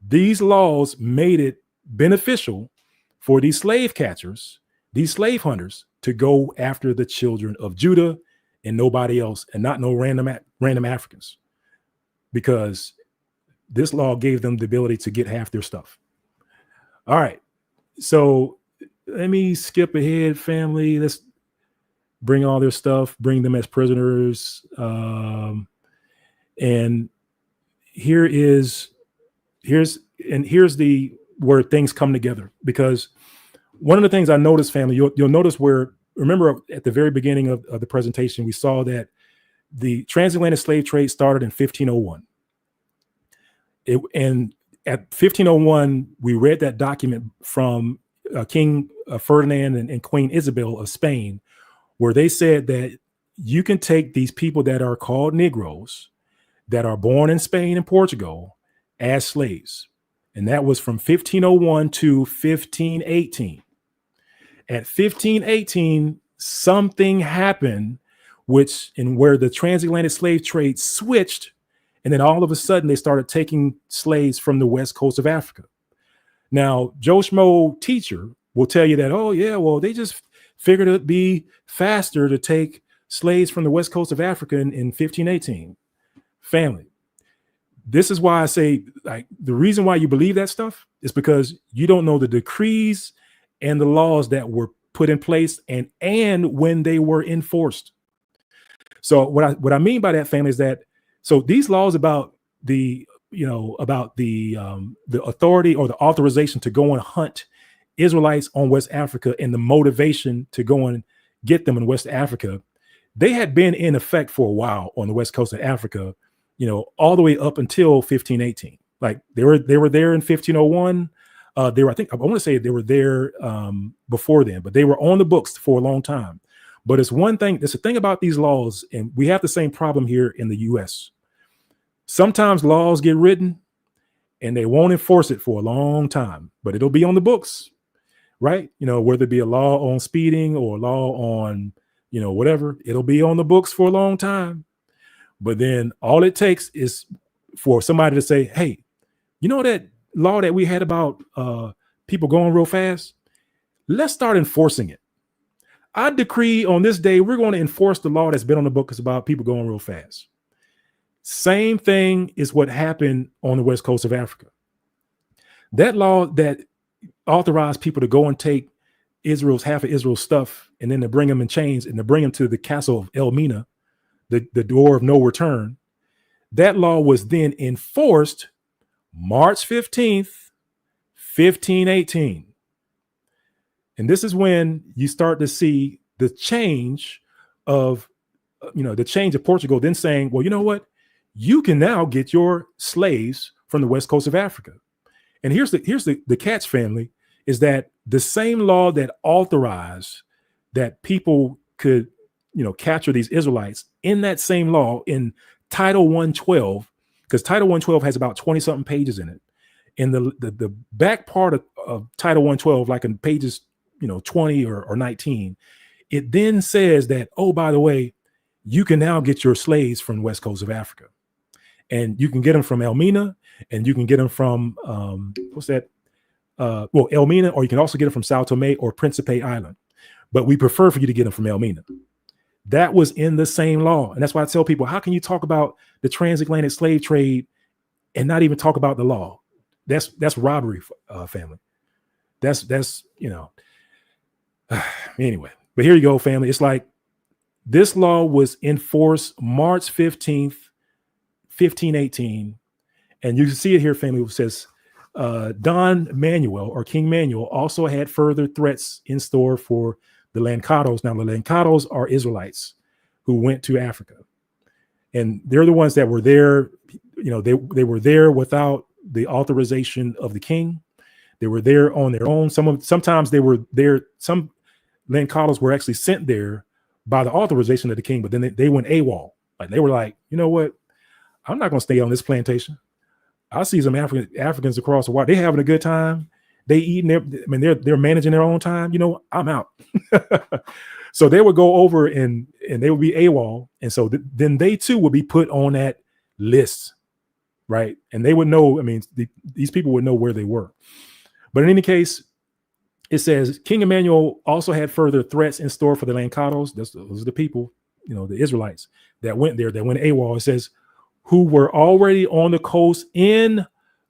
these laws made it beneficial for these slave catchers, these slave hunters, to go after the children of Judah and nobody else, and not no random Africans, because this law gave them the ability to get half their stuff. All right, so let me skip ahead, family. Let's bring all their stuff, bring them as prisoners, and here's the where things come together. Because one of the things I noticed, family, you'll notice where, remember at the very beginning of the presentation, we saw that the transatlantic slave trade started in 1501. And at 1501, we read that document from King Ferdinand and Queen Isabel of Spain, where they said that you can take these people that are called Negros, that are born in Spain and Portugal, as slaves. And that was from 1501 to 1518. At 1518, something happened, where the transatlantic slave trade switched, and then all of a sudden they started taking slaves from the west coast of Africa. Now, Joe Schmo teacher will tell you that, oh yeah, well, they just figured it'd be faster to take slaves from the west coast of Africa in 1518. Family, this is why I say, like, the reason why you believe that stuff is because you don't know the decrees and the laws that were put in place and when they were enforced. So what I mean by that, family, is that, so these laws about the authority or the authorization to go and hunt Israelites on West Africa and the motivation to go and get them in West Africa, they had been in effect for a while on the west coast of Africa, all the way up until 1518. Like they were there in 1501. I want to say they were there before then, but they were on the books for a long time. But it's one thing, there's a thing about these laws, and we have the same problem here in the US. Sometimes laws get written and they won't enforce it for a long time, but it'll be on the books, right? Whether it be a law on speeding or a law on, whatever, it'll be on the books for a long time. But then all it takes is for somebody to say, hey, that law that we had about people going real fast, let's start enforcing it. I decree on this day, we're going to enforce the law that's been on the books about people going real fast. Same thing is what happened on the west coast of Africa. That law that authorized people to go and take half of Israel's stuff, and then to bring them in chains and to bring them to the castle of Elmina, the door of no return. That law was then enforced March 15th, 1518. And this is when you start to see the change of Portugal then saying, well, you know what? You can now get your slaves from the west coast of Africa. And here's the catch, family, is that the same law that authorized that people could, capture these Israelites, in that same law in Title 112, because Title 112 has about 20 something pages in it. In the back part of Title 112, like in pages 20 or 19, it then says that, oh, by the way, you can now get your slaves from the west coast of Africa, and you can get them from Elmina, and you can get them from well, Elmina, or you can also get them from Sao Tome or Principe Island. But we prefer for you to get them from Elmina. That was in the same law. And that's why I tell people, how can you talk about the transatlantic slave trade and not even talk about the law? That's robbery, family. That's anyway. But here you go, family. It's like this law was enforced March 15th, 1518. And you can see it here, family. It says, Don Manuel, or King Manuel, also had further threats in store for the Lancados. Now, the Lancados are Israelites who went to Africa, and they're the ones that were there. They were there without the authorization of the king. They were there on their own. Sometimes they were there. Some Lancados were actually sent there by the authorization of the king, but then they went AWOL. Like, they were like, you know what? I'm not going to stay on this plantation. I see some Africans across the water. They're having a good time. They eating they're managing their own time. I'm out. So they would go over and they would be AWOL. And so then they too would be put on that list. Right. And they would know, these people would know where they were. But in any case, it says King Emmanuel also had further threats in store for the Lancados. Those are the people, the Israelites that went there, that went AWOL. It says, who were already on the coast in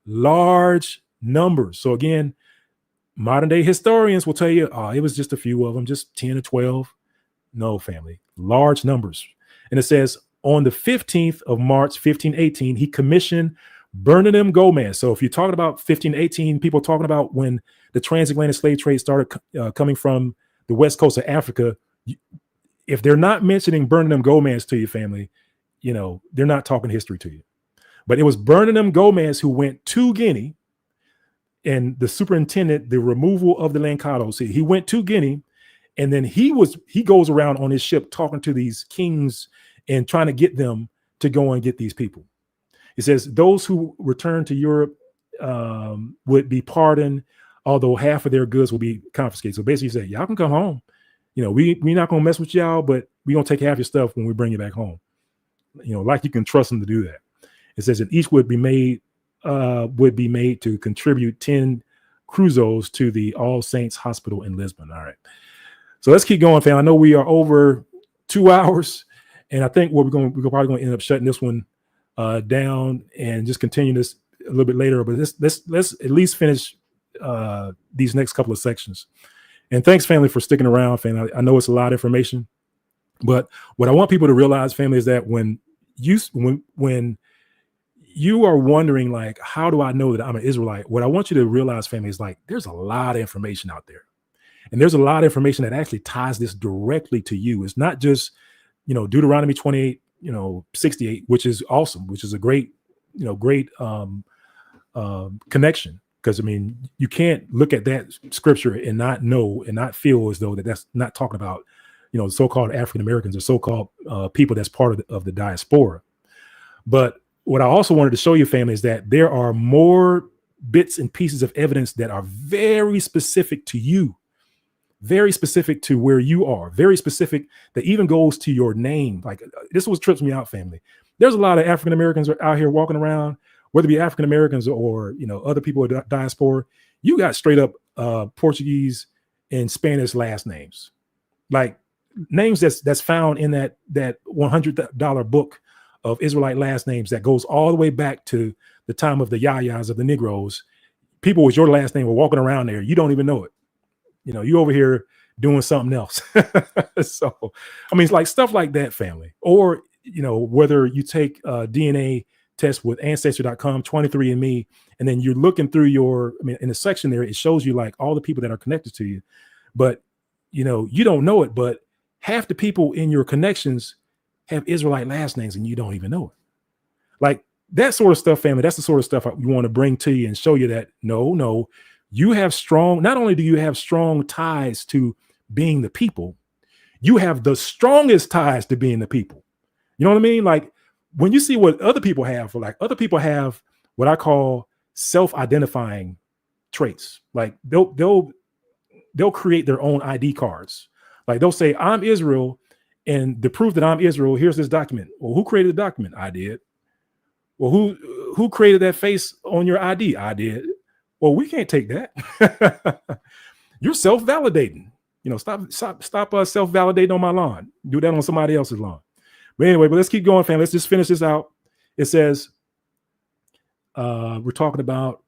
large numbers. So again, modern day historians will tell you, it was just a few of them, just 10 or 12. No, family, large numbers. And it says on the 15th of March, 1518, he commissioned Benayah Gomez. So if you're talking about 1518, people talking about when the transatlantic slave trade started coming from the west coast of Africa, if they're not mentioning Benayah Gomez to you, family, they're not talking history to you. But it was Benayah Gomez who went to Guinea, and the superintendent, the removal of the Lancados. He went to Guinea, and then he goes around on his ship talking to these kings and trying to get them to go and get these people. It says those who return to Europe would be pardoned, although half of their goods will be confiscated. So basically, he said, y'all can come home. We're not going to mess with y'all, but we're going to take half your stuff when we bring you back home. Like you can trust them to do that. It says that each would be made to contribute 10 cruzoes to the All Saints Hospital in Lisbon. All right. So let's keep going, fam. I know we are over 2 hours, and I think we're probably going to end up shutting this one down and just continue this a little bit later. But let's at least finish these next couple of sections. And thanks, family, for sticking around, fam. I know it's a lot of information, but what I want people to realize, family, is that when you are wondering, like, how do I know that I'm an Israelite? What I want you to realize, family, is like, there's a lot of information out there. And there's a lot of information that actually ties this directly to you. It's not just, Deuteronomy 28, 68, which is awesome, which is a great connection. Because, you can't look at that scripture and not know and not feel as though that's not talking about, so-called African Americans or so-called people that's part of the diaspora. But what I also wanted to show you, family, is that there are more bits and pieces of evidence that are very specific to you, very specific to where you are, very specific, that even goes to your name. Like, this is what trips me out, family. There's a lot of African Americans out here walking around, whether it be African Americans or, other people in diaspora. You got straight up Portuguese and Spanish last names, like names that's found in that $100 book of Israelite last names that goes all the way back to the time of the Yayas, of the Negros. People with your last name were walking around there. You don't even know it. You over here doing something else. So, it's like stuff like that, family. Or, whether you take a DNA test with Ancestry.com, 23andMe, and then you're looking through in the section there, it shows you like all the people that are connected to you. But, you don't know it, but half the people in your connections have Israelite last names and you don't even know it. Like that sort of stuff, family, that's the sort of stuff we want to bring to you and show you that no, you have not only do you have strong ties to being the people, you have the strongest ties to being the people. You know what I mean? Like when you see what other people have, other people have what I call self-identifying traits. Like they'll create their own ID cards. Like they'll say, I'm Israel. And to prove that I'm Israel, here's this document. Well, who created the document? I did. Well, who created that face on your ID? I did. Well, we can't take that. You're self-validating. Stop self-validating on my lawn. Do that on somebody else's lawn. But anyway, let's keep going, fam. Let's just finish this out. It says, we're talking about,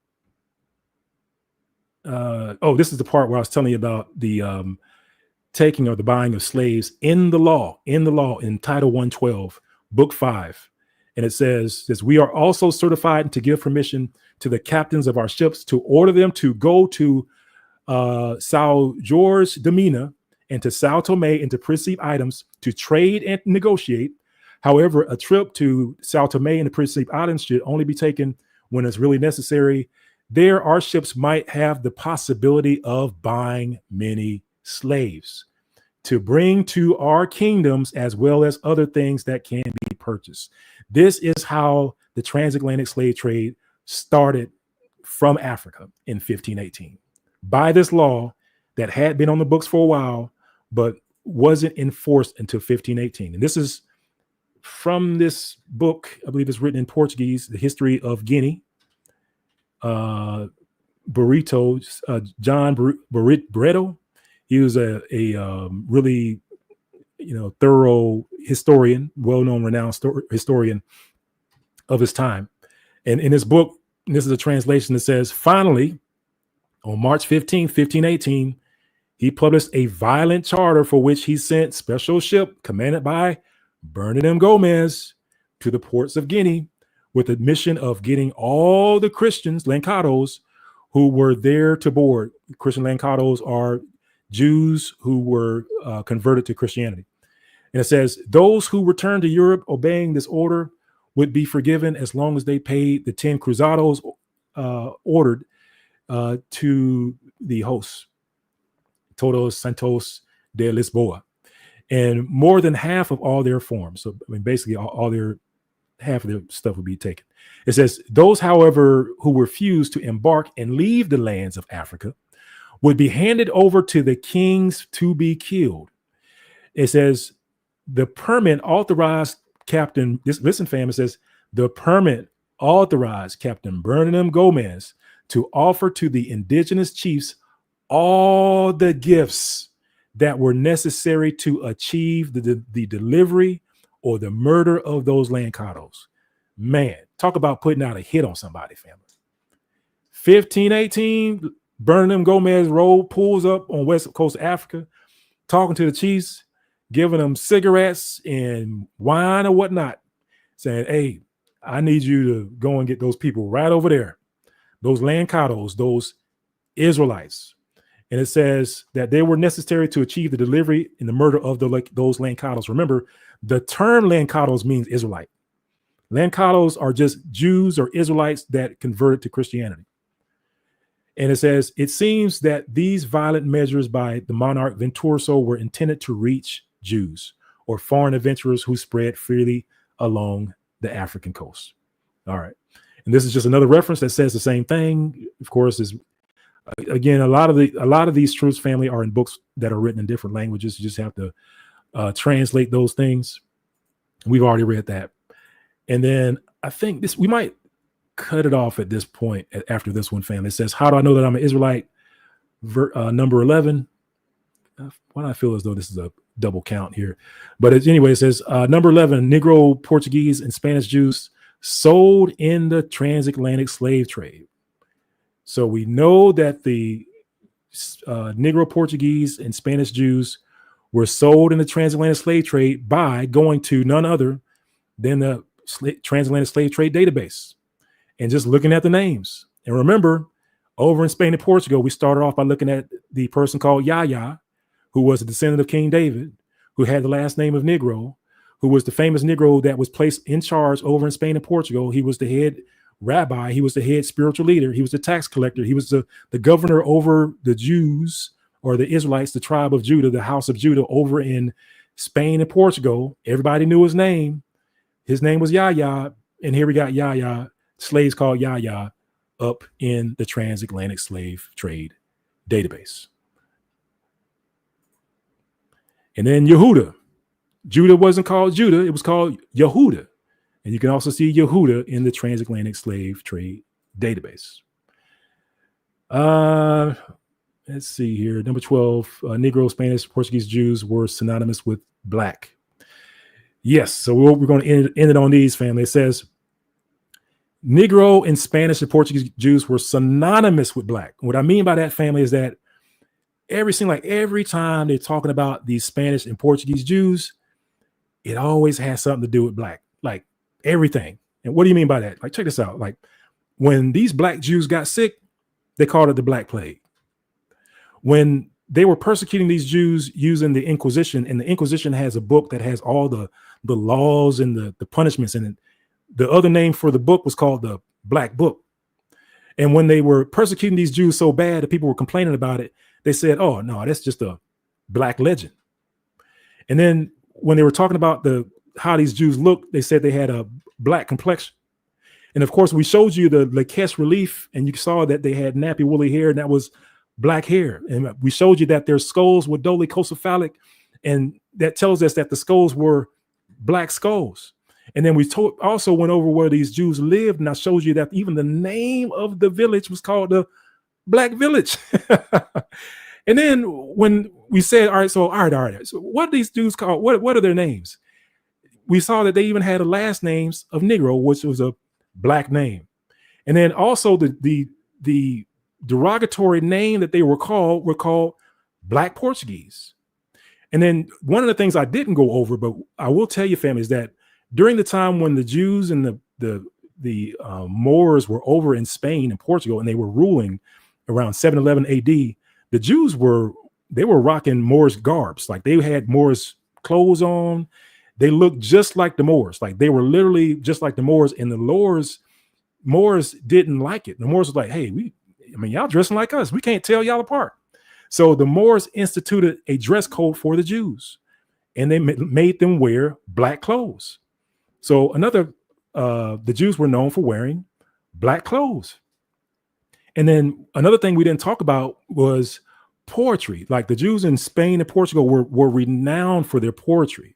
this is the part where I was telling you about the taking or the buying of slaves in the law in Title 112, Book 5. And it says, we are also certified to give permission to the captains of our ships to order them to go to Sao Jorge de Mina and to Sao Tome and to Principe Islands to trade and negotiate. However, a trip to Sao Tome and the Principe Islands should only be taken when it's really necessary. There, our ships might have the possibility of buying many slaves to bring to our kingdoms, as well as other things that can be purchased. This is how the transatlantic slave trade started from Africa in 1518 by this law that had been on the books for a while, but wasn't enforced until 1518. And this is from this book, I believe it's written in Portuguese, The History of Guinea. John Barreto. He was a really, thorough historian, well-known, renowned historian of his time. And in his book, and this is a translation that says, finally, on March 15, 1518, he published a violent charter for which he sent special ship commanded by Bernard M. Gomez to the ports of Guinea with the mission of getting all the Christians, Lancados, who were there to board. Christian Lancados are Jews who were converted to Christianity. And it says, those who returned to Europe obeying this order would be forgiven as long as they paid the 10 cruzados ordered to the hosts, Todos Santos de Lisboa, and more than half of all their forms. So, basically half of their stuff would be taken. It says, those, however, who refused to embark and leave the lands of Africa would be handed over to the kings to be killed. It says, the permit authorized Captain, listen, fam, it says, the permit authorized Captain Bernard M. Gomez to offer to the indigenous chiefs all the gifts that were necessary to achieve the delivery or the murder of those Lancados. Man, talk about putting out a hit on somebody, family. 1518, Bernard M. Gomez pulls up on West Coast of Africa, talking to the chiefs, giving them cigarettes and wine or whatnot, saying, hey, I need you to go and get those people right over there, those Lancados, those Israelites. And it says that they were necessary to achieve the delivery and the murder of those Lancados. Remember, the term Lancados means Israelite. Lancados are just Jews or Israelites that converted to Christianity. And it says, it seems that these violent measures by the monarch Venturso were intended to reach Jews or foreign adventurers who spread freely along the African coast. All right. And this is just another reference that says the same thing. Of course, is again, a lot of these truths, family, are in books that are written in different languages. You just have to translate those things. We've already read that. And then I think we might cut it off at this point after this one, family. It says, how do I know that I'm an Israelite? Number 11. Why do I feel as though this is a double count here? But anyway, it says number 11, Negro, Portuguese, and Spanish Jews sold in the transatlantic slave trade. So we know that the Negro, Portuguese, and Spanish Jews were sold in the transatlantic slave trade by going to none other than the transatlantic slave trade database and just looking at the names. And remember, over in Spain and Portugal, we started off by looking at the person called Yahya, who was a descendant of King David, who had the last name of Negro, who was the famous Negro that was placed in charge over in Spain and Portugal. He was the head rabbi. He was the head spiritual leader. He was the tax collector. He was the governor over the Jews, or the Israelites, the tribe of Judah, the house of Judah over in Spain and Portugal. Everybody knew his name. His name was Yahya. And here we got Yahya, slaves called Yahya, up in the transatlantic slave trade database. And then Yehuda. Judah wasn't called Judah. It was called Yehuda. And you can also see Yehuda in the transatlantic slave trade database. Let's see here. Number 12, Negro, Spanish, Portuguese, Jews were synonymous with black. Yes, so we're going to end it on these, family. It says Negro and Spanish and Portuguese Jews were synonymous with black. What I mean by that, family, is that every time they're talking about these Spanish and Portuguese Jews, it always has something to do with black, like everything. And what do you mean by that? Like, check this out. Like, when these black Jews got sick, they called it the Black Plague. When they were persecuting these Jews using the Inquisition, and the Inquisition has a book that has all the laws and the punishments in it. The other name for the book was called the Black Book. And when they were persecuting these Jews so bad that people were complaining about it, they said, oh, no, that's just a black legend. And then when they were talking about how these Jews looked, they said they had a black complexion. And of course, we showed you the Lakesh relief, and you saw that they had nappy woolly hair, and that was black hair. And we showed you that their skulls were dolichocephalic, and that tells us that the skulls were black skulls. And then we also went over where these Jews lived, and I showed you that even the name of the village was called the Black Village. And then when we said, all right, so what are these Jews called? What are their names? We saw that they even had the last names of Negro, which was a black name. And then also the derogatory name that they were called Black Portuguese. And then one of the things I didn't go over, but I will tell you, family, is that during the time when the Jews and the Moors were over in Spain and Portugal, and they were ruling around 711 AD, the Jews were rocking Moorish garbs. Like, they had Moorish clothes on. They looked just like the Moors. Like, they were literally just like the Moors, and the Moors didn't like it. The Moors was like, hey, y'all dressing like us. We can't tell y'all apart. So the Moors instituted a dress code for the Jews, and they made them wear black clothes. So the Jews were known for wearing black clothes. And then another thing we didn't talk about was poetry. Like, the Jews in Spain and Portugal were renowned for their poetry,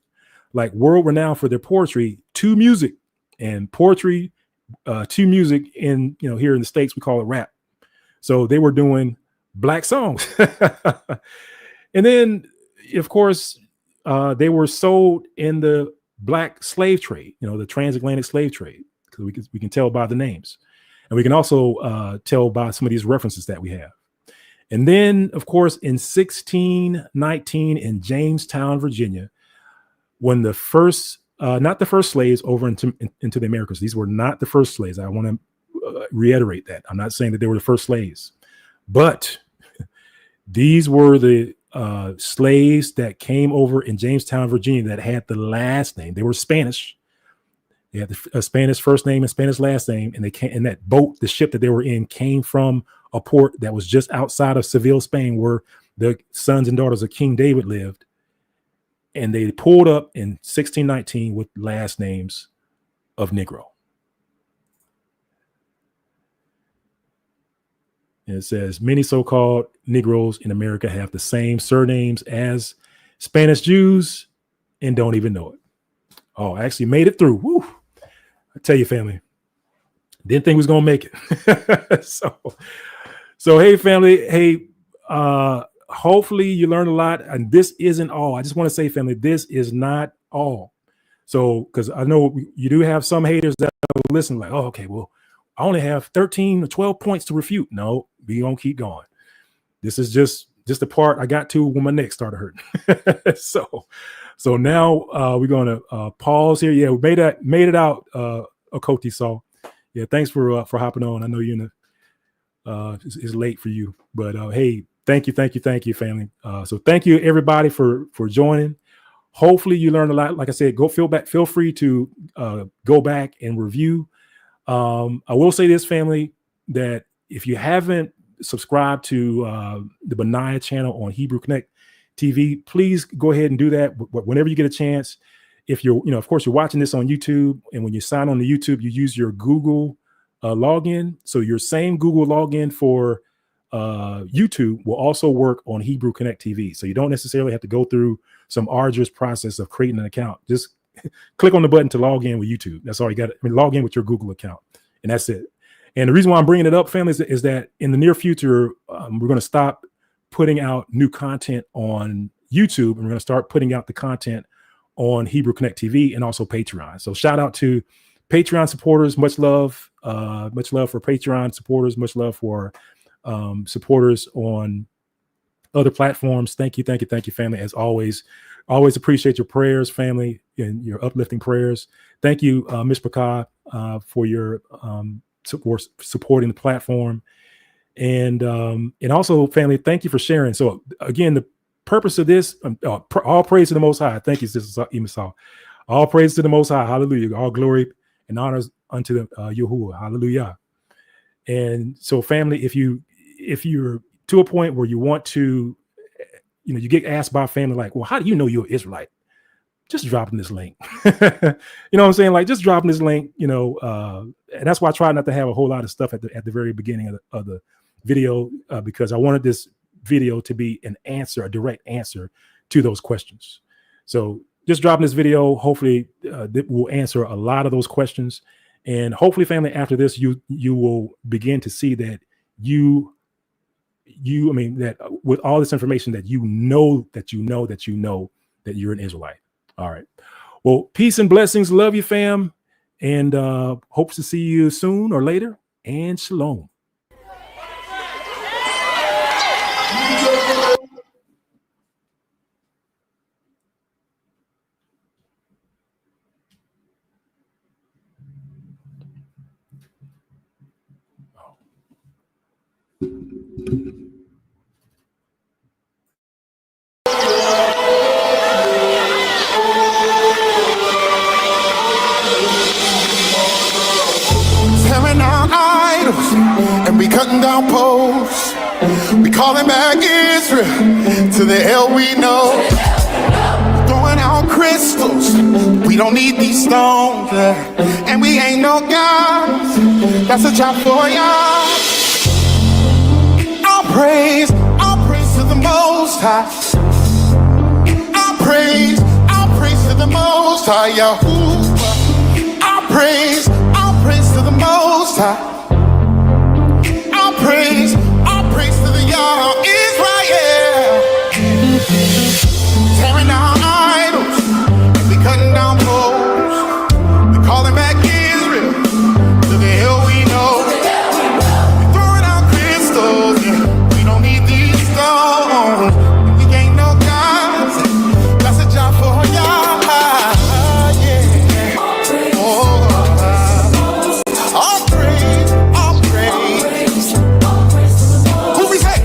like world renowned for their poetry to music. And poetry to music here in the States, we call it rap. So they were doing black songs. And then, of course, they were sold in the black slave trade, the transatlantic slave trade, because we can tell by the names. And we can also tell by some of these references that we have. And then, of course, in 1619 in Jamestown, Virginia, when the first, not the first slaves over into the Americas, these were not the first slaves. I want to reiterate that. I'm not saying that they were the first slaves, but these were the slaves that came over in Jamestown, Virginia, that had the last name. They were Spanish. They had a Spanish first name and Spanish last name, and they came in that boat. The ship that they were in came from a port that was just outside of Seville, Spain, where the sons and daughters of King David lived. And they pulled up in 1619 with last names of Negro. And it says many so-called Negroes in America have the same surnames as Spanish Jews and don't even know it. Oh, I actually made it through. Woo. I tell you, family, didn't think we was gonna make it. So hey, family, hey, hopefully you learned a lot. And this isn't all. I just want to say, family, this is not all. So, because I know you do have some haters that listen, like, oh, okay, well, I only have 13 or 12 points to refute. No, we gonna keep going. This is just the part I got to when my neck started hurting. So now we're gonna pause here. Yeah, we made it out. Okoti Saw. Yeah, thanks for hopping on. I know you're in it's late for you, but hey, thank you, family. So thank you everybody for joining. Hopefully you learned a lot. Like I said, feel free to go back and review. I will say this, family, that if you haven't subscribed to the Benayah channel on Hebrew Connect TV, please go ahead and do that whenever you get a chance. If you're, of course, you're watching this on YouTube, and when you sign on to YouTube, you use your Google login. So your same Google login for YouTube will also work on Hebrew Connect TV. So you don't necessarily have to go through some arduous process of creating an account. Just click on the button to log in with YouTube. That's all you got. Log in with your Google account, and that's it. And the reason why I'm bringing it up, family, is that in the near future, we're going to stop putting out new content on YouTube, and we're going to start putting out the content on Hebrew Connect TV and also Patreon. So shout out to Patreon supporters. Much love for Patreon supporters. Much love for supporters on other platforms. Thank you, family. As always appreciate your prayers, family, and your uplifting prayers. Thank you, Ms. Paka, for your supporting the platform, and also, family, thank you for sharing. So again, the purpose of this, all praise to the Most High. Thank you, Sister Emasal. All praise to the Most High. Hallelujah. All glory and honors unto Yahuwah. Hallelujah. And so, family, if you're to a point where you want to, you get asked by family, like, well, how do you know you're an Israelite? Just dropping this link. You know what I'm saying? Like, just dropping this link, and that's why I try not to have a whole lot of stuff at the very beginning of the video, because I wanted this video to be a direct answer to those questions. So just dropping this video, hopefully that will answer a lot of those questions. And hopefully, family, after this, you will begin to see that that with all this information that that you're an Israelite. All right. Well, peace and blessings. Love you, fam. And hopes to see you soon or later. And shalom. Tearing down idols and we cutting down poles. We calling back Israel to the hell we know. Throwing out crystals, we don't need these stones, and we ain't no gods. That's a job for y'all. All praise to the Most High. All praise to the Most High, Yahuwah. All praise to the Most High. All praise to the Yah Israel. Tearing down idols, and we cutting down poles. We calling back Israel to the hell we know. We throwing out crystals, yeah. We don't need these stones. We ain't no gods. That's a job for Yah, yeah. Oh, all praise. Who we say?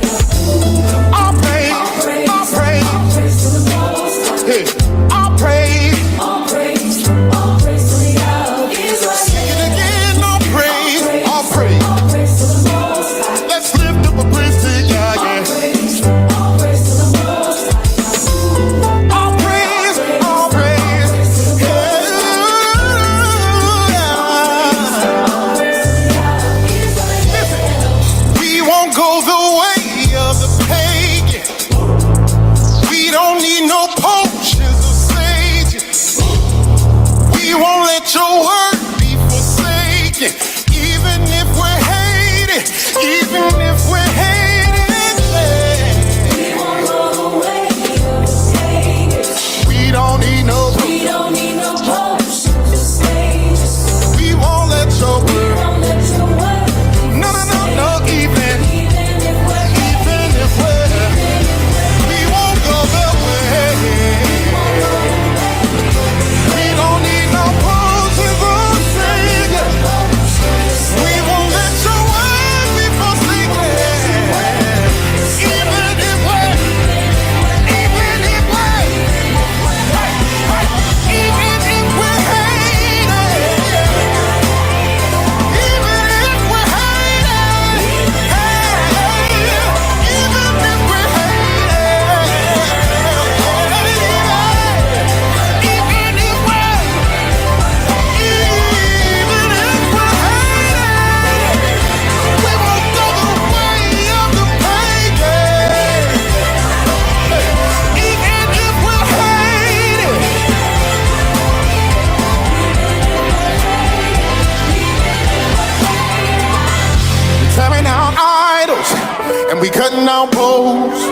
we cutting down poles.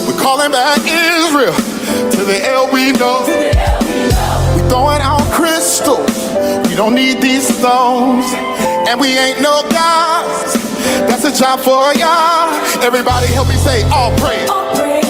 We calling back Israel to the hell we know. We throwing out crystals. We don't need these stones. And we ain't no gods. That's a job for y'all. Everybody help me say all praise.